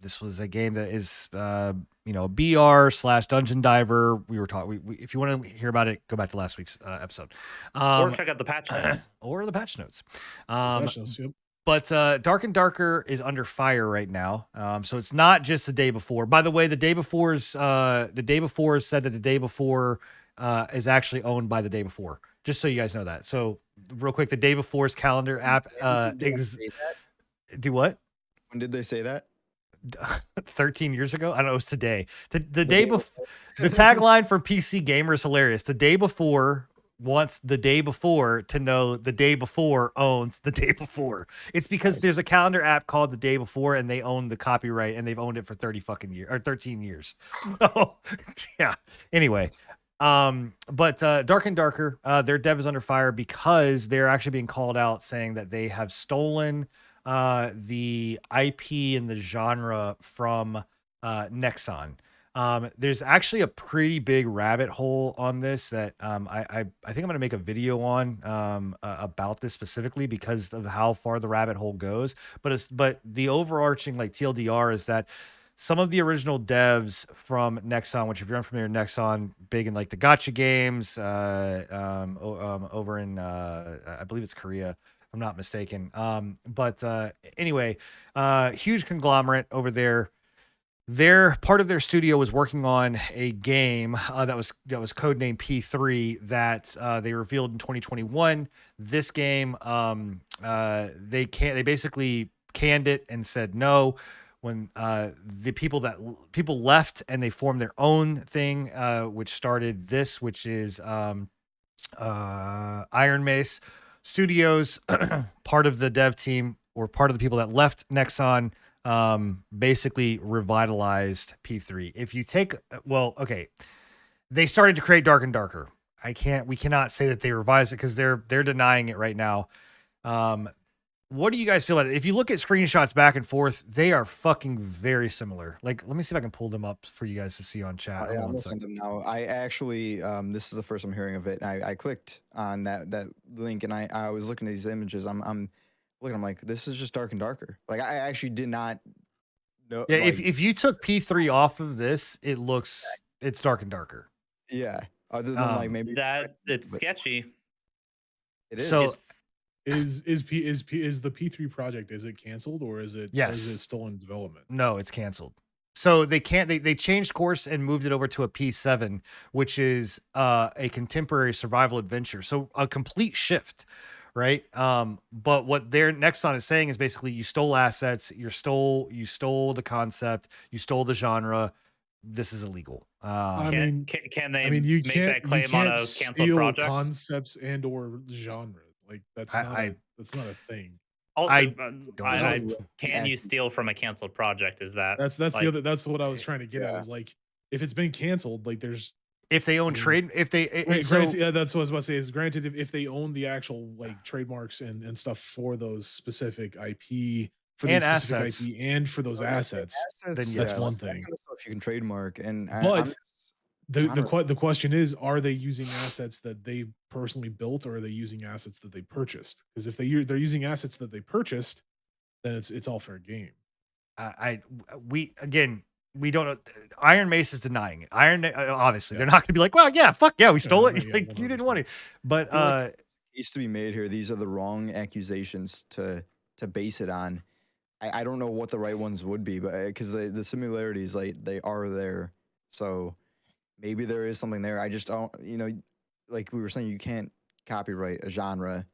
this was a game that is BR/dungeon diver. We were talking. If you want to hear about it, go back to last week's episode, or check out the patch notes. Or the patch notes. Yep. But Dark and Darker is under fire right now. So it's not just the day before. By the way, the day before said that the day before is actually owned by the day before. Just so you guys know that. So real quick, the day before's calendar app do what? When did they say that? 13 years ago? I don't know. It was today. The day before. The tagline for PC Gamer is hilarious. The day before wants the day before to know the day before owns the day before. It's because there's a calendar app called the day before, and they own the copyright, and they've owned it for 30 fucking years or 13 years. So yeah. Anyway. But Dark and Darker, their dev is under fire because they're actually being called out saying that they have stolen the IP and the genre from Nexon. There's actually a pretty big rabbit hole on this that I think I'm going to make a video on about this specifically because of how far the rabbit hole goes. But the overarching TLDR is that some of the original devs from Nexon, which if you're unfamiliar, Nexon big in the gacha games over in I believe it's Korea, if I'm not mistaken. But anyway, huge conglomerate over there. Their part of their studio was working on a game that was codenamed P3 that they revealed in 2021. This game, they basically canned it and said no. When the people left and they formed their own thing, which started this, which is Iron Mace Studios, part of the dev team or part of the people that left Nexon. Basically revitalized P3. If you take, they started to create Dark and Darker. We cannot say that they revised it because they're denying it right now. What do you guys feel about it? If you look at screenshots back and forth, they are fucking very similar. Let me see if I can pull them up for you guys to see on chat. Yeah, I'm looking at them now. I actually, this is the first I'm hearing of it. And I clicked on that link and I was looking at these images. I'm looking, I'm like, this is just Dark and Darker. I actually did not No, Yeah, like if you took P3 off of this, it's dark and darker. yeah. Other than like Um, maybe That it's but sketchy. it is. So It's Is the P3 project, is it canceled or is it yes, still in development? no, it's canceled. So they can't they changed course and moved it over to a P7, which is a contemporary survival adventure. So a complete shift, right? But what their Nexon is saying is basically you stole assets, you stole the concept, you stole the genre. This is illegal. I can mean, can they you make that you claim on can't a canceled steal project? concepts and or genres. Like I that's not a thing. Also, don't There's know. I no can you steal from a canceled project? Is that like That's what I was trying to get at, yeah. is like, if it's been canceled, like there's, If they own I mean, trade, if they granted, so yeah, that's what I was about to say, is granted if they own the actual like trademarks and stuff for those specific IP, for the and specific assets, IP and for those Oh, yeah, assets, then assets, that's yeah, yes. like one that thing. kind of stuff you can trademark, and I'm But genre. the question is, are they using assets that they personally built, or are they using assets that they purchased? Because if they're using assets that they purchased, then it's all fair game. We again, we don't know. Iron Mace is denying it. Obviously, Yeah, they're not going to be like, well, yeah, fuck yeah, we stole yeah, it. yeah, Like you didn't want 100%. it, but I feel like case to be made here. These are the wrong accusations to base it on. I don't know what the right ones would be, but because the similarities, like they are there, so maybe there is something there. I just don't, like we were saying, you can't copyright a genre,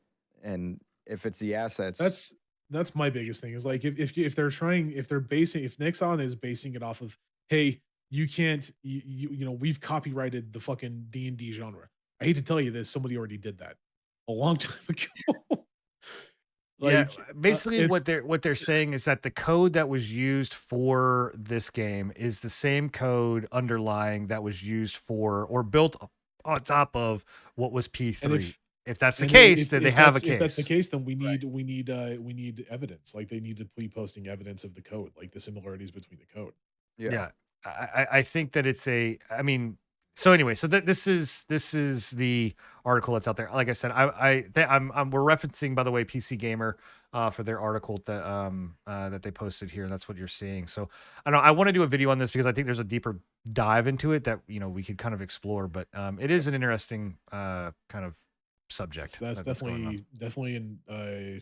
and if it's the assets, That's my biggest thing, is like, if they're trying, if they're basing, if Nixon is basing it off of, hey, you can't, we've copyrighted the fucking D&D genre. I hate to tell you this, somebody already did that a long time ago. yeah, Like, basically it what they're saying is that the code that was used for this game is the same code underlying that was used for or built on top of what was and P3. If that's the and case, then they have a if that's the case. case, then we right? need evidence. Like, they need to be posting evidence of the code, like the similarities between the code. Yeah, Yeah, I think that it's a. I mean, so anyway, so that this is the article that's out there. Like I said, we're referencing, by the way, PC Gamer for their article that they posted here, and that's what you're seeing. So I don't know, I want to do a video on this because I think there's a deeper dive into it that we could kind of explore. But it is an interesting kind of subject. That's that's going on. definitely yeah,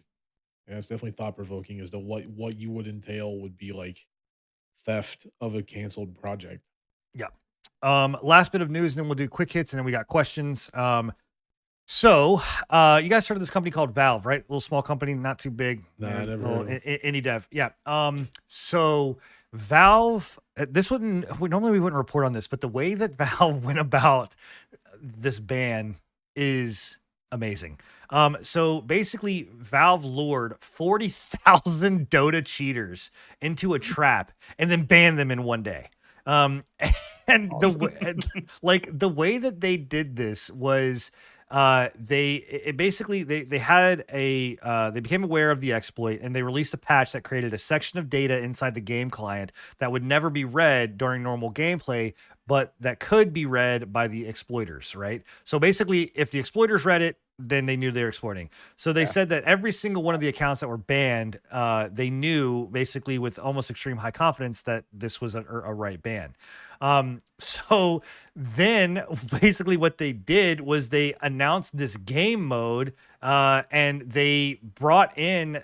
it's definitely thought provoking as to what you would entail would be like theft of a canceled project. Yeah. Last bit of news, and then we'll do quick hits, and then we got questions. So you guys heard of this company called Valve, right? A little small company, not too big. Nah, I never Little heard of indie dev. Yeah. So Valve, this wouldn't, we normally wouldn't report on this, but the way that Valve went about this ban is amazing. So basically, Valve lured 40,000 Dota cheaters into a trap and then banned them in one day. And the way that they did this was they had they became aware of the exploit, and they released a patch that created a section of data inside the game client that would never be read during normal gameplay, but that could be read by the exploiters, right? So basically, if the exploiters read it, then they knew they were exploiting. So they said that every single one of the accounts that were banned, they knew basically with almost extreme high confidence that this was a right ban. So then basically what they did was they announced this game mode, and they brought in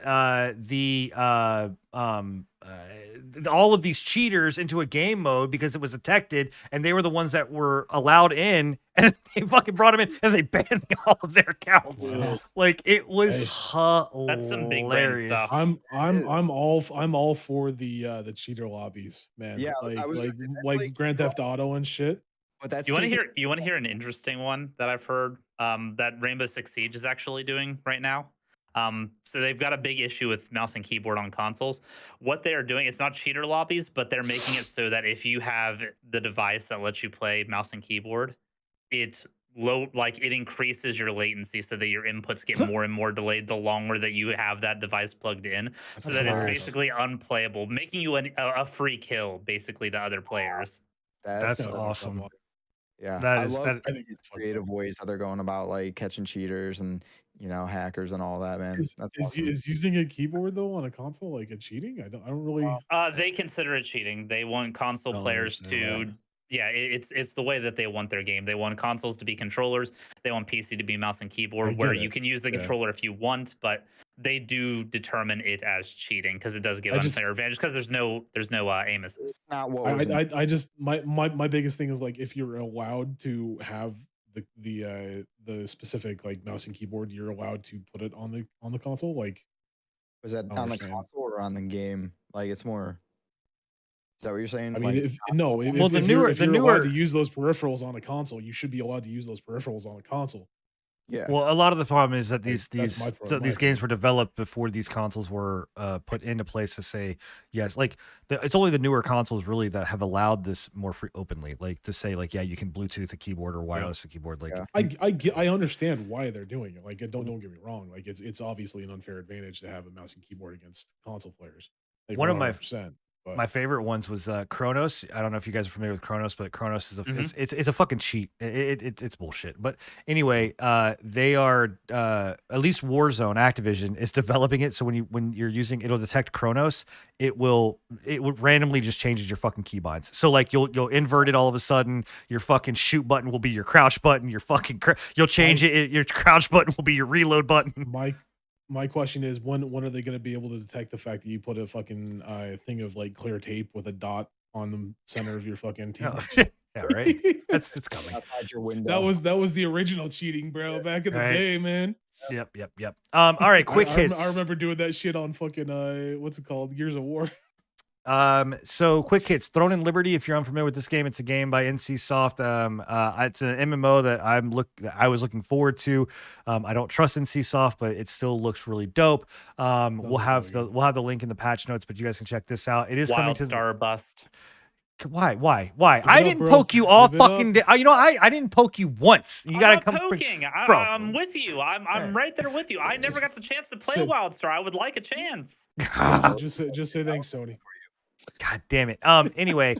all of these cheaters into a game mode because it was detected, and they were the ones that were allowed in, and they fucking brought them in and they banned all of their accounts. Wow. Like, it was Hey, hilarious. That's some big brain stuff. I'm all for the cheater lobbies, man. Yeah, I was gonna say, that's Like Grand Theft Auto and shit. but that's You want to taking- hear? You want to hear an interesting one that I've heard? That Rainbow Six Siege is actually doing right now. So they've got a big issue with mouse and keyboard on consoles. What they are doing, it's not cheater lobbies, but they're making it so that if you have the device that lets you play mouse and keyboard, it increases your latency so that your inputs get more and more delayed the longer that you have that device plugged in, so that it's hilarious. basically unplayable, making you a free kill basically to other players. That's kinda fucked up. awesome. Yeah, That I is love that. I think it's fucked creative up. ways that they're going about like catching cheaters and hackers and all that, man. That's awesome. Is using a keyboard though on a console like a cheating? I don't really They consider it cheating. They want console don't players understand that. to, yeah, it's the way that they want their game. They want consoles to be controllers. They want PC to be mouse and I keyboard, where get you it. can use the Yeah. controller if you want, but they do determine it as cheating because it does give I just unfair advantage because there's no aim assist. It's not what was I just my biggest thing is like if you're allowed to have the specific like mouse and keyboard, you're allowed to put it on the console. Like was that I don't on the understand. console or on the game? Like it's more. Is that what you're saying? I mean, Like if no, if, Well, the if you're newer if the you're allowed newer to use those peripherals on a console, you should be allowed to use those peripherals on a console. yeah, Well, a lot of the problem is that Like, that's my these games opinion. were developed before these consoles were put into place to say yes. Like it's only the newer consoles really that have allowed this more free openly, like to say like yeah, you can Bluetooth a keyboard or Yeah. wireless a keyboard. Like yeah. I understand why they're doing it. Like, don't get me wrong. Like, it's obviously an unfair advantage to have a mouse and keyboard against console players. Like, one of my 100%. But my favorite ones was Chronos. I don't know if you guys are familiar with Chronos, but Chronos is Mhm. it's a fucking cheat. It's bullshit. But anyway, they are at least Warzone Activision is developing it so when you're using it'll detect Chronos, it will randomly just changes your fucking keybinds. So like you'll invert it all of a sudden. Your fucking shoot button will be your crouch button. Your fucking you'll change it. Your crouch button will be your reload button. my question is when are they going to be able to detect the fact that you put a fucking thing of like clear tape with a dot on the center of your fucking Oh, TV? yeah, right. It's coming. Outside your window. that was the original cheating, bro. Back in the Right. day, man. Yep. All right, quick hits. I remember doing that shit on fucking what's it called? Gears of War. So quick hits. Throne and Liberty. If you're unfamiliar with this game, it's a game by NCSoft. It's an MMO that I was looking forward to. I don't trust NCSoft, but it still looks really dope. We'll have the link in the patch notes, but you guys can check this out. It is coming Wild to Star Bust. Why? Give I it up, didn't bro. poke you all Give it up. fucking day. You know, I didn't poke you once. You gotta I'm come. not poking. Bro. I'm with you. I'm right there with you. I never got the chance to play Sid. Wild Star. I would like a chance. Just say thanks, Sony. God damn it. Anyway,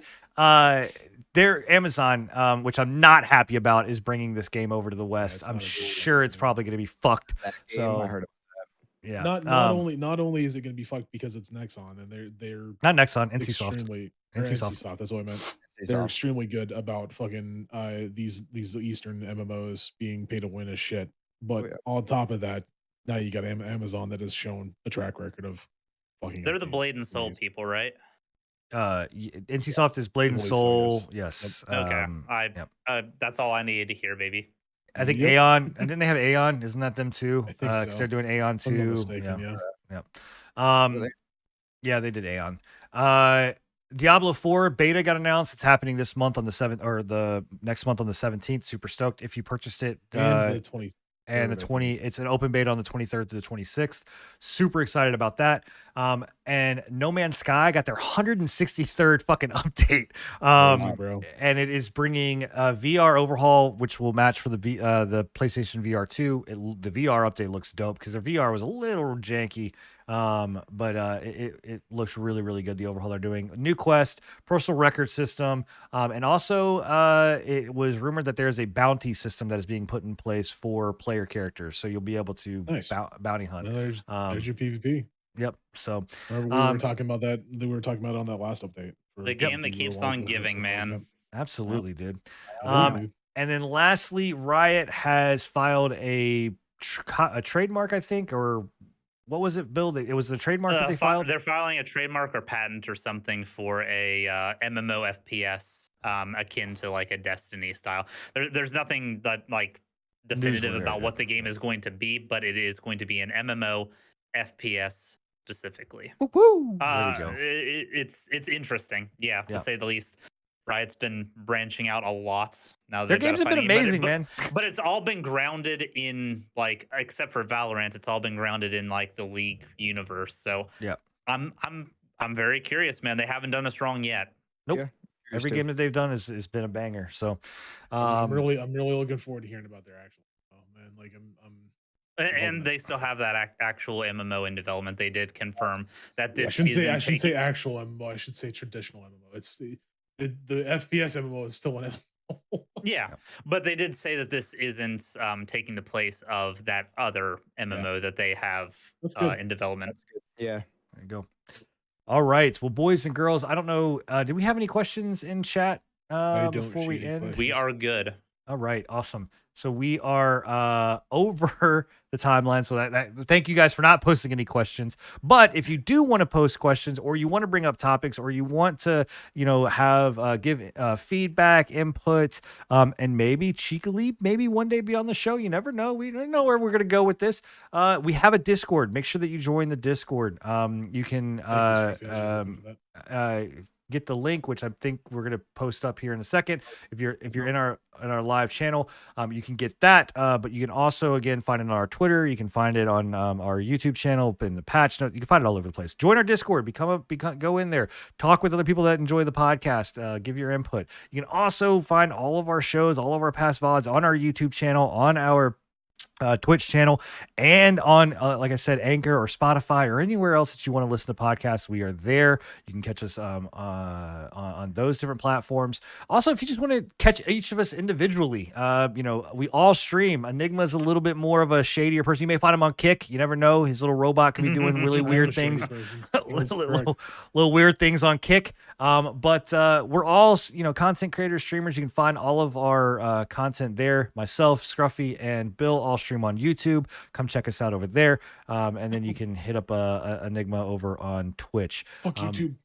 their Amazon, which I'm not happy about, is bringing this game over to the West. it's I'm not a good sure it's game. probably going to be fucked. That game, So I heard of yeah, Not only is it going to be fucked because it's Nexon and they're not Nexon, NCSoft. extremely or NCSoft. NCSoft. That's what I meant. it. They're extremely good about fucking these Eastern MMOs being pay to win as shit. But yeah. on top of that, now you got Amazon that has shown a track record of fucking. They're up the games. Blade and Soul Amazing. people, right? NCSoft is Blade and Blade Soul. Soul, Yes. Okay. Yep. That's all I needed to hear, baby. I think Yep. Aeon, and didn't they have Aeon? Isn't that them too? I think so. They're doing Aeon If I'm not too. mistaken, yeah. Yep. Yeah, they did Aeon. Diablo 4 beta got announced. It's happening this month on the 7th or the next month on the 17th. Super stoked if you purchased it. And the 20th. And the 20, it's an open beta on the 23rd to the 26th. Super excited about that. And No Man's Sky got their 163rd fucking update. Bro. And it is bringing a VR overhaul, which will match for the PlayStation VR 2. The VR update looks dope because their VR was a little janky. But it looks really, really good. The overhaul they're doing. New quest, personal record system, and also it was rumored that there's a bounty system that is being put in place for player characters, so you'll be able to Nice. bounty hunt. Now there's your PvP. Yep. So Remember we were talking about that. We were talking about it on that last update. The game that keeps on giving, man. absolutely, dude. Dude. And then lastly, Riot has filed a trademark, I think, or what was it, Bill? It was the trademark that they filed? They're filing a trademark or patent or something for a MMO FPS akin to like a Destiny style. There's nothing that like definitive about what the game is going to be, but it is going to be an MMO FPS specifically. Woo! There we go. It's interesting, yeah, to say the least. Riot's been branching out a lot now. Their games have been amazing, man. But it's all been grounded in like, except for Valorant, it's all been grounded in like the League universe. So yeah, I'm very curious, man. They haven't done us wrong yet. Nope. Yeah, every game that they've done has been a banger. So I'm really looking forward to hearing about their actual. Oh man, like and they still have that actual MMO in development. They did confirm that this. I shouldn't say actual MMO. I should say traditional MMO. It's the FPS MMO is still an Yeah, but they did say that this isn't taking the place of that other MMO that they have That's good. in development. Yeah. There you go. All right. Well, boys and girls, I don't know. Did we have any questions in chat don't before we see any end? questions. We are good. All right, awesome. So we are over the timeline. So that thank you guys for not posting any questions. But if you do want to post questions, or you want to bring up topics, or you want to, have give feedback, input, and maybe cheekily, maybe one day be on the show. You never know. We don't know where we're gonna go with this. We have a Discord. Make sure that you join the Discord. You can get the link, which I think we're gonna post up here in a second. If you're in our live channel, you can get that. But you can also again find it on our Twitter. You can find it on our YouTube channel in the patch note. You can find it all over the place. Join our Discord. Go in there. Talk with other people that enjoy the podcast. Give your input. You can also find all of our shows, all of our past VODs on our YouTube channel, on our Twitch channel, and on like I said, Anchor or Spotify or anywhere else that you want to listen to podcasts. We are there. You can catch us on those different platforms. Also, if you just want to catch each of us individually, we all stream. Enigma's a little bit more of a shadier person. You may find him on Kick. You never know. His little robot can be doing really weird things. little weird things on Kick. But we're all content creators, streamers. You can find all of our content there. Myself, Scruffy, and Bill all stream on YouTube. Come check us out over there. And then you can hit up Enigma over on Twitch. Fuck YouTube.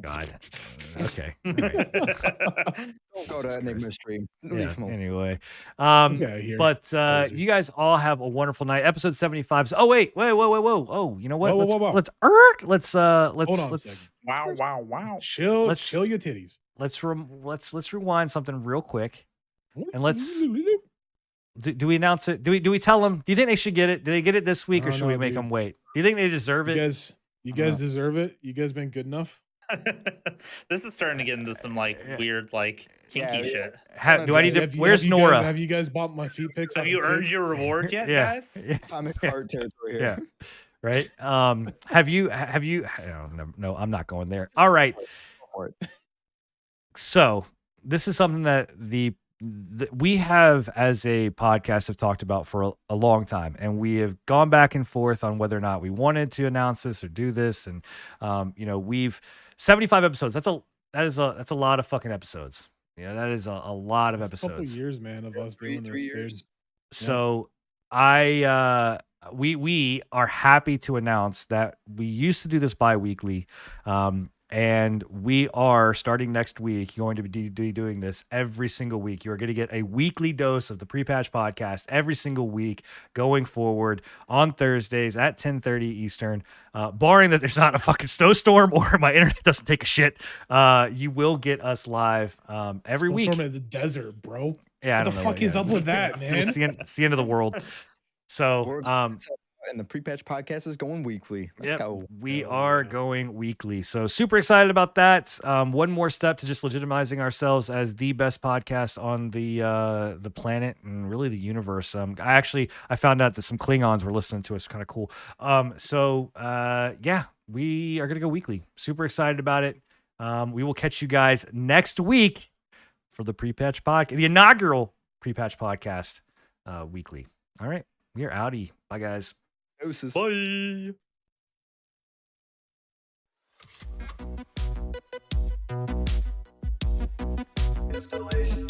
God. Okay. All right. Don't go to Enigma stream. Yeah, anyway. Okay, but you guys all have a wonderful night. Episode 75. Oh, wait. Oh, you know what? Whoa. Let's Hold on a second. Wow. Chill your titties. Let's rewind something real quick. And let's do we announce it? Do we tell them? Do you think they should get it? Do they get it this week, or should we make them wait? Do you think they deserve it? You guys deserve it. You guys been good enough. This is starting to get into some weird kinky shit. Do I need to? Where's Nora? Have you guys bought my feet pics? Have you earned your reward yet, guys? I'm in hard territory here. Yeah. Right. Have you? No, I'm not going there. All right. So this is something that we have as a podcast have talked about for a long time, and we have gone back and forth on whether or not we wanted to announce this or do this. And we've 75 episodes. That's a lot of fucking episodes. Yeah, that is a lot of episodes. A couple years, man, of us doing this. Dude. So we are happy to announce that we used to do this bi-weekly. And we are starting next week going to be doing this every single week. You are going to get a weekly dose of the Pre-Patch Podcast every single week going forward on Thursdays at 10:30 Eastern. Barring that there's not a fucking snowstorm or my internet doesn't take a shit, you will get us live every week. Snowstorm in the desert, bro. Yeah, what the fuck is up with that, man? It's the end of the world. So, and the Pre-Patch Podcast is going weekly. Let's go. We are going weekly. So super excited about that. One more step to just legitimizing ourselves as the best podcast on the planet and really the universe. I found out that some Klingons were listening to us. Kind of cool. We are going to go weekly. Super excited about it. We will catch you guys next week for the Pre-Patch Podcast, the inaugural Pre-Patch Podcast weekly. All right. We are outie. Bye, guys. Doses. Bye. Installation.